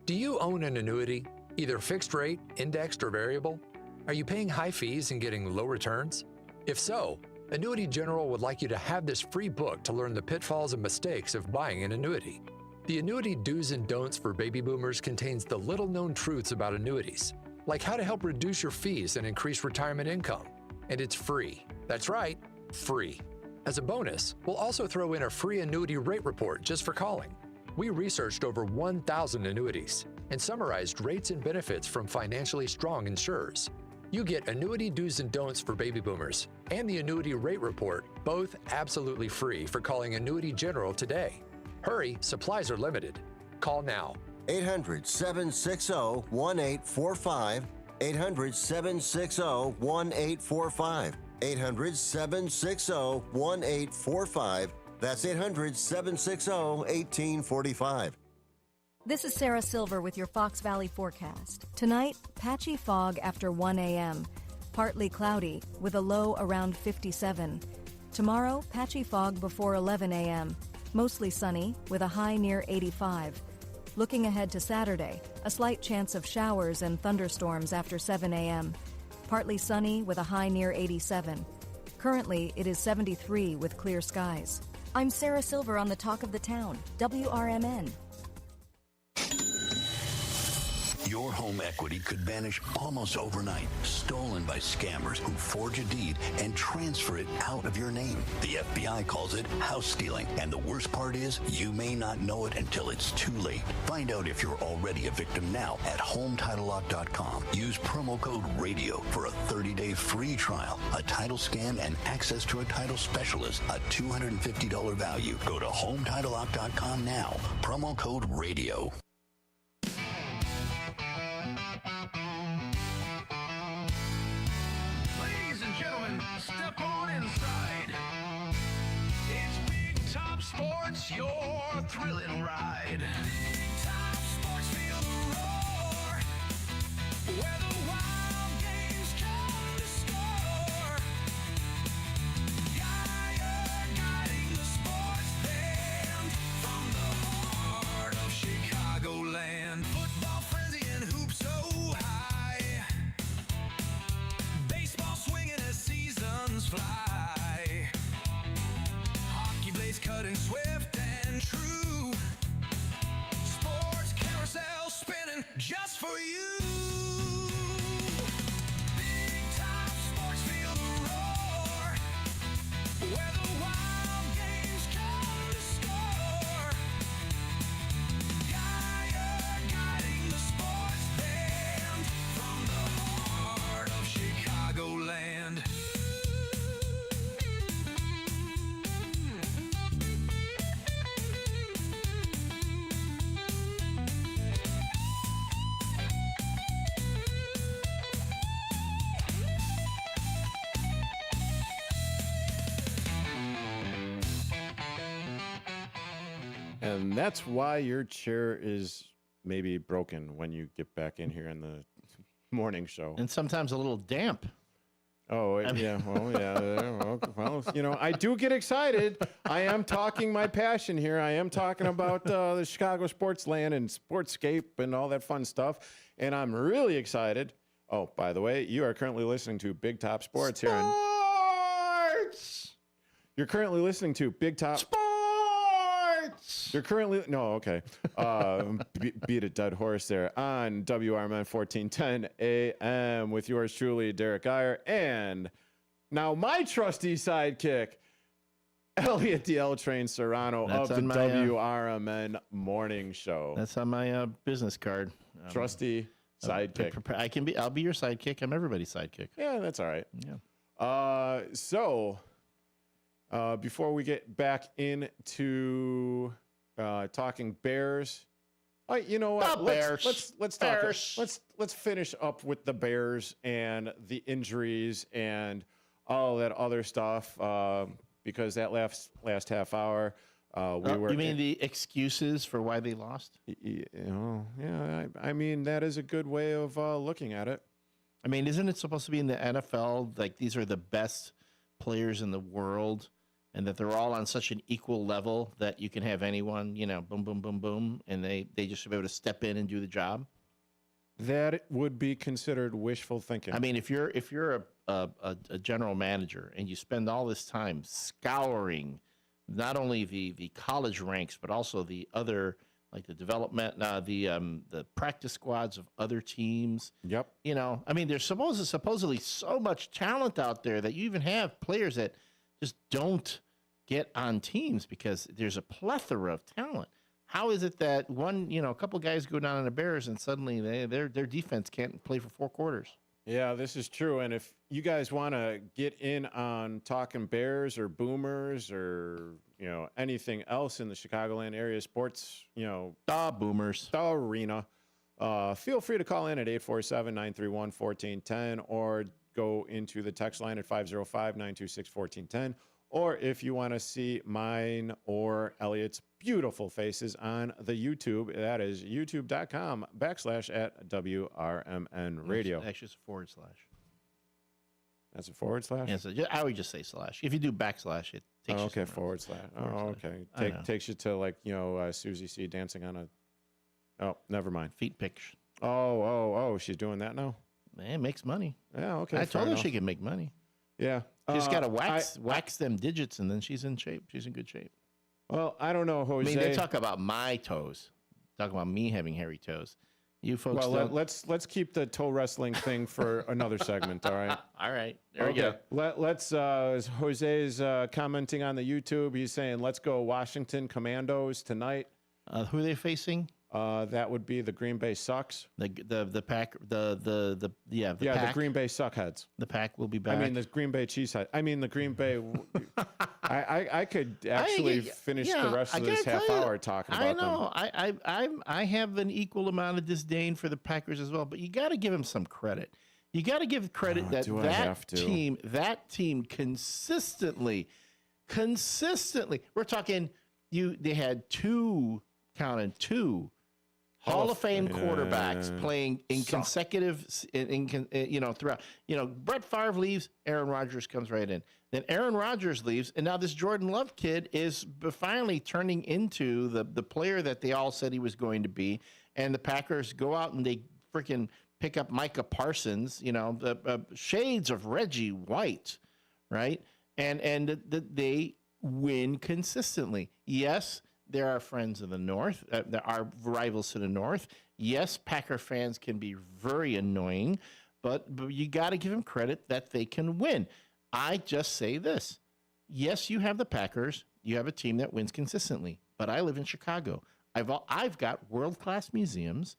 Do you own an annuity? Either fixed rate, indexed, or variable? Are you paying high fees and getting low returns? If so, Annuity General would like you to have this free book to learn the pitfalls and mistakes of buying an annuity. The Annuity Do's and Don'ts for Baby Boomers contains the little-known truths about annuities, like how to help reduce your fees and increase retirement income. And it's free. That's right, free. As a bonus, we'll also throw in a free annuity rate report just for calling. We researched over 1,000 annuities and summarized rates and benefits from financially strong insurers. You get Annuity Do's and Don'ts for Baby Boomers and the Annuity Rate Report, both absolutely free for calling Annuity General today. Hurry, supplies are limited. Call now. 800-760-1845. 800-760-1845. 800-760-1845. That's 800-760-1845. This is Sarah Silver with your Fox Valley forecast. Tonight, patchy fog after 1 a.m. Partly cloudy with a low around 57. Tomorrow, patchy fog before 11 a.m. Mostly sunny with a high near 85. Looking ahead to Saturday, a slight chance of showers and thunderstorms after 7 a.m. Partly sunny with a high near 87. Currently, it is 73 with clear skies. I'm Sarah Silver on the Talk of the Town, WRMN. Your home equity could vanish almost overnight, stolen by scammers who forge a deed and transfer it out of your name. The FBI calls it house stealing, and the worst part is you may not know it until it's too late. Find out if you're already a victim now at HomeTitleLock.com. Use promo code RADIO for a 30-day free trial, a title scan, and access to a title specialist, a $250 value. Go to HomeTitleLock.com now. Promo code RADIO. Step on inside. It's Big Top Sports, your thrilling ride. Big Top Sports, feel the roar. Where the wild games come to score. Geyer guiding the sports band from the heart of Chicagoland. Football frenzy and hoops so high. Baseball swinging as seasons fly. Hockey blades cutting swift and true. Sports carousel spinning just for you. Big Top Sports, feel the roar. Where the wild games come to score. Geyer guiding the sports band from And that's why your chair is maybe broken when you get back in here in the morning show. And sometimes a little damp. Oh, yeah. Well, you know, I do get excited. I am talking my passion here. I am talking about the Chicago sports land and sportscape and all that fun stuff. And I'm really excited. Oh, by the way, you are currently listening to Big Top Sports here on... You're currently listening to Big Top... You're currently... No, okay. Beat a dead horse there on WRMN 1410 AM with yours truly, Derrick Geyer. And now my trusty sidekick, Elliot the L Train Serrano of the WRMN Morning Show. That's on my business card. Trusty sidekick. I'll be your sidekick. I'm everybody's sidekick. Yeah, that's all right. Yeah. So before we get back into talking Bears, you know what? Let's talk. Let's finish up with the Bears and the injuries and all that other stuff because that last half hour You mean the excuses for why they lost? Yeah. I mean, that is a good way of looking at it. I mean, isn't it supposed to be in the NFL, like these are the best players in the world and that they're all on such an equal level that you can have anyone, you know, boom, boom, boom, boom, and they just should be able to step in and do the job? That would be considered wishful thinking. I mean, if you're a general manager and you spend all this time scouring not only the college ranks, but also the other, like the development, the practice squads of other teams. Yep. You know, I mean, there's supposedly so much talent out there that you even have players that just don't get on teams because there's a plethora of talent. How is it that a couple guys go down on the Bears and suddenly their defense can't play for 4 quarters? Yeah, this is true. And if you guys want to get in on talking Bears or Boomers or, anything else in the Chicagoland area sports, Boomers, the arena, feel free to call in at 847-931-1410 or go into the text line at 505-926-1410. Or if you want to see mine or Elliot's beautiful faces on the YouTube, that is youtube.com/@WRMN radio. Actually, it's a /. That's a /? Yeah, so I would just say /. If you do / it takes you okay, /. Oh, okay. Takes you to Susie C dancing on a... Oh, never mind. Feet pics. Oh, she's doing that now? Man, it makes money. Yeah, okay. I told her she can make money. Yeah. She's got to wax them digits, and then she's in shape. She's in good shape. Well, I don't know, Jose. I mean, they talk about my toes. Talk about me having hairy toes. You folks. Well, let's keep the toe wrestling thing for another segment. All right. All right. There we go. Let's. Jose's commenting on the YouTube. He's saying, "Let's go Washington Commandos tonight." Who are they facing? That would be the Green Bay Sucks. The Pack. The Pack. The Green Bay Suckheads. The Pack will be back. I mean, the Green Bay Cheesehead. I mean, the Green Bay. I could actually finish the rest of this half hour talking about them. I have an equal amount of disdain for the Packers as well, but you got to give them some credit. You got to give credit that team consistently. We're talking. They had two Hall of Fame quarterbacks playing in consecutive, throughout. Brett Favre leaves, Aaron Rodgers comes right in. Then Aaron Rodgers leaves, and now this Jordan Love kid is finally turning into the player that they all said he was going to be. And the Packers go out and they freaking pick up Micah Parsons, the shades of Reggie White, right? And they win consistently. Yes. There are friends of the North. There are rivals to the North. Yes, Packer fans can be very annoying, but you got to give them credit that they can win. I just say this. Yes, you have the Packers. You have a team that wins consistently, but I live in Chicago. I've got world-class museums.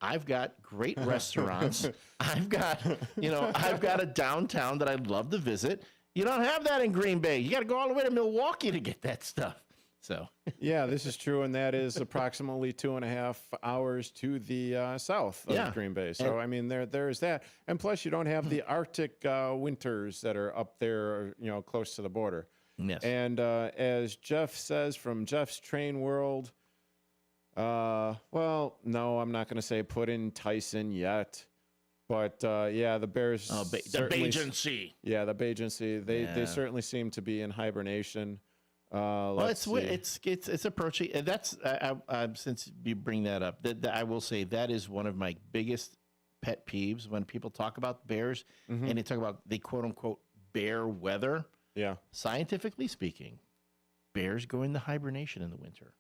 I've got great restaurants. I've got a downtown that I'd love to visit. You don't have that in Green Bay. You got to go all the way to Milwaukee to get that stuff. So yeah, this is true, and that is approximately 2.5 hours to the south of Green Bay. So I mean, there is that, and plus you don't have the Arctic winters that are up there, close to the border. Yes. And as Jeff says from Jeff's Train World, Well, no, I'm not going to say put in Tyson yet. But, yeah, the Bears. The Bajancy. Yeah, the Bajancy. They certainly seem to be in hibernation. Well, it's approaching. That's since you bring that up, that I will say that is one of my biggest pet peeves when people talk about Bears and they talk about the quote unquote bear weather. Yeah, scientifically speaking, bears go into hibernation in the winter.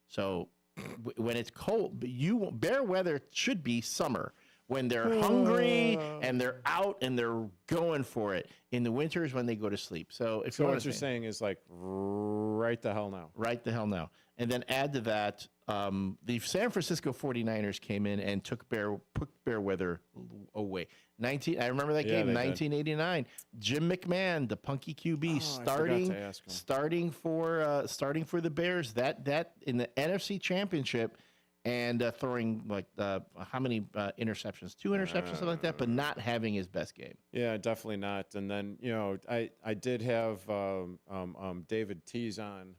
So when it's cold, bear weather should be summer. When they're hungry and they're out and they're going for it. In the winter is when they go to sleep. So if what you're saying is like right the hell now. Right the hell now. And then add to that, the San Francisco 49ers came in and took bear weather away. I remember that game, 1989. Jim McMahon, the punky QB, starting for the Bears. That in the NFC Championship. And throwing like how many interceptions? 2 interceptions, something like that, but not having his best game. Yeah, definitely not. And then I did have David Tease on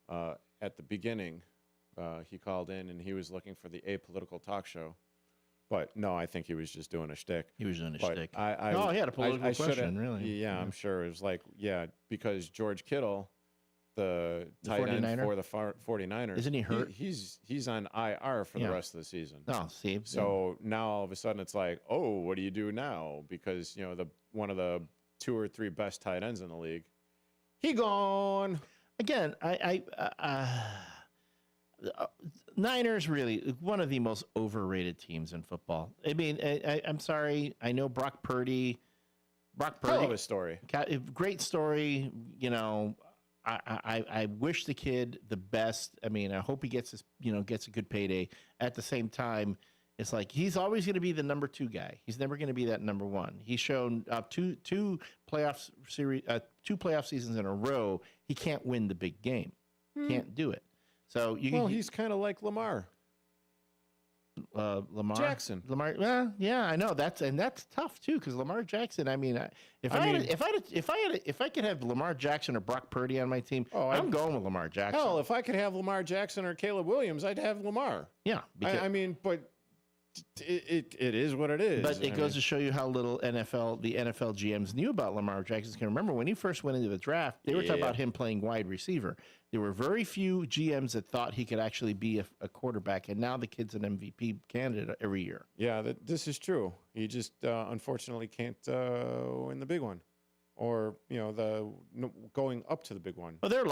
at the beginning. He called in and he was looking for the Apolitical Talk Show, but no, I think he was just doing a shtick. He was doing a shtick. He had a political question, really. Yeah, I'm sure it was like because George Kittle. The tight end for the 49ers. Isn't he hurt? He's on IR for the rest of the season. Oh, see. So now all of a sudden it's like, oh, what do you do now? Because one of the 2 or 3 best tight ends in the league, he gone. Again, Niners really one of the most overrated teams in football. I mean, I'm sorry. I know Brock Purdy. Hell of a story. Great story. I wish the kid the best. I mean, I hope he gets a good payday. At the same time, it's like he's always going to be the number 2 guy. He's never going to be that number 1. He's shown two playoff seasons in a row. He can't win the big game. Can't do it. So he's kind of like Lamar. Lamar Jackson. Well, yeah, I know that's tough too because Lamar Jackson. I mean, if I could have Lamar Jackson or Brock Purdy on my team, I'm going with Lamar Jackson. Hell, if I could have Lamar Jackson or Caleb Williams, I'd have Lamar. Yeah, I mean, but it is what it is. But it goes to show you how little the NFL GMs knew about Lamar Jackson. Can remember when he first went into the draft, they were talking about him playing wide receiver. There were very few GMs that thought he could actually be a quarterback, and now the kid's an MVP candidate every year. Yeah, this is true. He just unfortunately can't win the big one, or going up to the big one. Well, there are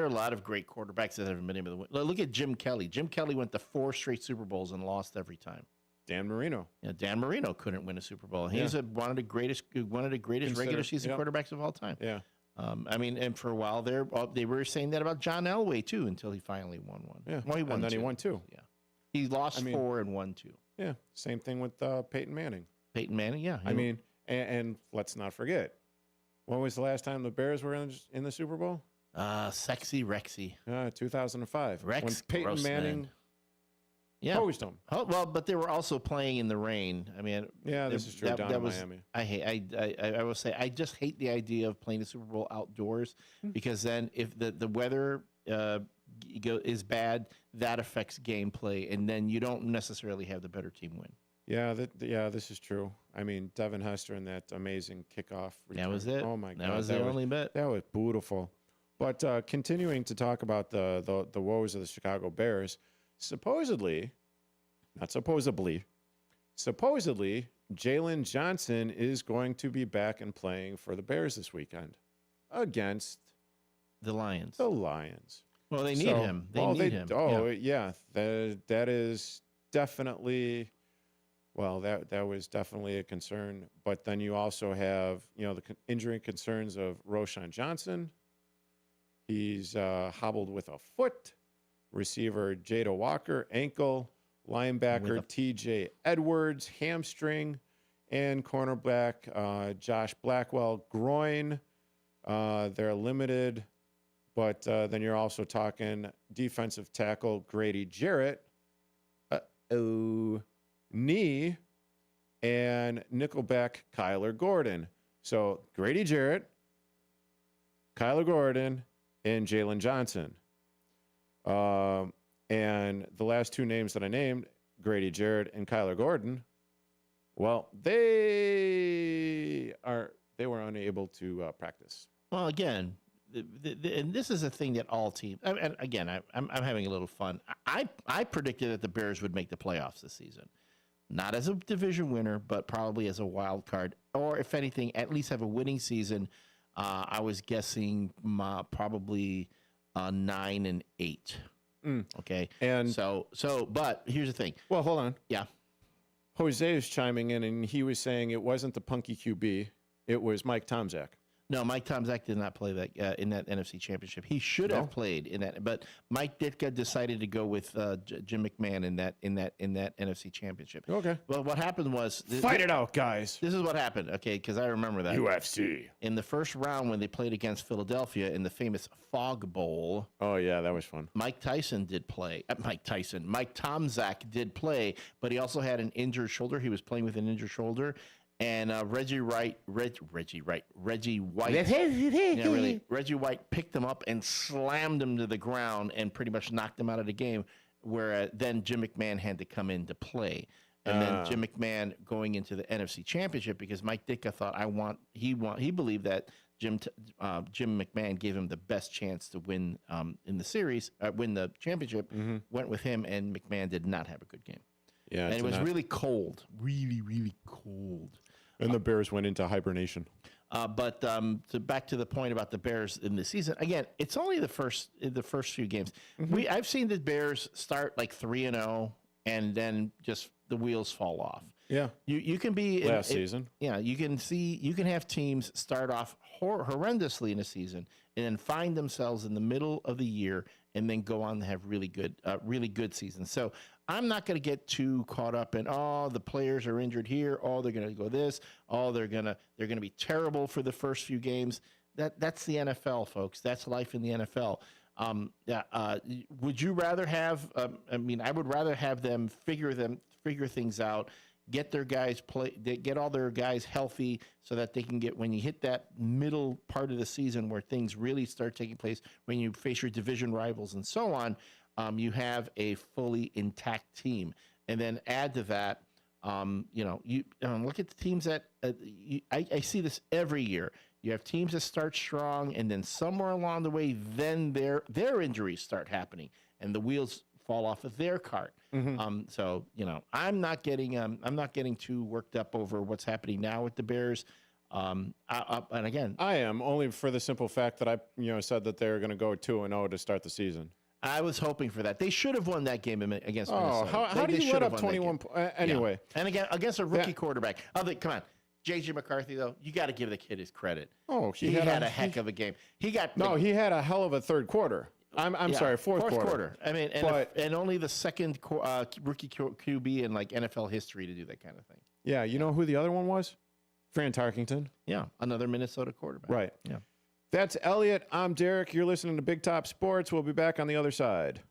a lot of great quarterbacks that haven't been able to win. Look at Jim Kelly. Jim Kelly went to 4 straight Super Bowls and lost every time. Dan Marino. Yeah, Dan Marino couldn't win a Super Bowl. He's one of the greatest regular season quarterbacks of all time. Yeah. I mean, and for a while they were saying that about John Elway too, until he finally won one. Yeah, well, he won and then 2. he won 2. Yeah, he lost 4 and won 2. Yeah, same thing with Peyton Manning. Peyton Manning, yeah. I mean, and let's not forget, when was the last time the Bears were in the Super Bowl? Sexy Rexy. 2005. Rex when Peyton Grossman. Manning. Yeah. Posed them. Oh, well, but they were also playing in the rain. I mean, yeah, this is true. Down in Miami. I will say, I just hate the idea of playing the Super Bowl outdoors because then if the weather is bad, that affects gameplay, and then you don't necessarily have the better team win. Yeah, this is true. I mean, Devin Hester and that amazing kickoff return. That was it. Oh my God, that was the only bit. That was beautiful. But continuing to talk about the woes of the Chicago Bears. Supposedly, Jalen Johnson is going to be back and playing for the Bears this weekend against the Lions. Well, they need him. They need him. Oh, yeah. That is definitely. Well, that was definitely a concern. But then you also have the injury concerns of Roschon Johnson. He's hobbled with a foot. Receiver Jada Walker, ankle. Linebacker TJ Edwards, hamstring. And cornerback Josh Blackwell, groin. They're limited. But then you're also talking defensive tackle Grady Jarrett. Knee. And nickelback Kyler Gordon. So Grady Jarrett, Kyler Gordon, and Jalen Johnson. And the last two names that I named, Grady Jarrett and Kyler Gordon, well, they were unable to practice. Well, again, and this is a thing that all teams. And again, I'm having a little fun. I predicted that the Bears would make the playoffs this season, not as a division winner, but probably as a wild card, or if anything, at least have a winning season. I was guessing probably 9-8. Okay, and but here's the thing. Well, hold on. Yeah, Jose is chiming in, and he was saying it wasn't the punky QB, it was Mike Tomczak. No, Mike Tomczak did not play that in that NFC Championship. He should have played in that, but Mike Ditka decided to go with Jim McMahon in that NFC Championship. Okay. Well, what happened was fight it out, guys. This is what happened. Okay, because I remember that UFC in the first round when they played against Philadelphia in the famous Fog Bowl. Oh yeah, that was fun. Mike Tomczak did play, but he also had an injured shoulder. He was playing with an injured shoulder. And Reggie White, Reggie White picked him up and slammed him to the ground and pretty much knocked him out of the game. Where then Jim McMahon had to come in to play, and then Jim McMahon going into the NFC Championship because Mike Ditka thought he believed that Jim McMahon gave him the best chance to win in the series, win the championship. Mm-hmm. Went with him, and McMahon did not have a good game. Yeah, and it was really cold, really cold. And the Bears went into hibernation. But back to the point about the Bears in the season. Again, it's only the first few games. Mm-hmm. I've seen the Bears start like 3-0, and then just the wheels fall off. Yeah, you can be last season. Yeah, you can have teams start off horrendously in a season, and then find themselves in the middle of the year, and then go on to have really good seasons. So I'm not going to get too caught up in the players are injured here. They're going to go this. They're going to be terrible for the first few games. That's the NFL, folks. That's life in the NFL. Would you rather have? I would rather have them figure things out. Get their guys get all their guys healthy so that they can get when you hit that middle part of the season where things really start taking place when you face your division rivals and so on. You have a fully intact team, and then add to that, you look at the teams that I see this every year. You have teams that start strong, and then somewhere along the way, then their injuries start happening, and the wheels fall off of their cart. Mm-hmm. So I'm not getting too worked up over what's happening now with the Bears. And again, I am only for the simple fact that I said that they're going to go 2-0 to start the season. I was hoping for that. They should have won that game against Minnesota. How do you let up 21 anyway? Yeah. And again, against a rookie quarterback. Come on. J.J. McCarthy, though, you got to give the kid his credit. He had a heck of a game. He had a hell of a third quarter. I'm sorry, fourth quarter. I mean, and only the second rookie QB in like NFL history to do that kind of thing. Yeah, you know who the other one was? Fran Tarkington. Yeah, another Minnesota quarterback. Right. Yeah. That's Elliot. I'm Derek. You're listening to Big Top Sports. We'll be back on the other side.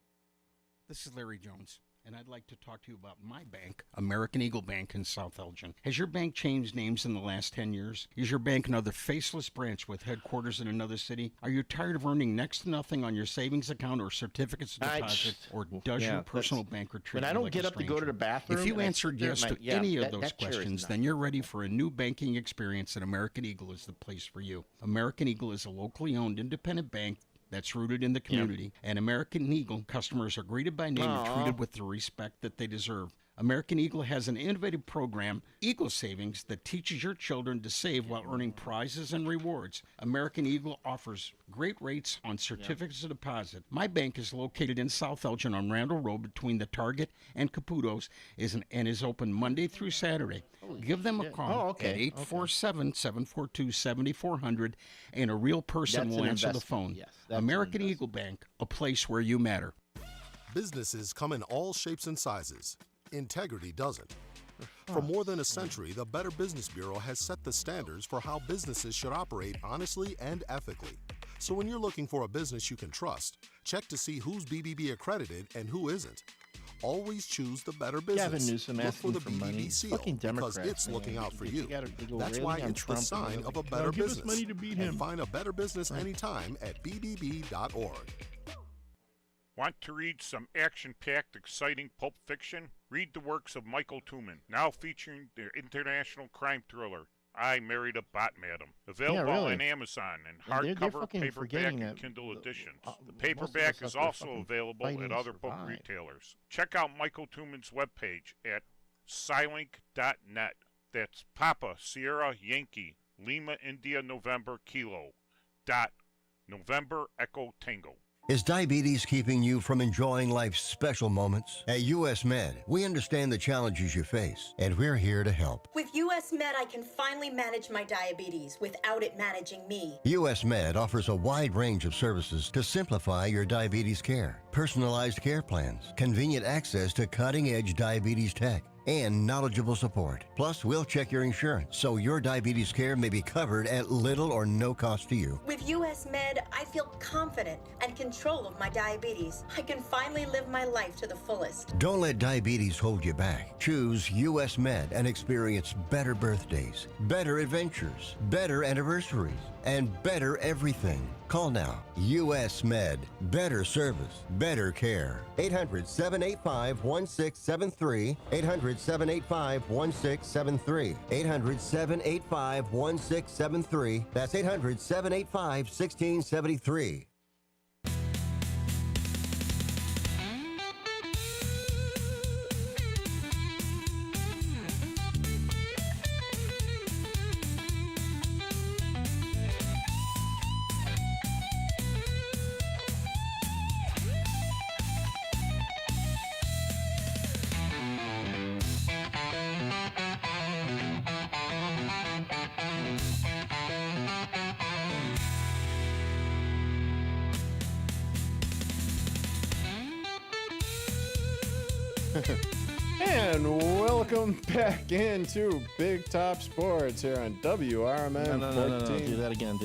This is Larry Jones, and I'd like to talk to you about my bank, American Eagle Bank in South Elgin. Has your bank changed names in the last 10 years? Is your bank another faceless branch with headquarters in another city? Are you tired of earning next to nothing on your savings account or certificates of deposit? Or does your personal banker treat you when I don't like get a up to stranger? go to the bathroom? If you answered yes to any of those questions, then you're ready for a new banking experience, and American Eagle is the place for you. American Eagle is a locally owned independent bank that's rooted in the community, and American Eagle customers are greeted by name and treated with the respect that they deserve. American Eagle has an innovative program, Eagle Savings, that teaches your children to save while earning prizes and rewards. American Eagle offers great rates on certificates of deposit. My bank is located in South Elgin on Randall Road between the Target and Caputo's and is open Monday through Saturday. Give them a call at 847-742-7400, and a real person will answer the phone. Yes, American Eagle Bank, a place where you matter. Businesses come in all shapes and sizes. Integrity doesn't. For more than a century, the Better Business Bureau has set the standards for how businesses should operate honestly and ethically. So when you're looking for a business you can trust, check to see who's BBB accredited and who isn't. Always choose the Better Business. Gavin Newsom Look for the asking for BBB money. seal Fucking because Democrats, it's looking man. out for You you. gotta go That's really why on it's Trump the sign of a better Now give us business. money to beat And him. find a better business anytime at bbb.org. Want to read some action-packed, exciting pulp fiction? Read the works of Michael Tooman, now featuring their international crime thriller, I Married a Bot Madam. Available on Amazon in hardcover, paperback, and Kindle editions. The paperback is also available at other book retailers. Check out Michael Tooman's webpage at Scilink.net. That's Papa, Sierra, Yankee, Lima, India, November, Kilo, dot, November, Echo, Tango. Is diabetes keeping you from enjoying life's special moments? At US Med, we understand the challenges you face, and we're here to help. With US Med, I can finally manage my diabetes without it managing me. US Med offers a wide range of services to simplify your diabetes care. Personalized care plans, convenient access to cutting-edge diabetes tech, and knowledgeable support. Plus, we'll check your insurance so your diabetes care may be covered at little or no cost to you. With US Med, I feel confident and control of my diabetes. I can finally live my life to the fullest. Don't let diabetes hold you back. Choose US Med and experience better birthdays, better adventures, better anniversaries, and better everything. Call now. US Med. Better service, better care. 800-785-1673. 800-785-1673. 800-785-1673. That's 800-785-1673. And welcome back into Big Top Sports here on WRMN. No. Do that again.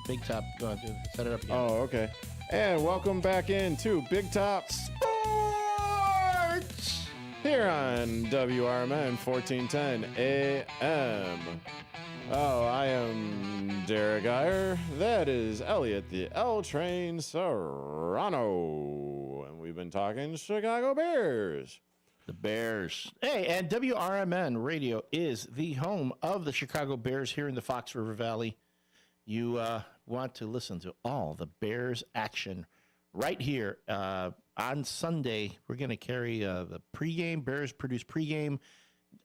Big Top. Go ahead. Set it up again. Oh, okay. And welcome back into Big Top Sports here on WRMN 1410 AM. Oh, I am Derrick Geyer. That is Elliot the L Train Serrano. And we've been talking Chicago Bears. The Bears. Hey, and WRMN Radio is the home of the Chicago Bears here in the Fox River Valley. You want to listen to all the Bears action right here. On Sunday, we're going to carry the pregame, Bears produce pregame,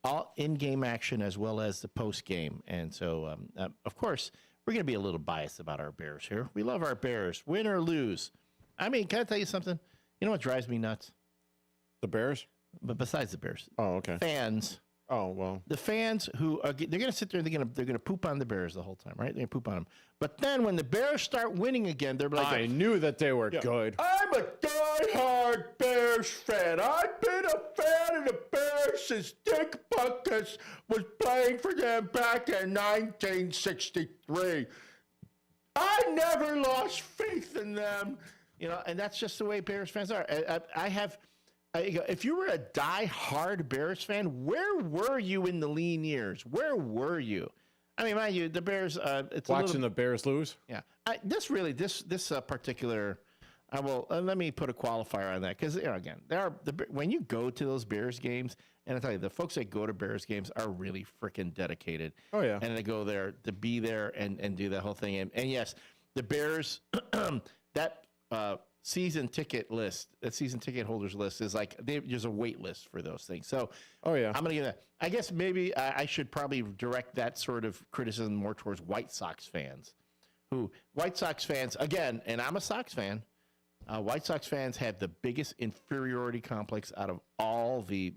all in-game action as well as the post-game. And so, of course, we're going to be a little biased about our Bears here. We love our Bears, win or lose. I mean, can I tell you something? You know what drives me nuts? The Bears? But besides the Bears. Oh, okay. Fans. Oh, well. The fans who are, they're going to sit there and they're going to poop on the Bears the whole time, right? They're going to poop on them. But then when the Bears start winning again, they're like, I knew that they were good. I'm a diehard Bears fan. I've been a fan of the Bears since Dick Butkus was playing for them back in 1963. I never lost faith in them. You know, and that's just the way Bears fans are. If you were a die-hard Bears fan, where were you in the lean years? Where were you? I mean, mind you, the Bears. It's watching the Bears lose. Yeah, this particular. I will let me put a qualifier on that because again, when you go to those Bears games, and I tell you, the folks that go to Bears games are really freaking dedicated. Oh yeah, and they go there to be there and do that whole thing. And yes, the Bears that. Season ticket list, that season ticket holders list is like there's a wait list for those things. So, oh yeah, I'm gonna give that. I guess maybe I should probably direct that sort of criticism more towards White Sox fans. White Sox fans again, and I'm a Sox fan. White Sox fans have the biggest inferiority complex out of all the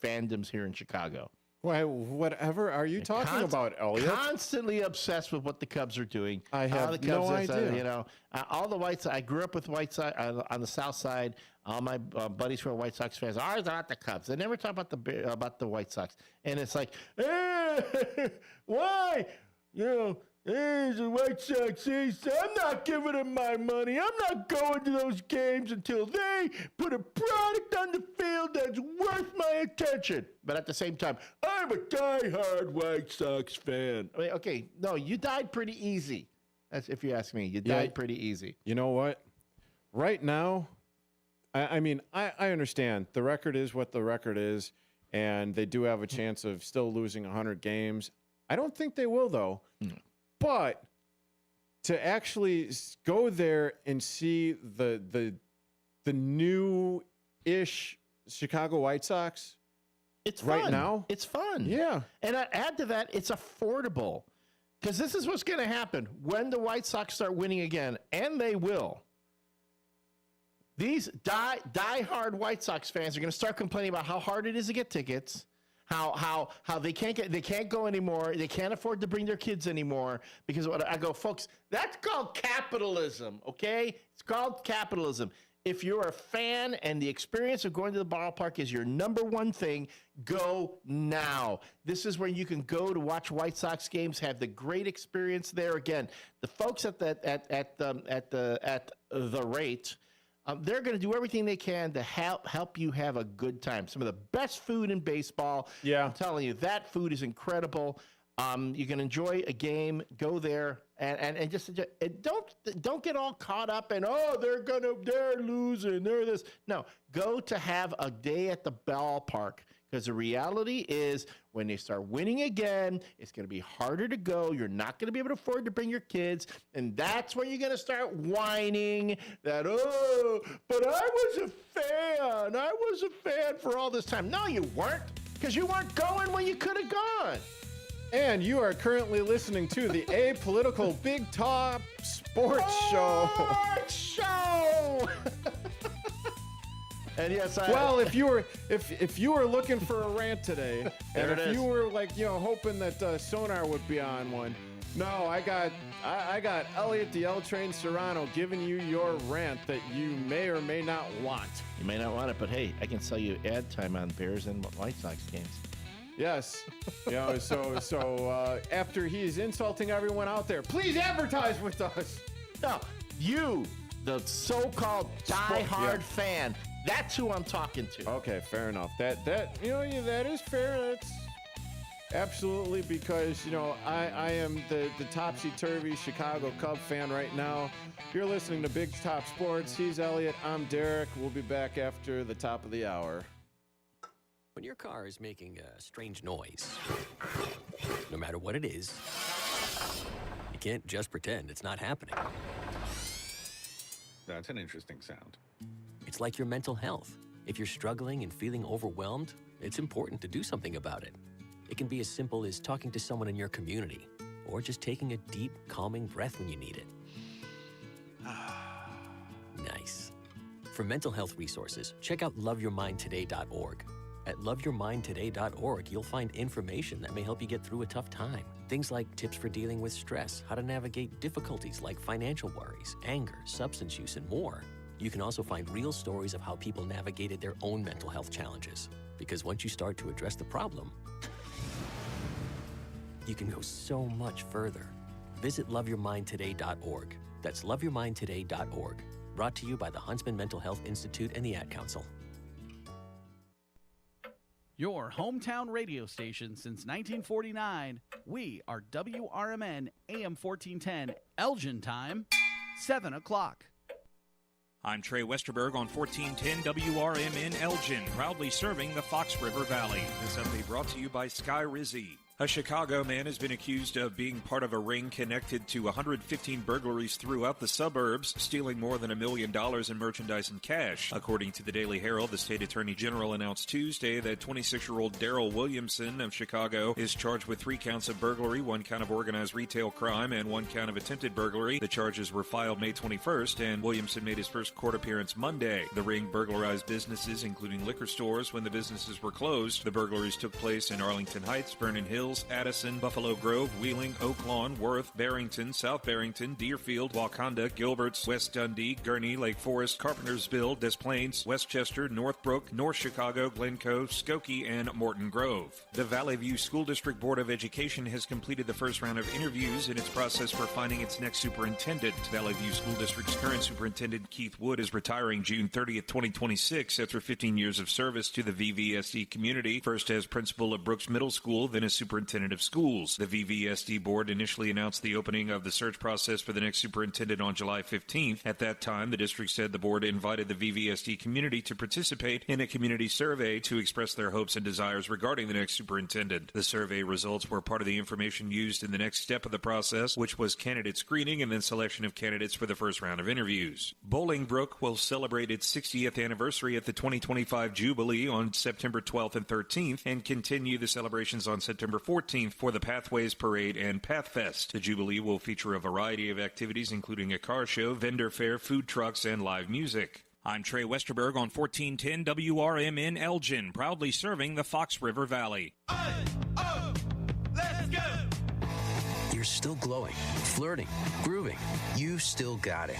fandoms here in Chicago. Why, whatever are you talking about, Elliot? Constantly obsessed with what the Cubs are doing. I have no idea. All the White Sox. I grew up with White Sox on the South Side. All my buddies who are White Sox fans are not the Cubs. They never talk about the White Sox. And it's like, why? There's the White Sox. I'm not giving them my money. I'm not going to those games until they put a product on the field that's worth my attention. But at the same time, I'm a diehard White Sox fan. I mean, okay, no, you died pretty easy. That's if you ask me. You died pretty easy. You know what? Right now, I mean, I understand. The record is what the record is, and they do have a chance of still losing 100 games. I don't think they will, though. But to actually go there and see the new-ish Chicago White Sox, it's fun. Right now, it's fun. Yeah, and add to that, it's affordable. Because this is what's going to happen when the White Sox start winning again, and they will. These die-hard White Sox fans are going to start complaining about how hard it is to get tickets, how they can't go anymore, they can't afford to bring their kids anymore. Because what I go, folks, that's called capitalism. Okay, it's called capitalism. If you're a fan and the experience of going to the ballpark is your number one thing, go now. This is where you can go to watch White Sox games, have the great experience there. Again, the folks at the rate, they're going to do everything they can to help you have a good time. Some of the best food in baseball. Yeah, I'm telling you, that food is incredible. You can enjoy a game, go there, and just enjoy. And don't get all caught up in, they're losing, they're this. No, go to have a day at the ballpark, because the reality is when they start winning again, it's going to be harder to go. You're not going to be able to afford to bring your kids, and that's when you're going to start whining that, but I was a fan. I was a fan for all this time. No, you weren't, because you weren't going when you could have gone. And you are currently listening to the Apolitical Big Top Sports Show. Sports Show! And yes, if you were looking for a rant today, and if you were hoping that Sonar would be on one, no, I got Elliot the L Train Serrano giving you your rant that you may or may not want. You may not want it, but hey, I can sell you ad time on Bears and White Sox games. Yes. So after he's insulting everyone out there, please advertise with us. No, you, the so-called die-hard fan, that's who I'm talking to. Okay, fair enough. That is fair. That's absolutely, because I am the topsy-turvy Chicago Cub fan right now. You're listening to Big Top Sports. He's Elliot. I'm Derek. We'll be back after the top of the hour. When your car is making a strange noise, no matter what it is, you can't just pretend it's not happening. That's an interesting sound. It's like your mental health. If you're struggling and feeling overwhelmed, it's important to do something about it. It can be as simple as talking to someone in your community, or just taking a deep, calming breath when you need it. Nice. For mental health resources, check out loveyourmindtoday.org. At loveyourmindtoday.org, you'll find information that may help you get through a tough time. Things like tips for dealing with stress, how to navigate difficulties like financial worries, anger, substance use, and more. You can also find real stories of how people navigated their own mental health challenges. Because once you start to address the problem, you can go so much further. Visit loveyourmindtoday.org. That's loveyourmindtoday.org. Brought to you by the Huntsman Mental Health Institute and the Ad Council. Your hometown radio station since 1949. We are WRMN AM 1410, Elgin time, 7 o'clock. I'm Trey Westerberg on 1410 WRMN Elgin, proudly serving the Fox River Valley. This update brought to you by Sky Rizzi. A Chicago man has been accused of being part of a ring connected to 115 burglaries throughout the suburbs, stealing more than $1 million in merchandise and cash. According to the Daily Herald, the state attorney general announced Tuesday that 26-year-old Darrell Williamson of Chicago is charged with 3 counts of burglary, 1 count of organized retail crime, and 1 count of attempted burglary. The charges were filed May 21st, and Williamson made his first court appearance Monday. The ring burglarized businesses, including liquor stores, when the businesses were closed. The burglaries took place in Arlington Heights, Vernon Hills, Addison, Buffalo Grove, Wheeling, Oak Lawn, Worth, Barrington, South Barrington, Deerfield, Wakanda, Gilberts, West Dundee, Gurnee, Lake Forest, Carpentersville, Des Plaines, Westchester, Northbrook, North Chicago, Glencoe, Skokie, and Morton Grove. The Valley View School District Board of Education has completed the first round of interviews in its process for finding its next superintendent. Valley View School District's current superintendent, Keith Wood, is retiring June 30th, 2026 after 15 years of service to the VVSD community, first as principal of Brooks Middle School, then as superintendent superintendent of schools. The VVSD board initially announced the opening of the search process for the next superintendent on July 15th. At that time, the district said the board invited the VVSD community to participate in a community survey to express their hopes and desires regarding the next superintendent. The survey results were part of the information used in the next step of the process, which was candidate screening and then selection of candidates for the first round of interviews. Bolingbrook will celebrate its 60th anniversary at the 2025 Jubilee on September 12th and 13th and continue the celebrations on September 14th for the Pathways Parade and Pathfest. The Jubilee will feature a variety of activities, including a car show, vendor fair, food trucks, and live music. I'm Trey Westerberg on 1410 WRMN Elgin, proudly serving the Fox River Valley. Let's go! You're still glowing, flirting, grooving. You still got it.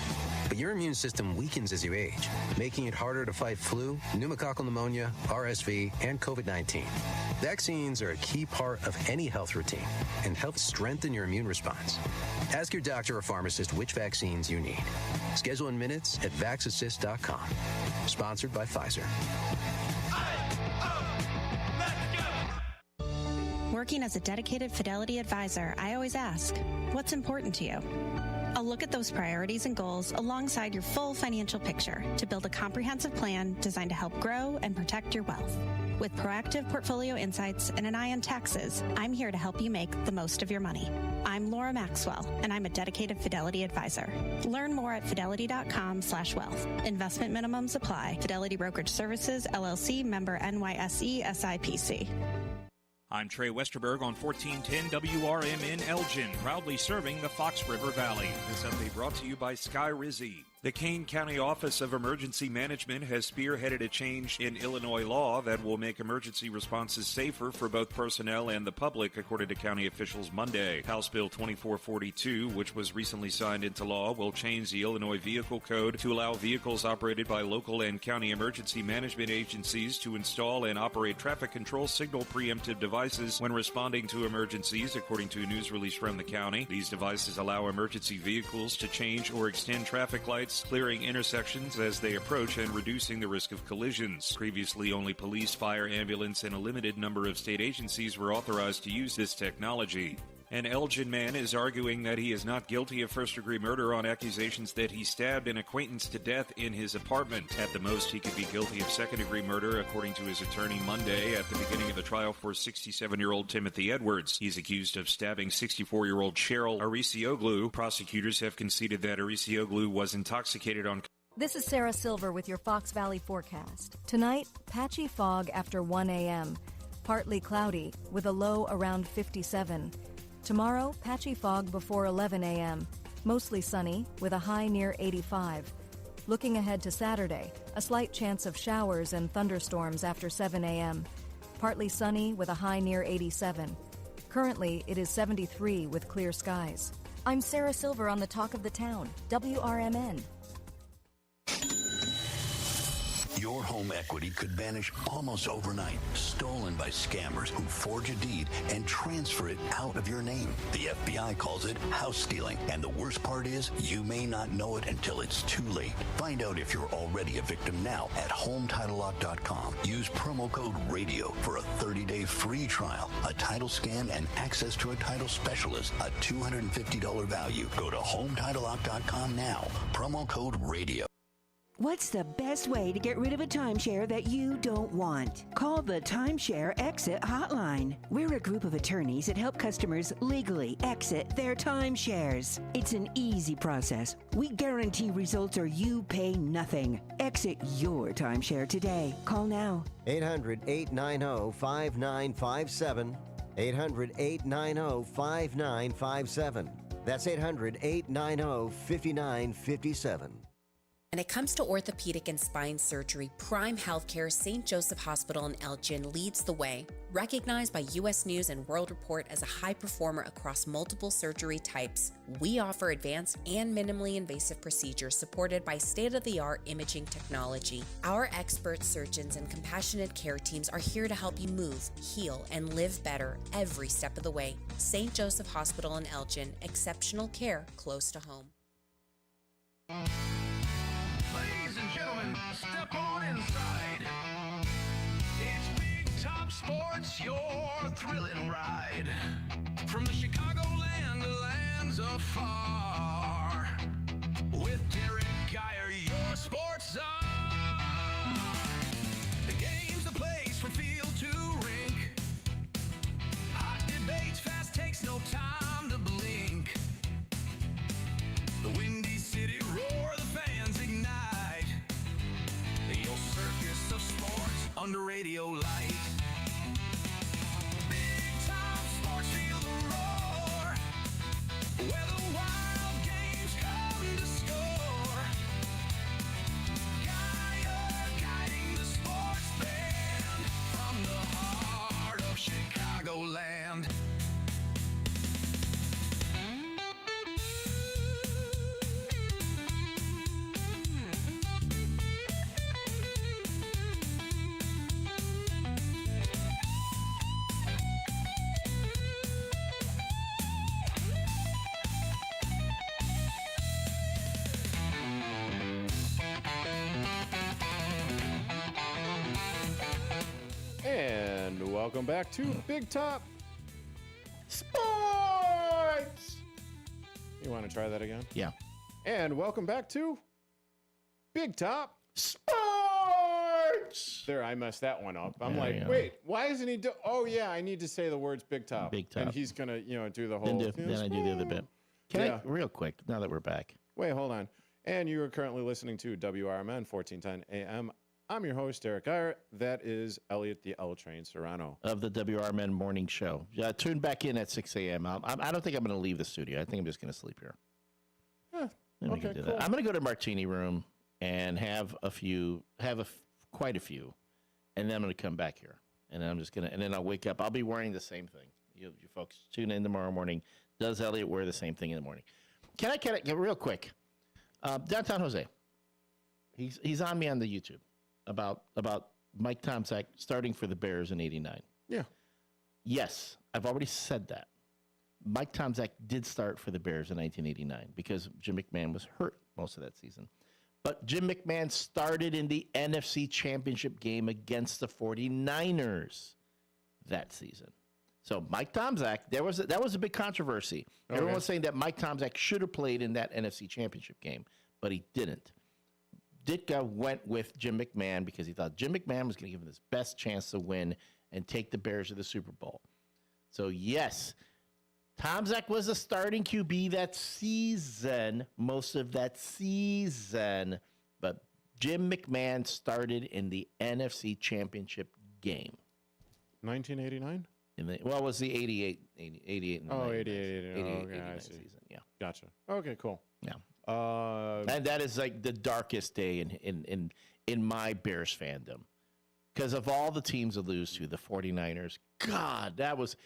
But your immune system weakens as you age, making it harder to fight flu, pneumococcal pneumonia, RSV, and COVID-19. Vaccines are a key part of any health routine and help strengthen your immune response. Ask your doctor or pharmacist which vaccines you need. Schedule in minutes at vaxassist.com. Sponsored by Pfizer. Working as a dedicated Fidelity advisor, I always ask, what's important to you? I'll look at those priorities and goals alongside your full financial picture to build a comprehensive plan designed to help grow and protect your wealth. With proactive portfolio insights and an eye on taxes, I'm here to help you make the most of your money. I'm Laura Maxwell, and I'm a dedicated Fidelity advisor. Learn more at fidelity.com/wealth. Investment minimums apply. Fidelity Brokerage Services, LLC, member NYSE, SIPC. I'm Trey Westerberg on 1410 WRMN Elgin, proudly serving the Fox River Valley. This update brought to you by Sky Rizzi. The Kane County Office of Emergency Management has spearheaded a change in Illinois law that will make emergency responses safer for both personnel and the public, according to county officials Monday. House Bill 2442, which was recently signed into law, will change the Illinois Vehicle Code to allow vehicles operated by local and county emergency management agencies to install and operate traffic control signal preemptive devices when responding to emergencies, according to a news release from the county. These devices allow emergency vehicles to change or extend traffic lights, clearing intersections as they approach and reducing the risk of collisions. Previously, only police, fire, ambulance, and a limited number of state agencies were authorized to use this technology. An Elgin man is arguing that he is not guilty of first-degree murder on accusations that he stabbed an acquaintance to death in his apartment. At the most, he could be guilty of second-degree murder, according to his attorney Monday at the beginning of the trial for 67-year-old Timothy Edwards. He's accused of stabbing 64-year-old Cheryl Arisioglu. Prosecutors have conceded that Arisioglu was intoxicated on... This is Sarah Silver with your Fox Valley forecast. Tonight, patchy fog after 1 a.m. Partly cloudy with a low around 57. Tomorrow, patchy fog before 11 a.m. Mostly sunny with a high near 85. Looking ahead to Saturday, a slight chance of showers and thunderstorms after 7 a.m. Partly sunny with a high near 87. Currently, it is 73 with clear skies. I'm Sarah Silver on the Talk of the Town, WRMN. Your home equity could vanish almost overnight, stolen by scammers who forge a deed and transfer it out of your name. The FBI calls it house stealing, and the worst part is you may not know it until it's too late. Find out if you're already a victim now at HomeTitleLock.com. Use promo code RADIO for a 30-day free trial, a title scan, and access to a title specialist, a $250 value. Go to HomeTitleLock.com now. Promo code RADIO. What's the best way to get rid of a timeshare that you don't want? Call the Timeshare Exit Hotline. We're a group of attorneys that help customers legally exit their timeshares. It's an easy process. We guarantee results or you pay nothing. Exit your timeshare today. Call now. 800-890-5957. 800-890-5957. That's 800-890-5957. When it comes to orthopedic and spine surgery, Prime Healthcare St. Joseph Hospital in Elgin leads the way. Recognized by U.S. News and World Report as a high performer across multiple surgery types, we offer advanced and minimally invasive procedures supported by state-of-the-art imaging technology. Our expert surgeons and compassionate care teams are here to help you move, heal, and live better every step of the way. St. Joseph Hospital in Elgin, exceptional care close to home. Ladies and gentlemen, step on inside. It's big Top Sports, your thrilling ride. From the Chicagoland to lands afar. With Derrick Geyer, your sports czar. The game's the place from field to rink. Hot debates, fast takes, no time to blink. The Windy City roar, the fans ignite. Your circus of sports under radio light. Big time sports, feel the roar. Where the wild games come to score. Geyer guiding the sports band from the heart of Chicagoland. And welcome back to Big Top Sports. You want to try that again? Yeah. And welcome back to Big Top Sports. There, I messed that one up. I'm Yeah, like, yeah. wait, why isn't he oh yeah, I need to say the words Big Top. Big Top. And he's gonna, do the whole Then I do the other bit. Can I, real quick, now that we're back. Wait, hold on. And you are currently listening to WRMN 1410 AM. I'm your host, Derrick Geyer. That is Elliot the L Train Serrano. Of the WRMN morning show. Tune back in at 6 a.m. I don't think I'm going to leave the studio. I think I'm just going to sleep here. Yeah, Then we can do that. I'm going to go to Martini Room and have quite a few, and then I'm going to come back here. And then and then I'll wake up. I'll be wearing the same thing. You folks tune in tomorrow morning. Does Elliot wear the same thing in the morning? Can I real quick? Downtown Jose. He's on me on the YouTube about Mike Tomczak starting for the Bears in '89. Yeah. Yes, I've already said that. Mike Tomczak did start for the Bears in 1989 because Jim McMahon was hurt most of that season. But Jim McMahon started in the NFC Championship game against the 49ers that season. So Mike Tomczak, that was a big controversy. Okay. Everyone was saying that Mike Tomczak should have played in that NFC Championship game, but he didn't. Ditka went with Jim McMahon because he thought Jim McMahon was going to give him his best chance to win and take the Bears to the Super Bowl. So, yes, Tomczak was a starting QB that season, most of that season, but Jim McMahon started in the NFC Championship game. 1989? It was the 88 and the 88. Oh, 88, I see. Season. Yeah. Gotcha. Okay, cool. Yeah. And that is like the darkest day in my Bears fandom. Because of all the teams to lose to, the 49ers, God, that was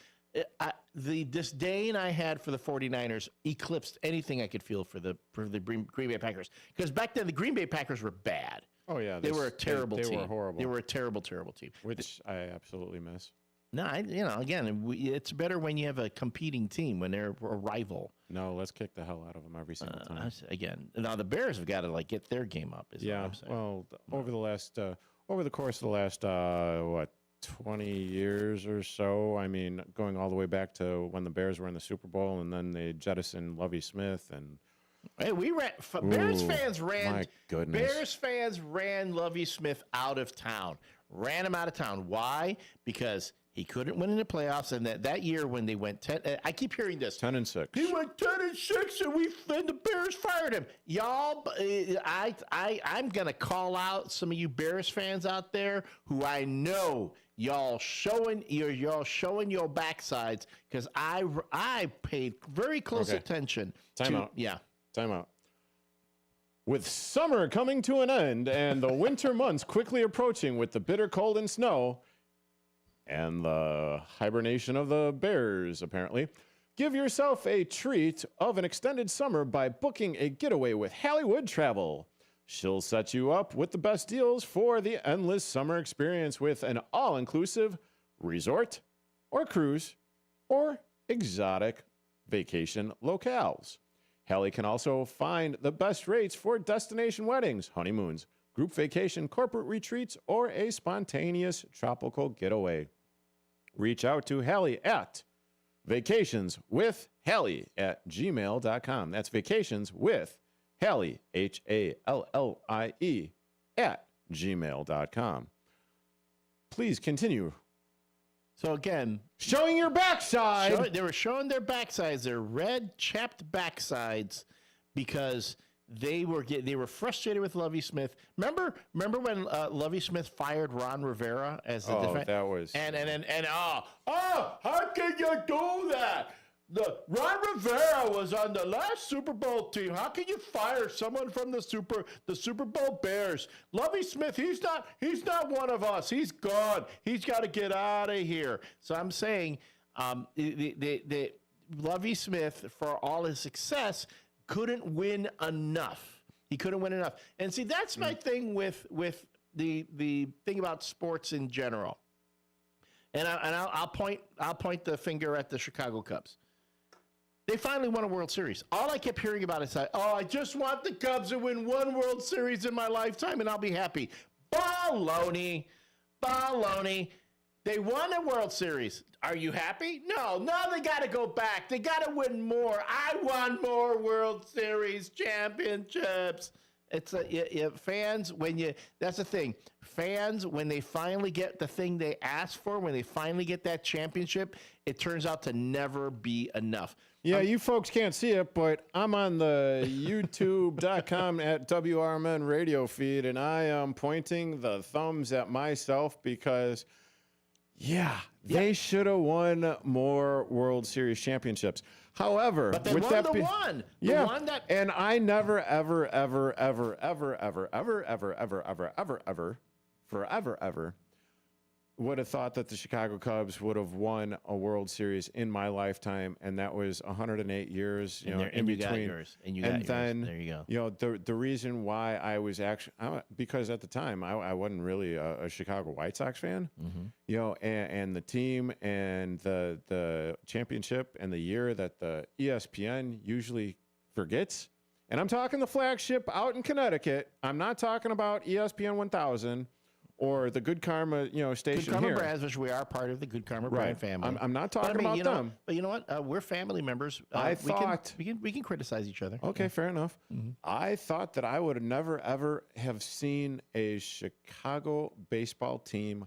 the disdain I had for the 49ers eclipsed anything I could feel for the Green Bay Packers. Because back then, the Green Bay Packers were bad. Oh, yeah. They were a terrible team. They were horrible. They were a terrible, terrible team. Which I absolutely miss. No, again, it's better when you have a competing team, when they're a rival. No, let's kick the hell out of them every single time. Again, now the Bears have got to get their game up. Is what I'm saying. Well, over the course of the last 20 years or so, I mean, going all the way back to when the Bears were in the Super Bowl, and then they jettisoned Lovie Smith and. Hey, Bears fans ran. My goodness. Bears fans ran Lovie Smith out of town. Ran him out of town. Why? Because he couldn't win in the playoffs, and that year when they went 10, I keep hearing this. 10-6. He went 10-6, and the Bears fired him. Y'all, I'm gonna call out some of you Bears fans out there who I know y'all showing your backsides because I paid very close attention. Time out. Yeah. Time out. With summer coming to an end and the winter months quickly approaching with the bitter cold and snow and the hibernation of the Bears, apparently, give yourself a treat of an extended summer by booking a getaway with Hollywood Travel. She'll set you up with the best deals for the endless summer experience with an all-inclusive resort or cruise or exotic vacation locales. Hallie can also find the best rates for destination weddings, honeymoons, group vacation, corporate retreats, or a spontaneous tropical getaway. Reach out to Hallie at vacationswithhallie@gmail.com. That's vacationswithhallie, HALLIE, @gmail.com. Please continue. So again, showing your backside. They were showing their backsides, their red chapped backsides, because they were frustrated with Lovie Smith. Remember when Lovie Smith fired Ron Rivera as the defense? That was how can you do that? Ron Rivera was on the last Super Bowl team. How can you fire someone from the Super Bowl Bears? Lovie Smith, he's not one of us. He's gone. He's got to get out of here. So I'm saying, the Lovie Smith, for all his success, couldn't win enough. He couldn't win enough. And see, that's my thing with the thing about sports in general. And I'll point the finger at the Chicago Cubs. They finally won a World Series. All I kept hearing about is, I just want the Cubs to win one World Series in my lifetime and I'll be happy. Baloney. They won a World Series. Are you happy? No, they got to go back. They got to win more. I want more World Series championships. It's fans, that's the thing. Fans, when they finally get the thing they asked for, when they finally get that championship, it turns out to never be enough. Yeah, you folks can't see it, but I'm on the youtube.com at WRMN radio feed, and I am pointing the thumbs at myself because, they should have won more World Series championships. However, but they won the one. Yeah, the one that, and I never, ever, ever, ever, ever, ever, ever, ever, ever, ever, ever, ever, forever, ever would have thought that the Chicago Cubs would have won a World Series in my lifetime, and that was 108 years, in between. You got yours. Then, there you go. The reason why I was actually, because at the time I wasn't really a Chicago White Sox fan, and the team and the championship and the year that the ESPN usually forgets. And I'm talking the flagship out in Connecticut. I'm not talking about ESPN 1000. Or the Good Karma, station Good Karma here. Brands, which we are part of the Good Karma brand family. I'm not talking about them. But you know what? We're family members. We can criticize each other. Okay, fair enough. Mm-hmm. I thought that I would have never ever have seen a Chicago baseball team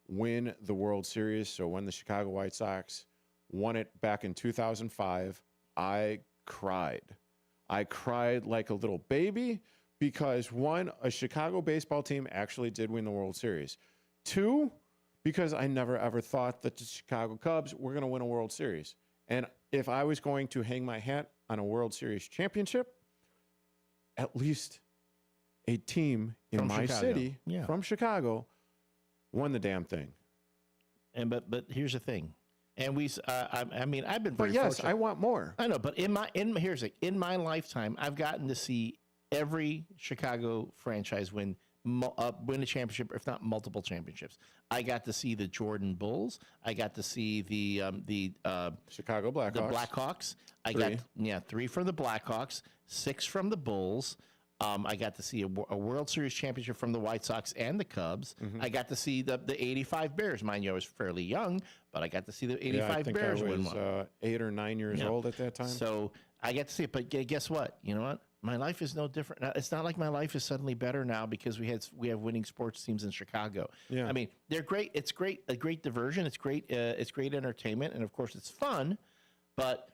win the World Series. So when the Chicago White Sox won it back in 2005, I cried. I cried like a little baby. Because one, a Chicago baseball team actually did win the World Series. Two, because I never ever thought that the Chicago Cubs were going to win a World Series. And if I was going to hang my hat on a World Series championship, at least a team in my city from Chicago won the damn thing. And but here's the thing. And I've been very But yes, fortunate. I want more. I know, but in my lifetime, I've gotten to see every Chicago franchise win a championship, if not multiple championships. I got to see the Jordan Bulls. I got to see the Chicago Blackhawks. The Blackhawks. I got 3 from the Blackhawks, 6 from the Bulls. I got to see a World Series championship from the White Sox and the Cubs. Mm-hmm. I got to see the 85 Bears. Mind you, I was fairly young, but I got to see the 85 Bears win one. I was 8 or 9 years old at that time. So I got to see it. But guess what? You know what? My life is no different. It's not like my life is suddenly better now because we have winning sports teams in Chicago. Yeah. I mean, they're great. It's great, a great diversion. It's great entertainment, and of course, it's fun. But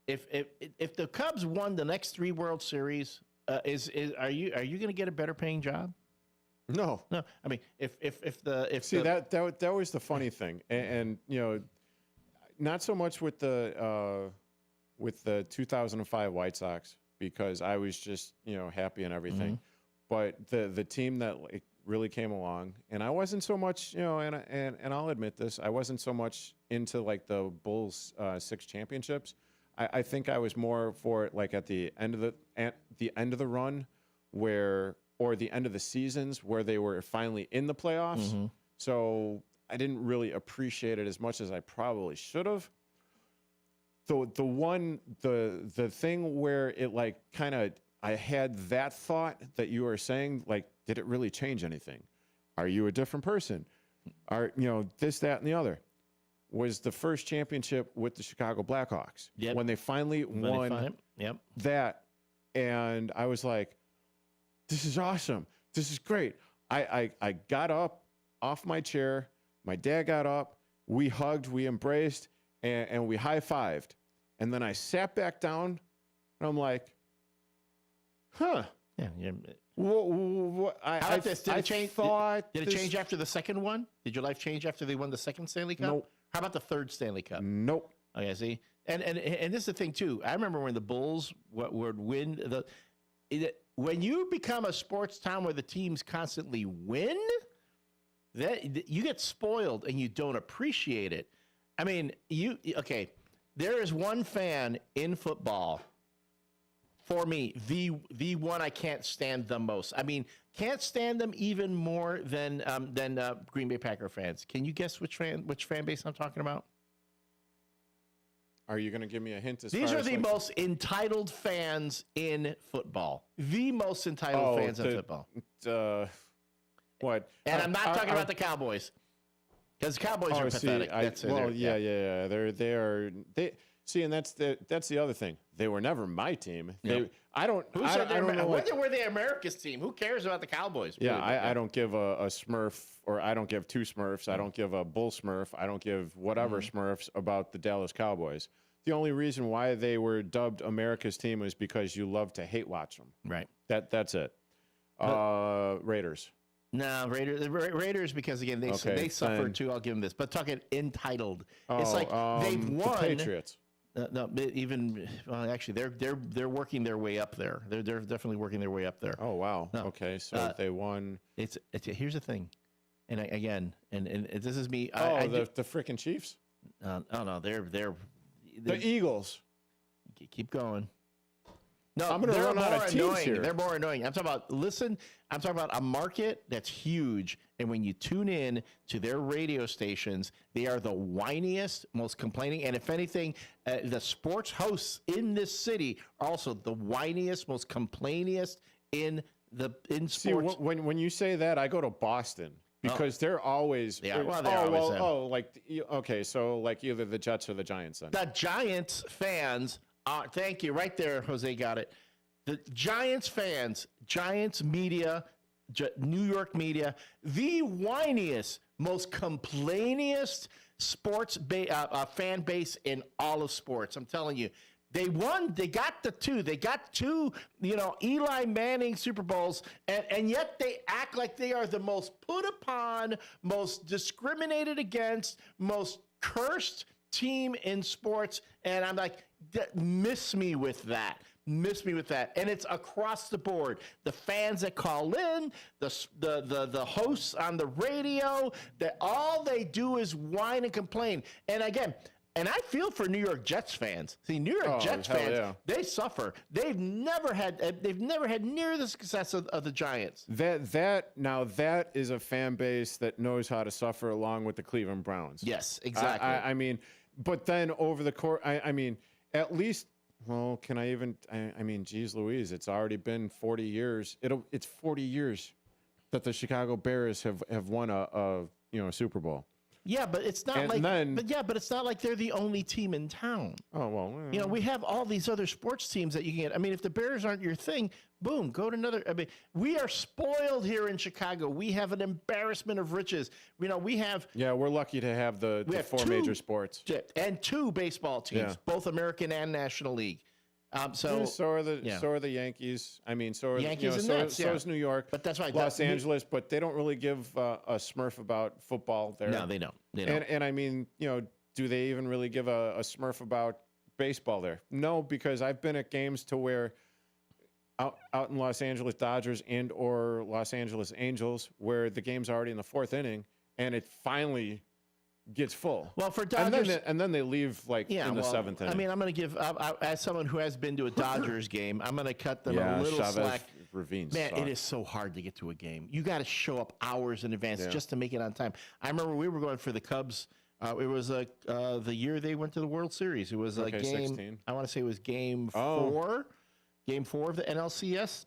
if the Cubs won the next 3 World Series, are you going to get a better paying job? No. I mean, that was the funny thing, and not so much with the 2005 White Sox. Because I was just, happy and everything. Mm-hmm. But the team that really came along, and I wasn't so much, and I'll admit this, I wasn't so much into the Bulls 6 championships. I think I was more for it at the end of the run or the end of the seasons where they were finally in the playoffs. Mm-hmm. So I didn't really appreciate it as much as I probably should have. The thing where it I had that thought that you were saying, did it really change anything? Are you a different person? Are, this, that, and the other? Was the first championship with the Chicago Blackhawks. Yep. When they finally won that. And I was like, this is awesome. This is great. I got up off my chair. My dad got up. We hugged, we embraced, and we high-fived. And then I sat back down, and I'm like, huh. Yeah. How about this? Did it change? Did it change after the second one? Did your life change after they won the second Stanley Cup? Nope. How about the third Stanley Cup? Nope. Okay, see, and this is the thing too. I remember when the Bulls would win when you become a sports town where the teams constantly win, that you get spoiled and you don't appreciate it. I mean, there is one fan in football. For me, the one I can't stand the most. I mean, can't stand them even more than Green Bay Packer fans. Can you guess which fan base I'm talking about? Are you going to give me a hint? These are the most entitled fans in football. The most entitled fans in football. What? And I'm not talking about the Cowboys, because the Cowboys are pathetic. See, and that's the other thing. They were never my team. Yep. Whether we're the America's team, who cares about the Cowboys? Yeah, I don't give a Smurf, or I don't give two Smurfs. I don't give a Bull Smurf. I don't give whatever Smurfs about the Dallas Cowboys. The only reason why they were dubbed America's team is because you love to hate watch them. Right. That's it. Raiders. No, Raiders, because again they suffered too. I'll give them this, but talking entitled, it's like they've won. The Patriots. No, actually, they're working their way up there. They're definitely working their way up there. Oh wow. No. Okay, so they won. It's here's the thing, and this is me. The freaking Chiefs. No, they're the Eagles. Keep going. No, I'm going to run out of teams here. They're more annoying. I'm talking about a market that's huge. And when you tune in to their radio stations, they are the whiniest, most complaining. And if anything, the sports hosts in this city are also the whiniest, most complainiest in sports. See, when you say that, I go to Boston. Because they're always so like either the Jets or the Giants. Then the Giants fans. Thank you. Right there, Jose got it. The Giants fans, Giants media, New York media, the whiniest, most complainiest sports fan base in all of sports. I'm telling you. They won. They got two. They got two, Eli Manning Super Bowls, and yet they act like they are the most put upon, most discriminated against, most cursed team in sports. And I'm like, miss me with that. And it's across the board. The fans that call in, the hosts on the radio, that all they do is whine and complain. And again, and I feel for New York Jets fans. See, New York Jets fans, they suffer. They've never had near the success of the Giants. That is a fan base that knows how to suffer along with the Cleveland Browns. Yes, exactly. I mean, but then over the course, at least. Well, can I even? Geez Louise, it's already been 40 years. It's 40 years that the Chicago Bears have won a Super Bowl. Yeah, but it's not but it's not like they're the only team in town. Oh well, we have all these other sports teams that you can get. I mean, if the Bears aren't your thing, boom, go to another. I mean, we are spoiled here in Chicago. We have an embarrassment of riches. We have. Yeah, we're lucky to have the four major sports and two baseball teams, both American and National League. So are the Yankees. I mean, so are Yankees and Nets, so is New York. But that's right, Los Angeles. But they don't really give a smurf about football there. No, they don't. And I mean, do they even really give a smurf about baseball there? No, because I've been at games to where out in Los Angeles Dodgers and or Los Angeles Angels, where the game's already in the fourth inning, and it finally gets full. Well, for Dodgers, and then they leave in the seventh inning. I mean, I'm going to give as someone who has been to a Dodgers game, I'm going to cut them a little slack. Ravine Man, suck. it is so hard to get to a game. You got to show up hours in advance just to make it on time. I remember we were going for the Cubs. It was the year they went to the World Series. It was a game. 16. I want to say it was game 4. Game 4 of the NLCS.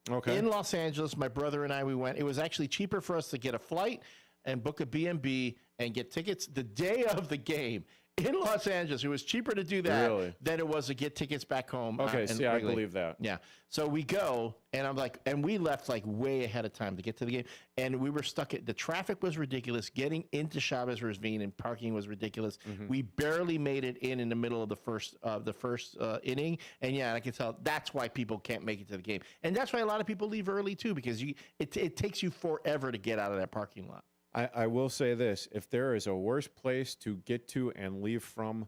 Okay. In Los Angeles, my brother and I, we went. It was actually cheaper for us to get a flight and book a B&B and get tickets the day of the game. In Los Angeles, it was cheaper to do that than it was to get tickets back home. Okay, I believe that. Yeah. So we go, and I'm like, and we left like way ahead of time to get to the game, and we were stuck the traffic was ridiculous. Getting into Chavez Ravine and parking was ridiculous. Mm-hmm. We barely made it in the middle of the first inning, and yeah, I can tell that's why people can't make it to the game, and that's why a lot of people leave early too, because it takes you forever to get out of that parking lot. I will say this: if there is a worse place to get to and leave from,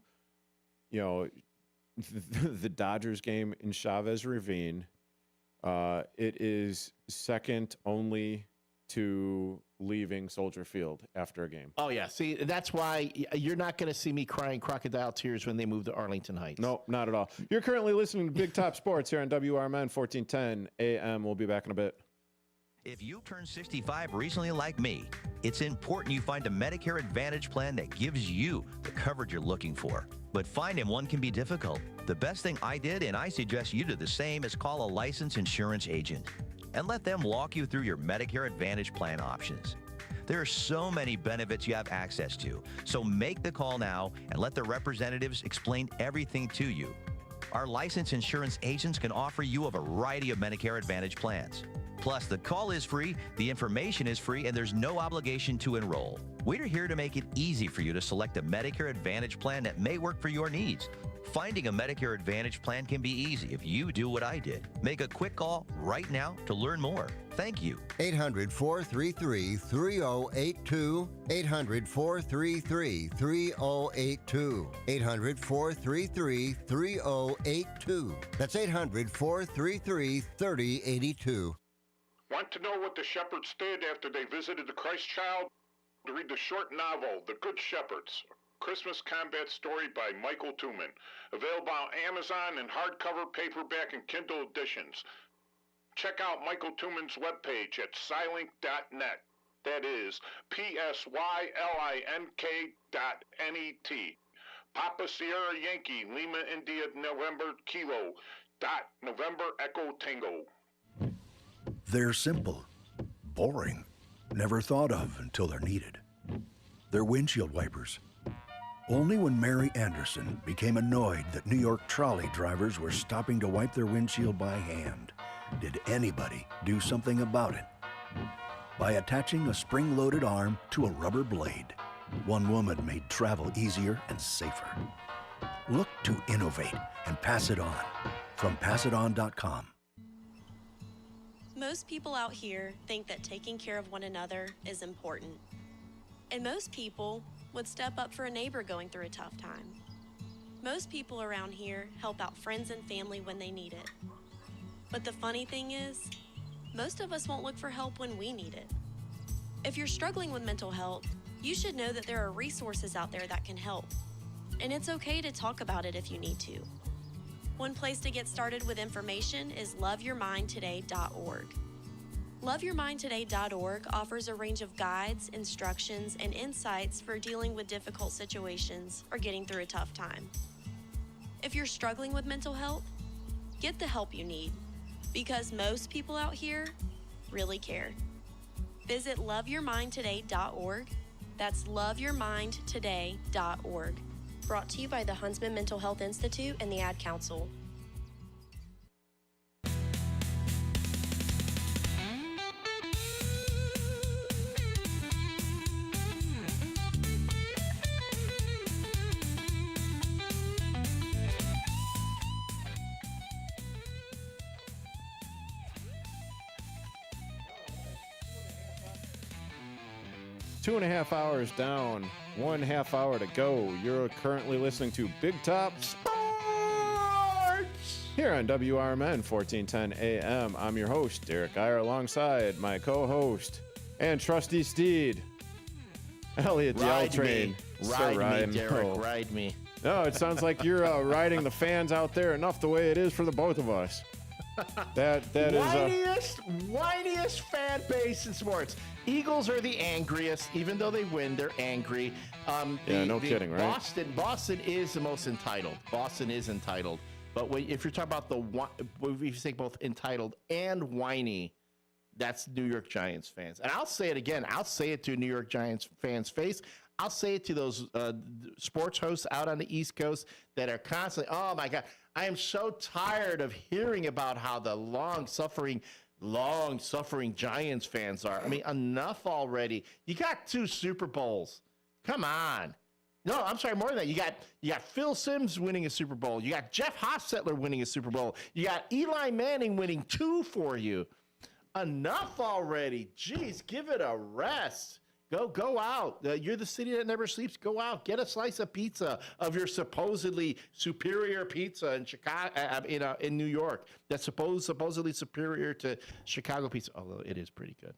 the Dodgers game in Chavez Ravine, it is second only to leaving Soldier Field after a game. Oh yeah, see, that's why you're not going to see me crying crocodile tears when they move to Arlington Heights. No, not at all. You're currently listening to Big Top Sports here on WRMN 1410 AM. We'll be back in a bit. If you've turned 65 recently like me, it's important you find a Medicare Advantage plan that gives you the coverage you're looking for. But finding one can be difficult. The best thing I did, and I suggest you do the same, is call a licensed insurance agent and let them walk you through your Medicare Advantage plan options. There are so many benefits you have access to, so make the call now and let the representatives explain everything to you. Our licensed insurance agents can offer you a variety of Medicare Advantage plans. Plus, the call is free, the information is free, and there's no obligation to enroll. We're here to make it easy for you to select a Medicare Advantage plan that may work for your needs. Finding a Medicare Advantage plan can be easy if you do what I did. Make a quick call right now to learn more. Thank you. 800-433-3082. 800-433-3082. 800-433-3082. That's 800-433-3082. Want to know what the shepherds did after they visited the Christ child? Read the short novel, The Good Shepherds, Christmas combat story by Michael Tooman. Available on Amazon in hardcover, paperback, and Kindle editions. Check out Michael Tooman's webpage at Silink.net. That is PSYLINK.net. Papa Sierra Yankee, Lima India November Kilo. November Echo Tango. They're simple, boring, never thought of until they're needed. They're windshield wipers. Only when Mary Anderson became annoyed that New York trolley drivers were stopping to wipe their windshield by hand did anybody do something about it. By attaching a spring-loaded arm to a rubber blade, one woman made travel easier and safer. Look to innovate and pass it on. From PassItOn.com. Most people out here think that taking care of one another is important. And most people would step up for a neighbor going through a tough time. Most people around here help out friends and family when they need it. But the funny thing is, most of us won't look for help when we need it. If you're struggling with mental health, you should know that there are resources out there that can help. And it's okay to talk about it if you need to. One place to get started with information is loveyourmindtoday.org. Loveyourmindtoday.org offers a range of guides, instructions, and insights for dealing with difficult situations or getting through a tough time. If you're struggling with mental health, get the help you need, because most people out here really care. Visit loveyourmindtoday.org. That's loveyourmindtoday.org. Brought to you by the Huntsman Mental Health Institute and the Ad Council. Two and a half hours down, 1/2 hour to go. You're currently listening to Big Top Sports here on WRMN 1410 AM. I'm your host, Derrick Geyer, alongside my co-host and trusty steed, Elliot the L Train. Ride me, Derrick, ride me. No, it sounds like you're riding the fans out there enough the way it is for the both of us. That is whiniest fan base in sports. Eagles are the angriest, even though they win, they're angry. No kidding, right? Boston is the most entitled. Boston is entitled. But if you're talking about if you say both entitled and whiny, that's New York Giants fans. And I'll say it again. I'll say it to New York Giants fans' face. I'll say it to those sports hosts out on the East Coast that are constantly, oh my God, I am so tired of hearing about how the long-suffering Giants fans are. I mean, enough already. You got 2 Super Bowls. Come on. No, I'm sorry, more than that. You got Phil Simms winning a Super Bowl. You got Jeff Hostetler winning a Super Bowl. You got Eli Manning winning 2 for you. Enough already. Jeez, give it a rest. Go out. You're the city that never sleeps. Go out. Get a slice of pizza of your supposedly superior pizza in Chicago, in New York. That's supposedly superior to Chicago pizza, although it is pretty good.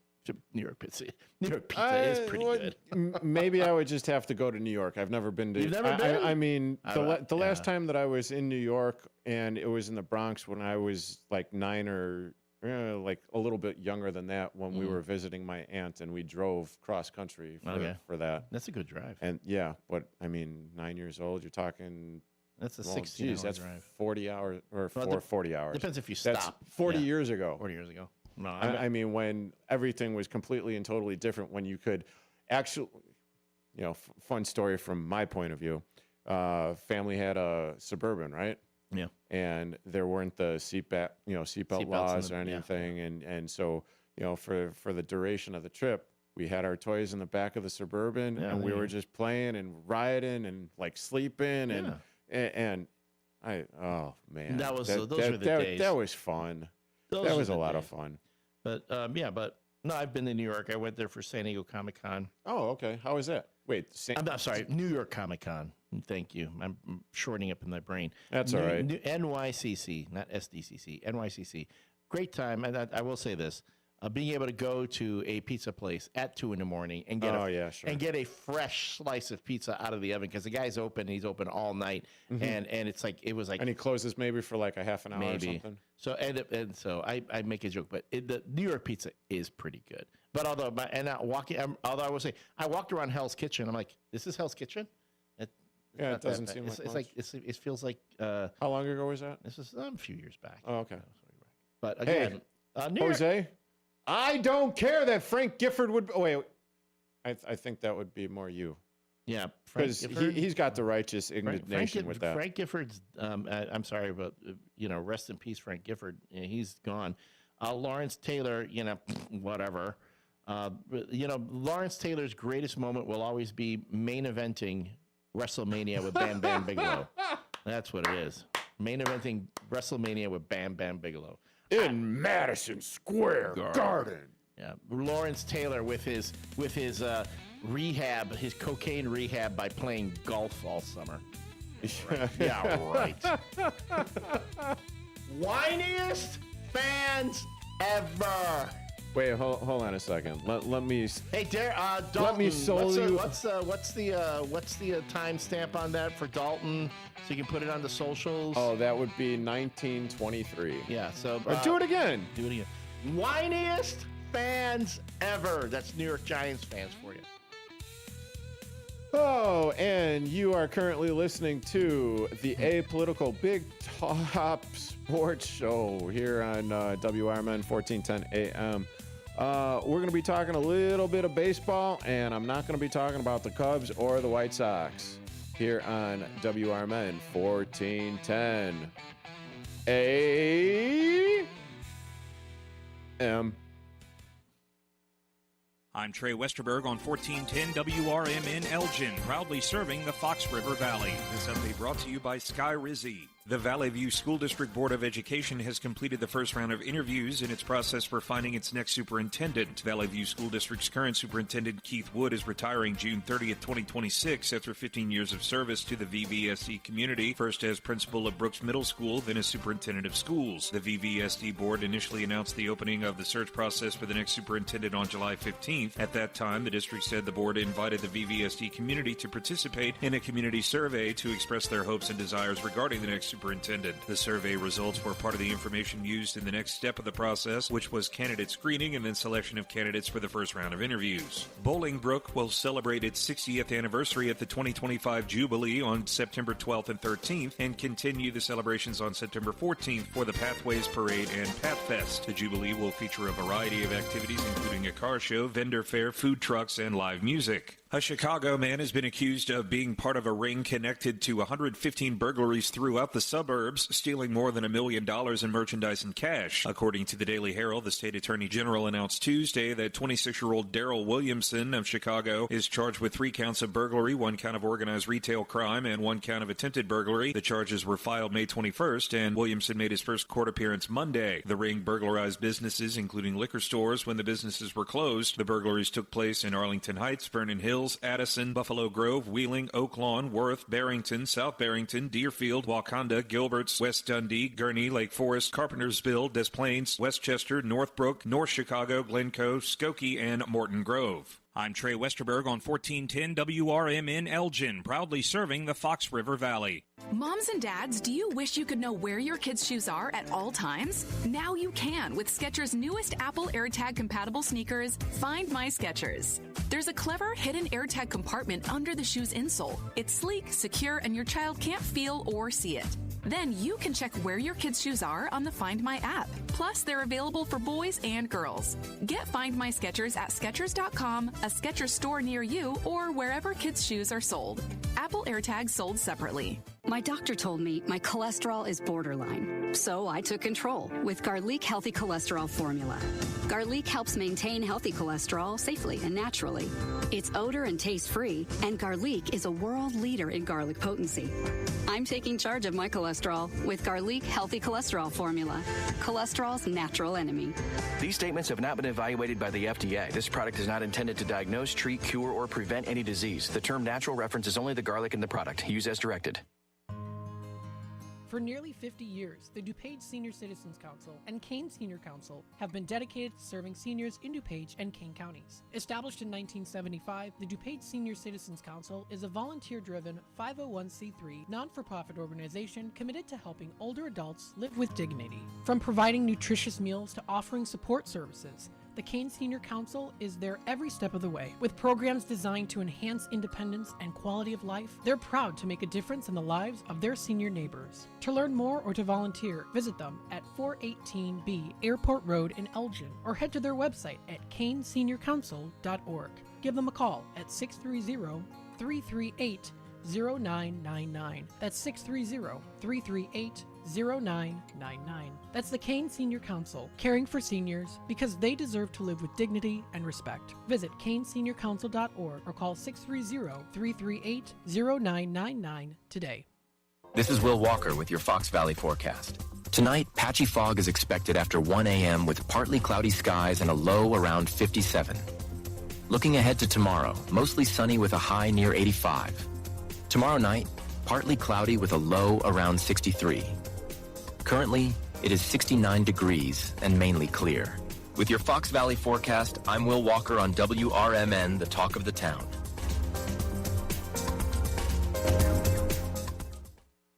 New York pizza is pretty good. Maybe I would just have to go to New York. I've never been to. You've never been? I mean, the last time that I was in New York, and it was in the Bronx when I was like 9 or. Like a little bit younger than that when we were visiting my aunt and we drove cross country for that. That's a good drive. And yeah, but I mean, 9 years old, you're talking. That's a 16-hour that's drive. 40 hours or 40 hours. Depends if you That's stop. 40 years ago. 40 years ago. No, I mean, when everything was completely and totally different, when you could actually, fun story from my point of view. Family had a Suburban, right? Yeah. And there weren't the seatbelt laws or anything. And so, for the duration of the trip, we had our toys in the back of the Suburban and we were just playing and riding and like sleeping and oh man. Those were the days. That was fun. That was a lot of fun. But no, I've been to New York. I went there for San Diego Comic-Con. Oh, okay. How was that? Wait, I'm sorry, New York Comic-Con. Thank you. I'm shortening up in my brain. That's all right. NYCC, not SDCC. NYCC. Great time. And I will say this. Being able to go to a pizza place at 2 a.m. and get a fresh slice of pizza out of the oven because the guy's open. He's open all night, and it was like. And he closes maybe for like a half an hour or something. So and so I make a joke, but the New York pizza is pretty good. But although I will say I walked around Hell's Kitchen, I'm like, this is Hell's Kitchen. It doesn't seem like it feels like. How long ago was that? This was a few years back. Oh, okay. But again, Jose. I don't care that Frank Gifford would. Oh, wait, I think that would be more you. Yeah, because he's got the righteous indignation with that. Frank Gifford's. I'm sorry, but rest in peace, Frank Gifford. He's gone. Lawrence Taylor, whatever. Lawrence Taylor's greatest moment will always be main eventing WrestleMania with Bam Bam Bigelow. That's what it is. Main eventing WrestleMania with Bam Bam Bigelow. In Madison Square Garden. Yeah, Lawrence Taylor with his rehab, his cocaine rehab by playing golf all summer. Right. Yeah, right. Whiniest fans ever. Wait, hold on a second. Let me. Hey, Dalton. Let me soul you. What's the timestamp on that for Dalton, so you can put it on the socials? Oh, that would be 1923. Yeah. So do it again. Do it again. Whiniest fans ever. That's New York Giants fans for you. Oh, and you are currently listening to the Apolitical Big Top Sports Show here on WRMN 1410 AM. We're going to be talking a little bit of baseball, and I'm not going to be talking about the Cubs or the White Sox here on WRMN 1410 AM. I'm Trey Westerberg on 1410 WRMN Elgin, proudly serving the Fox River Valley. This update brought to you by Sky Rizzi. The Valley View School District Board of Education has completed the first round of interviews in its process for finding its next superintendent. Valley View School District's current superintendent, Keith Wood, is retiring June 30th, 2026 after 15 years of service to the VVSD community, first as principal of Brooks Middle School, then as superintendent of schools. The VVSD board initially announced the opening of the search process for the next superintendent on July 15th. At that time, the district said the board invited the VVSD community to participate in a community survey to express their hopes and desires regarding the next superintendent. The survey results were part of the information used in the next step of the process, which was candidate screening and then selection of candidates for the first round of interviews. Bolingbrook will celebrate its 60th anniversary at the 2025 Jubilee on September 12th and 13th and continue the celebrations on September 14th for the Pathways Parade and Pathfest. The Jubilee will feature a variety of activities, including a car show, vendor fair, food trucks, and live music. A Chicago man has been accused of being part of a ring connected to 115 burglaries throughout the suburbs, stealing more than $1 million in merchandise and cash. According to the Daily Herald, the state attorney general announced Tuesday that 26-year-old Darrell Williamson of Chicago is charged with 3 counts of burglary, 1 count of organized retail crime, and 1 count of attempted burglary. The charges were filed May 21st, and Williamson made his first court appearance Monday. The ring burglarized businesses, including liquor stores, when the businesses were closed. The burglaries took place in Arlington Heights, Vernon Hills, Addison, Buffalo Grove, Wheeling, Oak Lawn, Worth, Barrington, South Barrington, Deerfield, Wakanda, Gilberts, West Dundee, Gurnee, Lake Forest, Carpentersville, Des Plaines, Westchester, Northbrook, North Chicago, Glencoe, Skokie, and Morton Grove. I'm Trey Westerberg on 1410 WRMN Elgin, proudly serving the Fox River Valley. Moms and dads, do you wish you could know where your kids' shoes are at all times? Now you can with Skechers' newest Apple AirTag compatible sneakers, Find My Skechers. There's a clever hidden AirTag compartment under the shoe's insole. It's sleek, secure, and your child can't feel or see it. Then you can check where your kids' shoes are on the Find My app. Plus, they're available for boys and girls. Get Find My Skechers at Skechers.com, a Skechers store near you, or wherever kids' shoes are sold. Apple AirTags sold separately. My doctor told me my cholesterol is borderline, so I took control with Garlic Healthy Cholesterol Formula. Garlic helps maintain healthy cholesterol safely and naturally. It's odor and taste-free, and Garlic is a world leader in garlic potency. I'm taking charge of my cholesterol with Garlic Healthy Cholesterol Formula, cholesterol's natural enemy. These statements have not been evaluated by the FDA. This product is not intended to diagnose, treat, cure, or prevent any disease. The term natural references only the garlic in the product. Use as directed. For nearly 50 years, the DuPage Senior Citizens Council and Kane Senior Council have been dedicated to serving seniors in DuPage and Kane counties. Established in 1975, the DuPage Senior Citizens Council is a volunteer-driven 501c3 non-for-profit organization committed to helping older adults live with dignity. From providing nutritious meals to offering support services, the Kane Senior Council is there every step of the way. With programs designed to enhance independence and quality of life, they're proud to make a difference in the lives of their senior neighbors. To learn more or to volunteer, visit them at 418B Airport Road in Elgin or head to their website at caneseniorcouncil.org. Give them a call at 630-338-0999. That's 630-338-0999. That's the Kane Senior Council, caring for seniors because they deserve to live with dignity and respect. Visit caneseniorcouncil.org or call 630-338-0999 today. This is Will Walker with your Fox Valley forecast. Tonight, patchy fog is expected after 1 a.m. with partly cloudy skies and a low around 57. Looking ahead to tomorrow, mostly sunny with a high near 85. Tomorrow night, partly cloudy with a low around 63. Currently, it is 69 degrees and mainly clear. With your Fox Valley forecast, I'm Will Walker on WRMN, the talk of the town.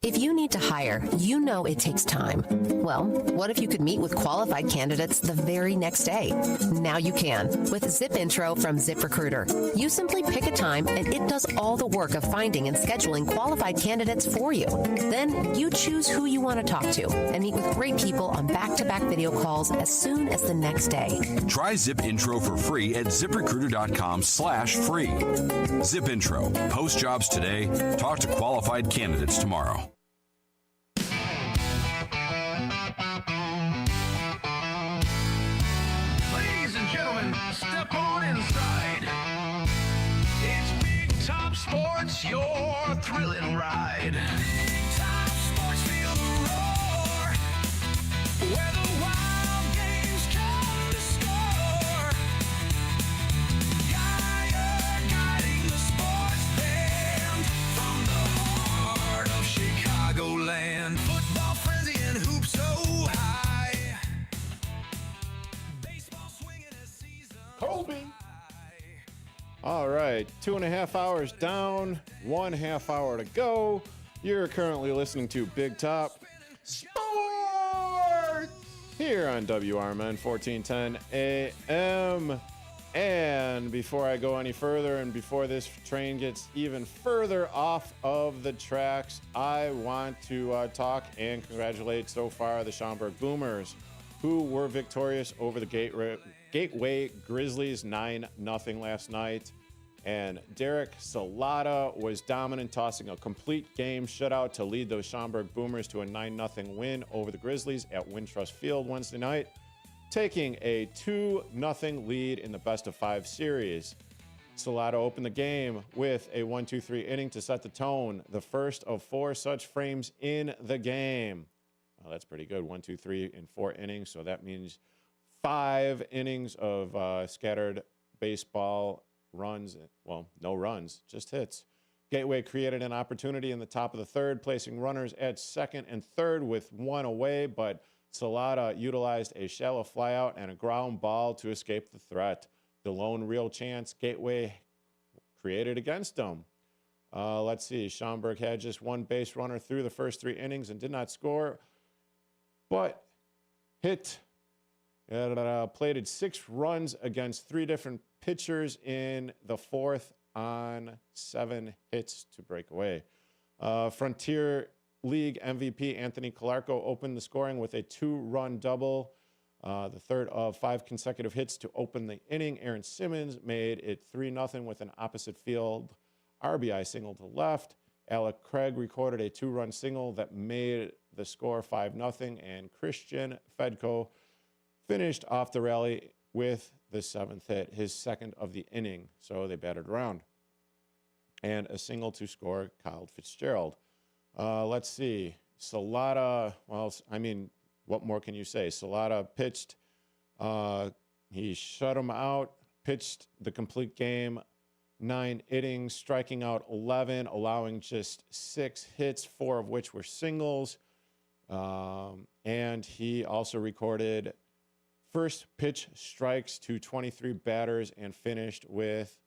If you need to hire, you know it takes time. Well, what if you could meet with qualified candidates the very next day? Now you can with Zip Intro from ZipRecruiter. You simply pick a time and it does all the work of finding and scheduling qualified candidates for you. Then you choose who you want to talk to and meet with great people on back-to-back video calls as soon as the next day. Try Zip Intro for free at ZipRecruiter.com/free. Zip Intro. Post jobs today. Talk to qualified candidates tomorrow. Step on inside. It's Big Top Sports, your thrilling ride. Big Top Sports, feel the roar. Where the wild games come to score. Geyer guiding the sports band from the heart of Chicagoland. Football frenzy and hoops so high. Colby. All right, 2.5 hours down, 1/2 hour to go. You're currently listening to Big Top Sports here on WRMN 1410 AM. And before I go any further and before this train gets even further off of the tracks, I want to talk and congratulate so far the Schaumburg Boomers, who were victorious over the Gateway Grizzlies 9-0 last night. And Derrick Salata was dominant, tossing a complete game shutout to lead those Schaumburg Boomers to a 9-0 win over the Grizzlies at Wintrust Field Wednesday night, taking a 2-0 lead in the best-of-5 series. Salata opened the game with a 1-2-3 inning to set the tone, the first of 4 such frames in the game. Well, that's pretty good, 1-2-3 in 4 innings, so that means 5 innings of scattered baseball runs. Well, no runs, just hits. Gateway created an opportunity in the top of the third, placing runners at second and third with 1 away, but Salata utilized a shallow flyout and a ground ball to escape the threat. The lone real chance Gateway created against them. Let's see. Schaumburg had just 1 base runner through the first 3 innings and did not score, but plated 6 runs against 3 different pitchers in the 4th on 7 hits to break away. Frontier League MVP Anthony Calarco opened the scoring with a 2-run double, the third of 5 consecutive hits to open the inning. Aaron Simmons made it 3-0 with an opposite field RBI single to left. Alec Craig recorded a 2-run single that made the score 5-0, and Christian Fedko finished off the rally with the 7th hit, his 2nd of the inning. So they batted around. And a single to score Kyle Fitzgerald. Let's see. Salata, well, I mean, what more can you say? Salata pitched. He shut him out, pitched the complete game, 9 innings, striking out 11, allowing just 6 hits, 4 of which were singles. And he also recorded first pitch strikes to 23 batters and finished with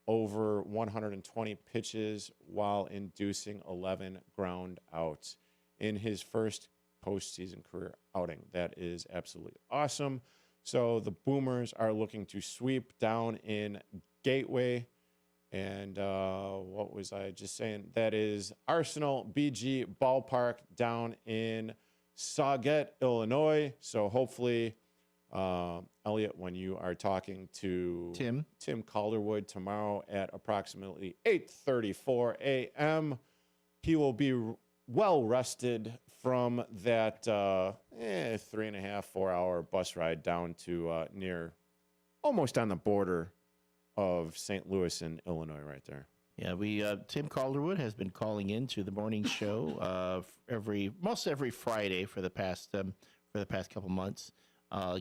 over 120 pitches while inducing 11 ground outs in his first postseason career outing. That is absolutely awesome. So the Boomers are looking to sweep down in Gateway. And what was I just saying? That is Arsenal BG Ballpark down in Sauget, Illinois. So hopefully, Elliot, when you are talking to Tim Calderwood tomorrow at approximately 8:34 a.m., he will be well rested from that 3.5, 4 hour bus ride down to near, almost on the border of St. Louis and Illinois, right there. Yeah, Tim Calderwood has been calling into the morning show most every Friday for the past couple months.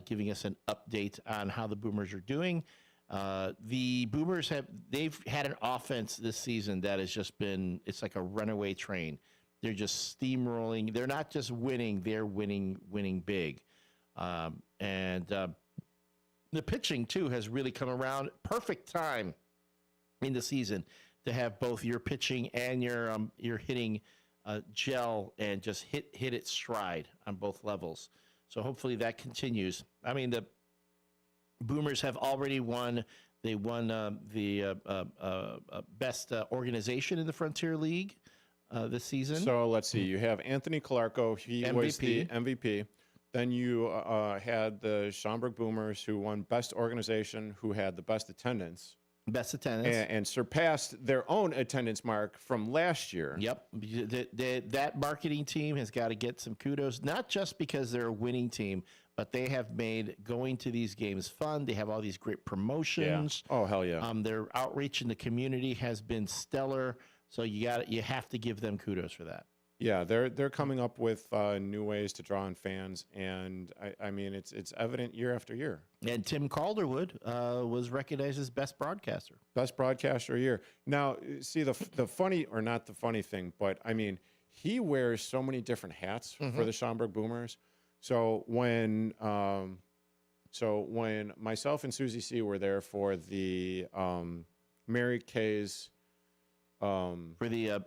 Giving us an update on how the Boomers are doing. The Boomers they've had an offense this season that has just been, it's like a runaway train. They're just steamrolling. They're not just winning, they're winning big. And the pitching too has really come around. Perfect time in the season to have both your pitching and your hitting gel and just hit its stride on both levels. So hopefully that continues. I mean, the Boomers have already won. They won the best organization in the Frontier League this season. So let's see. You have Anthony Calarco. He was the MVP. Then you had the Schaumburg Boomers, who won best organization, who had the best attendance. And surpassed their own attendance mark from last year. Yep. That marketing team has got to get some kudos, not just because they're a winning team, but they have made going to these games fun. They have all these great promotions. Yeah. Oh, hell yeah. Their outreach in the community has been stellar. So you have to give them kudos for that. Yeah, they're coming up with new ways to draw in fans, and I mean it's evident year after year. And Tim Calderwood was recognized as best broadcaster of the year. Now, see the funny, or not the funny thing, but I mean he wears so many different hats for the Schaumburg Boomers. So when myself and Susie C were there for the Mary Kay's For the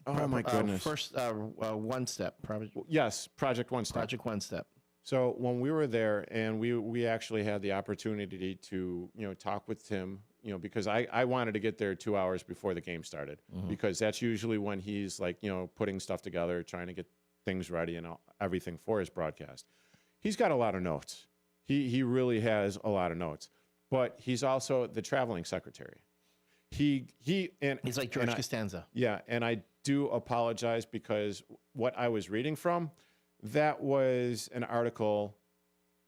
oh my goodness, first one step project. Yes, Project One Step. Project One Step. So when we were there, and we actually had the opportunity to talk with Tim, because I wanted to get there 2 hours before the game started, because that's usually when he's like putting stuff together, trying to get things ready and everything for his broadcast. He's got a lot of notes. He really has a lot of notes, but he's also the traveling secretary. He's like George Costanza. Yeah, and I do apologize because what I was reading from, that was an article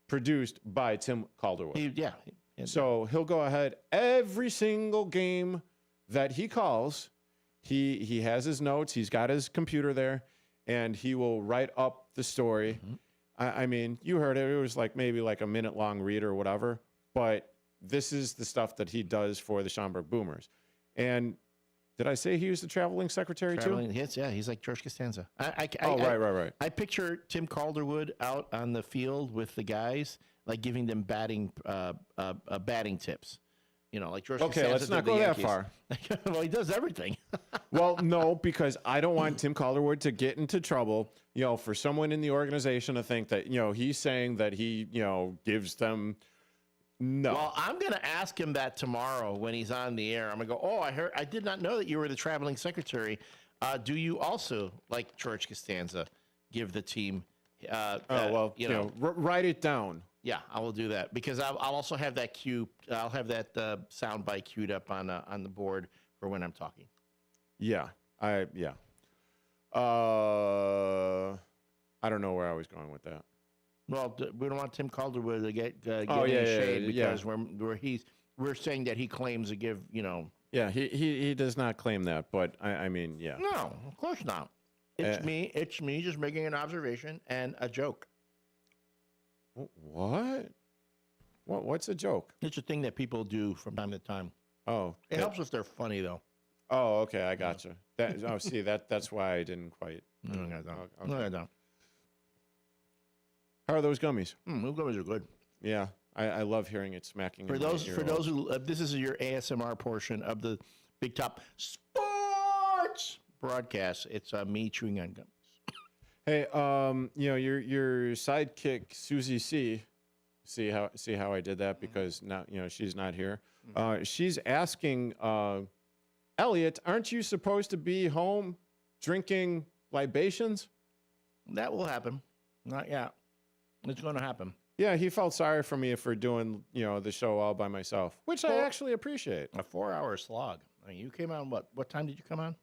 produced by Tim Calderwood. So he'll go ahead every single game that he calls. He has his notes. He's got his computer there, and he will write up the story. I mean, you heard it. It was maybe a minute-long read or whatever. But this is the stuff that he does for the Schaumburg Boomers. And did I say he was the traveling secretary too? Yes, yeah. He's like George Costanza. Right. I picture Tim Calderwood out on the field with the guys, giving them batting tips. Like George Costanza. Okay, let's not go that far. Well, he does everything. Well, no, because I don't want Tim Calderwood to get into trouble, for someone in the organization to think that, he's saying that he, gives them. No. Well, I'm going to ask him that tomorrow when he's on the air. I'm going to go, I did not know that you were the traveling secretary. Do you also, like George Costanza, give the team? Write it down. Yeah, I will do that because I'll also have that cue. I'll have that sound bite queued up on the board for when I'm talking. Yeah, I don't know where I was going with that. Well, we don't want Tim Calderwood to get any shade because we're saying that he claims to give Yeah, he does not claim that, but I mean, yeah. No, of course not. It's me just making an observation and a joke. What? What's a joke? It's a thing that people do from time to time. Oh, it helps if they're funny though. Oh, okay, I gotcha. That's why I didn't quite. No, I don't. How are those gummies? Those gummies are good. Yeah, I love hearing it smacking. For those who this is your ASMR portion of the Big Top Sports broadcast. It's me chewing on gummies. Hey, your sidekick Susie C. See how I did that because now she's not here. She's asking Elliot, aren't you supposed to be home drinking libations? That will happen. Not yet. It's going to happen. Yeah, he felt sorry for me for doing the show all by myself, which I actually appreciate. A 4-hour slog. I mean, you came on what time did you come on?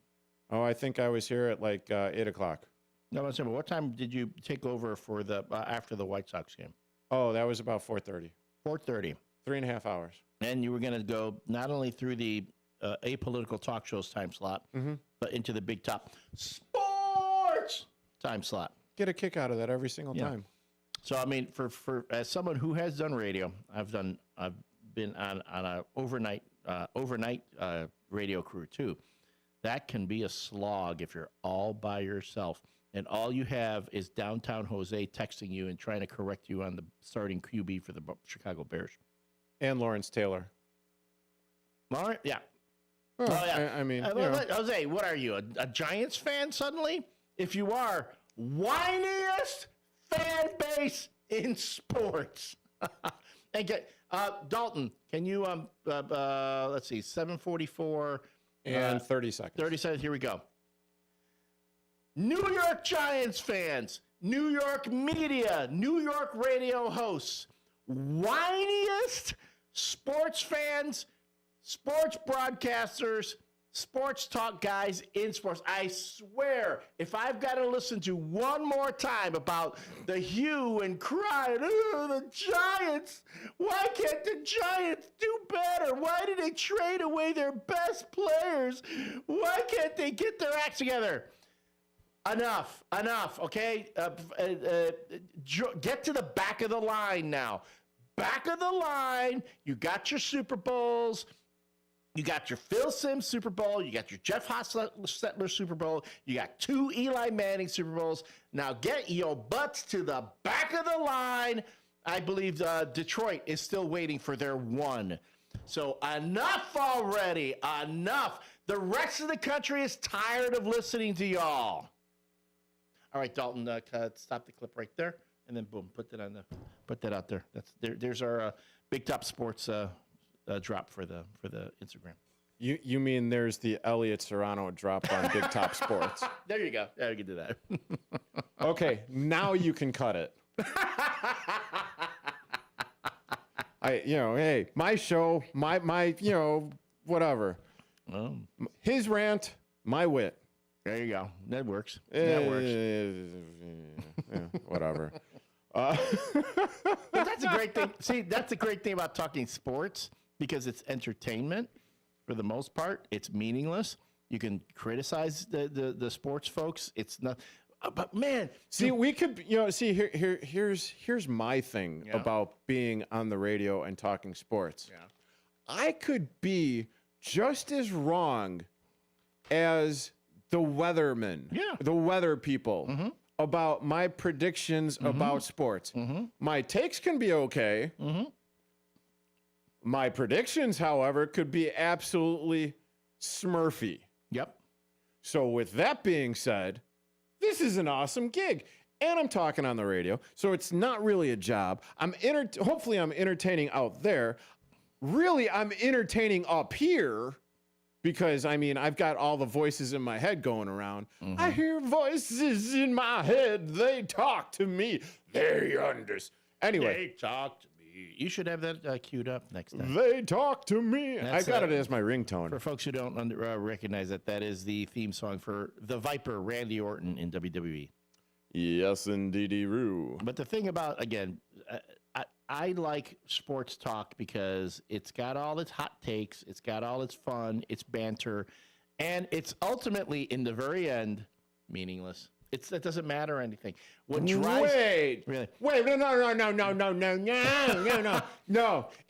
Oh, I think I was here at 8 o'clock. No, I'm saying, what time did you take over for the after the White Sox game? Oh, that was about 4:30. 4:30. 3.5 hours. And you were going to go not only through the apolitical talk shows time slot, but into the Big Top Sports time slot. Get a kick out of that every single time. So I mean, for as someone who has done radio, I've been on a overnight radio crew too. That can be a slog if you're all by yourself. And all you have is downtown Jose texting you and trying to correct you on the starting QB for the Chicago Bears. And Lawrence Taylor. Lawrence, yeah. Oh, yeah. I mean, Jose, what are you, a Giants fan suddenly? If you are, whiniest fan base in sports. And get Dalton, can you let's see, 7:44 and 30 seconds. 30 seconds. Here we go. New York Giants fans, New York media, New York radio hosts, whiniest sports fans, sports broadcasters, sports talk guys in sports. I swear, if I've got to listen to one more time about the hue and cry, the Giants, why can't the Giants do better? Why did they trade away their best players? Why can't they get their acts together? Enough, okay? Get to the back of the line now. Back of the line, you got your Super Bowls. You got your Phil Simms Super Bowl. You got your Jeff Hostetler Super Bowl. You got 2 Eli Manning Super Bowls. Now get your butts to the back of the line. I believe Detroit is still waiting for their one. So enough already. Enough. The rest of the country is tired of listening to y'all. All right, Dalton, stop the clip right there, and then boom, put that out there. There's our Big Top Sports drop for the Instagram. You mean there's the Elliot Serrano drop on Big Top Sports? There you go. Yeah, we can do that. Okay, now you can cut it. Hey, my show, my whatever. His rant, my wit. There you go. That works. Whatever. But that's a great thing. See, that's a great thing about talking sports because it's entertainment for the most part. It's meaningless. You can criticize the sports folks. It's not. But man, we could, here's my thing about being on the radio and talking sports. Yeah. I could be just as wrong as the weathermen, the weather people, about my predictions about sports. My takes can be okay. My predictions, however, could be absolutely smurfy. Yep. So with that being said, this is an awesome gig. And I'm talking on the radio, so it's not really a job. Hopefully I'm entertaining out there. Really, I'm entertaining up here because, I've got all the voices in my head going around. I hear voices in my head. They talk to me. Anyway. They talk to me. You should have that queued up next time. They talk to me. I got it as my ringtone. For folks who don't recognize that is the theme song for the Viper, Randy Orton in WWE. Yes, indeedy-roo. But the thing about, again, I like sports talk because it's got all its hot takes, it's got all its fun, its banter, and it's ultimately, in the very end, meaningless. It doesn't matter anything. What drives Wait, no.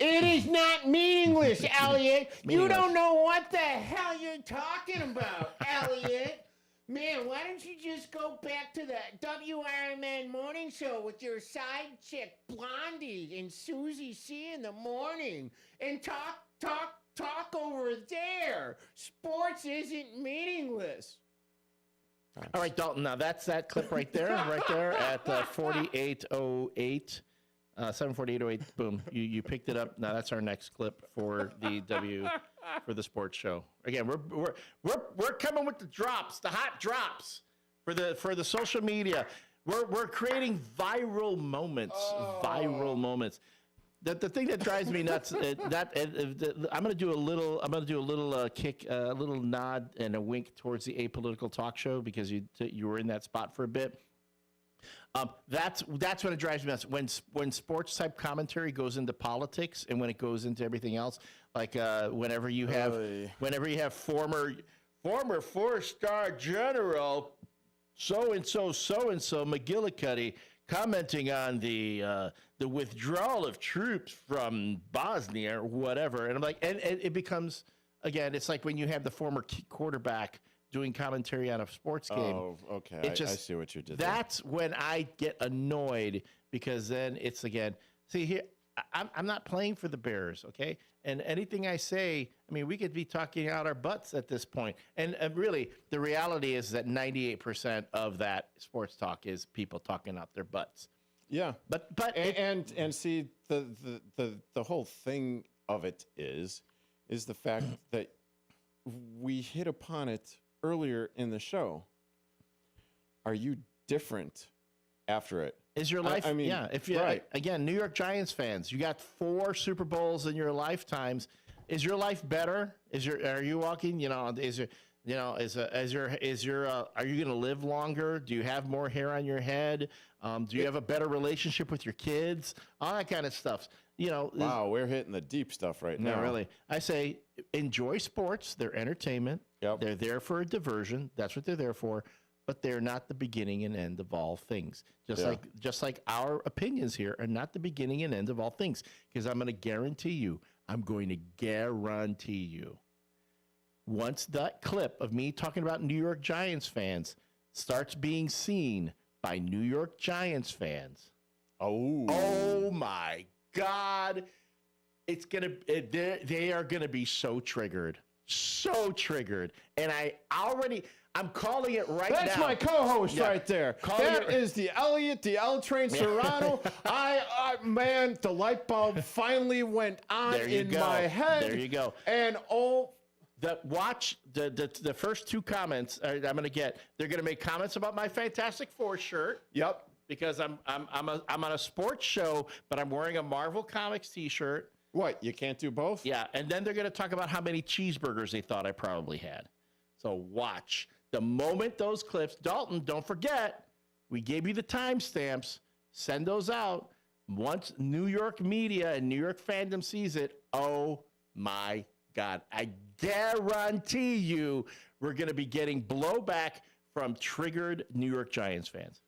It is not meaningless, Elliot. You don't know what the hell you're talking about, Elliot. Man, why don't you just go back to the WRMN morning show with your side chick Blondie and Susie C in the morning and talk over there. Sports isn't meaningless. All right, Dalton. Now that's that clip right there at 4808, 74808. Boom, you picked it up. Now that's our next clip for the sports show. Again, we're coming with the drops, the hot drops for the social media. We're creating viral moments. Viral moments. The thing that drives me nuts. I'm going to do a little kick, a little nod and a wink towards the apolitical talk show because you were in that spot for a bit. That's when it drives me nuts. When sports type commentary goes into politics and when it goes into everything else, like whenever you have former 4-star general so and so McGillicuddy commenting on the withdrawal of troops from Bosnia or whatever, and I'm like, and it becomes, again, it's like when you have the former quarterback doing commentary on a sports game. Oh, okay. I see what you did. That's when I get annoyed because then it's again. See here, I'm not playing for the Bears, okay? And anything I say, we could be talking out our butts at this point. And really, the reality is that 98% of that sports talk is people talking out their butts. Yeah, but see the whole thing of it is the fact that we hit upon it earlier in the show. Are you different after it? Is your life? If you again, New York Giants fans, you got 4 Super Bowls in your lifetimes. Is your life better? Are you walking? Are you going to live longer? Do you have more hair on your head? Do you have a better relationship with your kids? All that kind of stuff. Wow, we're hitting the deep stuff right now. No, really. I say enjoy sports. They're entertainment. Yep. They're there for a diversion. That's what they're there for. But they're not the beginning and end of all things. Just like our opinions here are not the beginning and end of all things. Because I'm going to guarantee you, once that clip of me talking about New York Giants fans starts being seen by New York Giants fans, oh my God, they are gonna be so triggered. so triggered. And I'm calling it right now. That's my co-host right there. That is the Elliot, the L Train Serrano. Man, the light bulb finally went on in my head. There you go. And the first two comments I'm going to get. They're going to make comments about my Fantastic Four shirt. Yep. Because I'm on a sports show, but I'm wearing a Marvel Comics T-shirt. What? You can't do both? Yeah, and then they're going to talk about how many cheeseburgers they thought I probably had. So watch. The moment those clips, Dalton, don't forget, we gave you the timestamps. Send those out. Once New York media and New York fandom sees it, oh my God. I guarantee you we're going to be getting blowback from triggered New York Giants fans.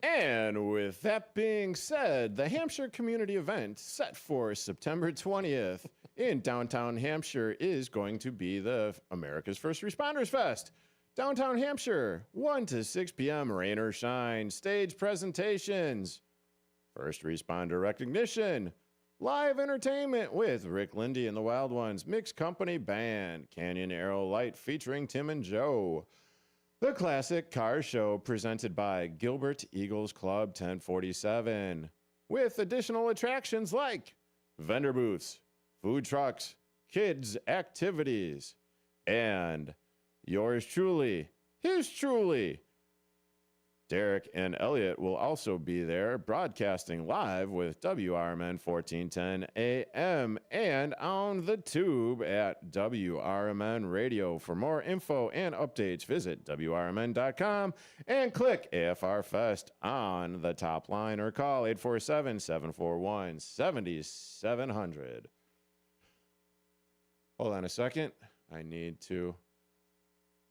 And with that being said, the Hampshire community event set for September 20th in downtown Hampshire is going to be the America's First Responders Fest. Downtown Hampshire, 1 to 6 p.m., rain or shine, stage presentations, first responder recognition, live entertainment with Rick Lindy and the Wild Ones, mixed company band, Canyon Arrow Light featuring Tim and Joe. The Classic Car Show presented by Gilbert Eagles Club 1047 with additional attractions like vendor booths, food trucks, kids activities, and yours truly, his truly, Derrick and Elliot will also be there broadcasting live with WRMN 1410 AM and on the tube at WRMN Radio. For more info and updates, visit WRMN.com and click AFR Fest on the top line or call 847-741-7700. Hold on a second. I need to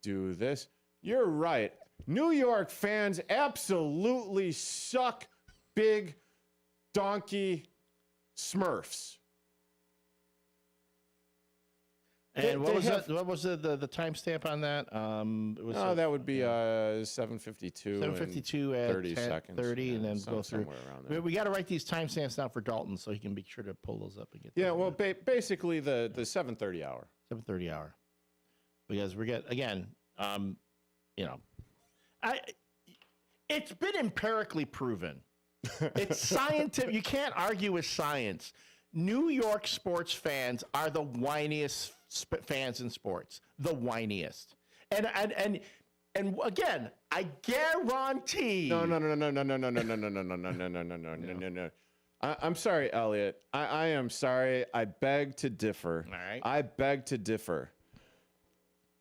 do this. You're right. New York fans absolutely suck big donkey Smurfs. And what was the timestamp on that? That would be 7:52. 7:52 at 30 seconds. 30, and then go through. Somewhere around there. We got to write these timestamps down for Dalton so he can be sure to pull those up and get. Yeah, well, basically the 7:30 hour. 7:30 hour, because we get again. It's been empirically proven. It's scientific. You can't argue with science. New York sports fans are the whiniest fans in sports. The whiniest. And again, I guarantee. No. I'm sorry, Elliot. I am sorry. I beg to differ. All right. I beg to differ.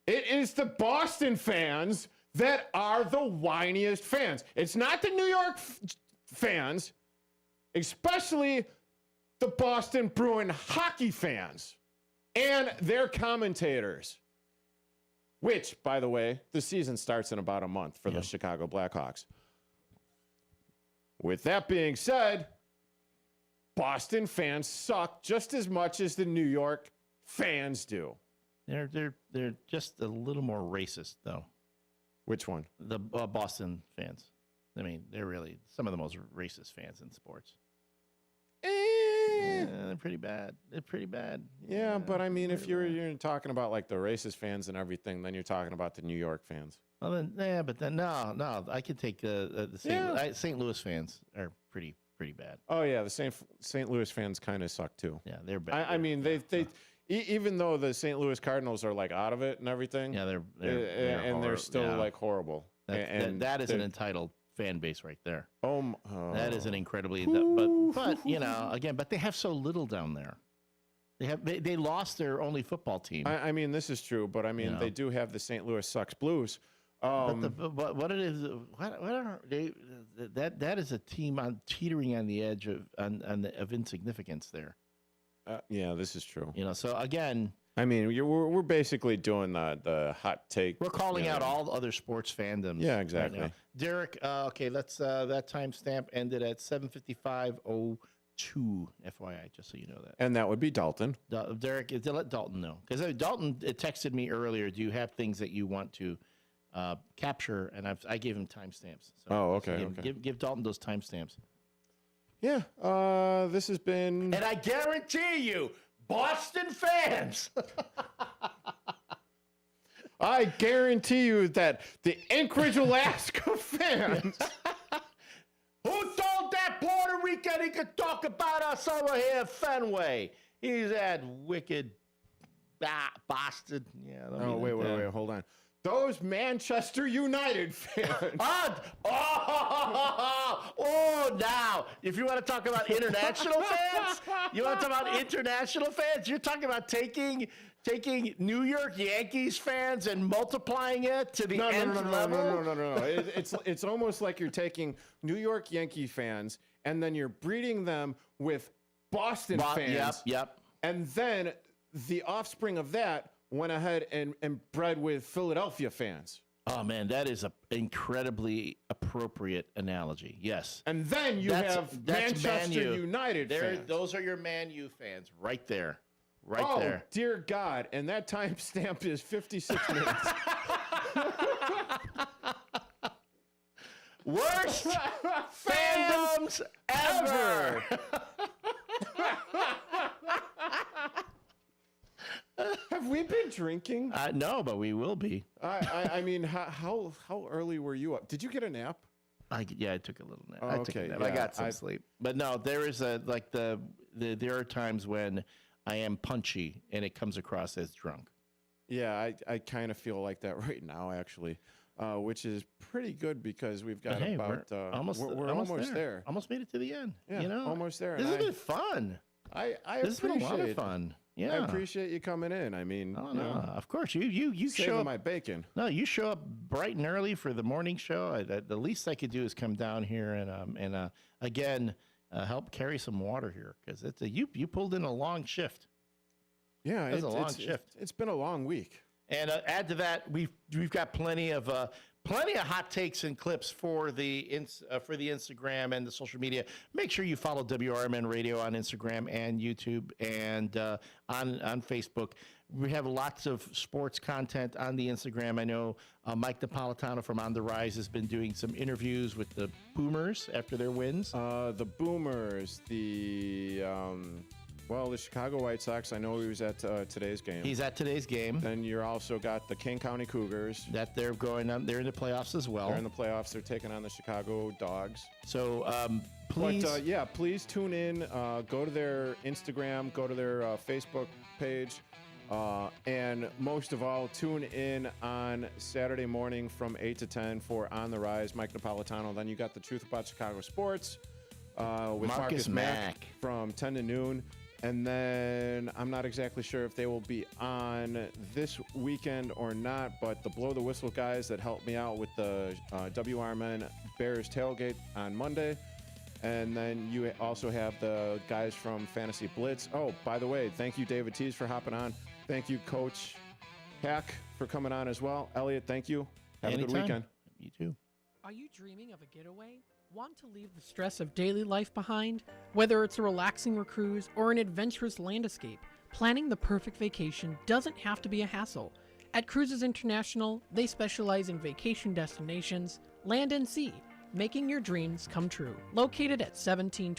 It is the Boston fans that are the whiniest fans. It's not the New York fans, especially the Boston Bruin hockey fans and their commentators, which, by the way, the season starts in about a month for the Chicago Blackhawks. With that being said, Boston fans suck just as much as the New York fans do. They're just a little more racist, though. Which one? The Boston fans. I mean, they're really some of the most racist fans in sports. They're pretty bad. Yeah, but I mean, if you're talking about like the racist fans and everything, then you're talking about the New York fans. Well, then, no. I could take the St. Louis fans are pretty bad. Oh yeah, the St. Louis fans kind of suck too. Yeah, they're bad. I mean, they even though the St. Louis Cardinals are like out of it and everything. Yeah, they're still like horrible. That is an entitled fan base right there. That is an incredibly. But again, they have so little down there. They lost their only football team. I mean, this is true, but I mean, they do have the St. Louis Sucks Blues. But what it is, what are they? That is a team teetering on the edge of insignificance there. Yeah, this is true. So again, I mean, we're basically doing the hot take. We're calling out all other sports fandoms. Yeah, exactly. Right, Derrick, okay, let's that timestamp ended at 7:55:02. FYI, just so you know that. And that would be Dalton. Derrick, let Dalton know, because Dalton texted me earlier. Do you have things that you want to capture? And I gave him timestamps. So okay. Give Dalton those timestamps. Yeah, this has been... And I guarantee you, Boston fans, I guarantee you that the Anchorage, Alaska fans. Who told that Puerto Rican he could talk about us over here at Fenway? He's that wicked bastard. Yeah. Oh, wait, hold on. Those Manchester United fans. Now, if you want to talk about international fans, you're talking about taking New York Yankees fans and multiplying it to the nth level? No. It's almost like you're taking New York Yankee fans and then you're breeding them with Boston fans. Yep. And then the offspring of that went ahead and bred with Philadelphia fans. Oh, man, that is an incredibly appropriate analogy. Yes. And then that's Manchester United fans. Those are your Man U fans right there. There. Oh, dear God. And that timestamp is 56 minutes. Worst fandoms ever. Have we been drinking? No, but we will be. I mean, how early were you up? Did you get a nap? I took a little nap. Oh, okay. I got some sleep. But no, there is there are times when I am punchy and it comes across as drunk. Yeah, I kind of feel like that right now, actually, which is pretty good because we've got we're almost there. Almost made it to the end. Yeah, almost there. This has been fun. This has been a lot of fun. Yeah, I appreciate you coming in. I mean, of course you show up my bacon. No, you show up bright and early for the morning show. The least I could do is come down here and again help carry some water here because you pulled in a long shift. Yeah, it's a long shift. It's been a long week. And add to that, we've got plenty of hot takes and clips for the Instagram and the social media. Make sure you follow WRMN Radio on Instagram and YouTube and on Facebook. We have lots of sports content on the Instagram. I know Mike Napolitano from On the Rise has been doing some interviews with the Boomers after their wins. The Boomers, the Chicago White Sox, I know he was at today's game. He's at today's game. Then you're also got the King County Cougars. That they're going on. They're in the playoffs as well. They're in the playoffs. They're taking on the Chicago Dogs. So please. But, please tune in. Go to their Instagram. Go to their Facebook page. And most of all, tune in on Saturday morning from 8 to 10 for On the Rise, Mike Napolitano. Then you got The Truth About Chicago Sports with Marcus Mack from 10 to noon. And then I'm not exactly sure if they will be on this weekend or not, but the Blow the Whistle guys that helped me out with the WRMN Bears tailgate on Monday. And then you also have the guys from Fantasy Blitz. Oh, by the way, thank you, David Tees, for hopping on. Thank you, Coach Hack, for coming on as well. Elliot, thank you. Have a good weekend. You too. Are you dreaming of a getaway? Want to leave the stress of daily life behind? Whether it's a relaxing cruise or an adventurous land escape, planning the perfect vacation doesn't have to be a hassle. At Cruises International, they specialize in vacation destinations, land and sea, making your dreams come true. Located at 1720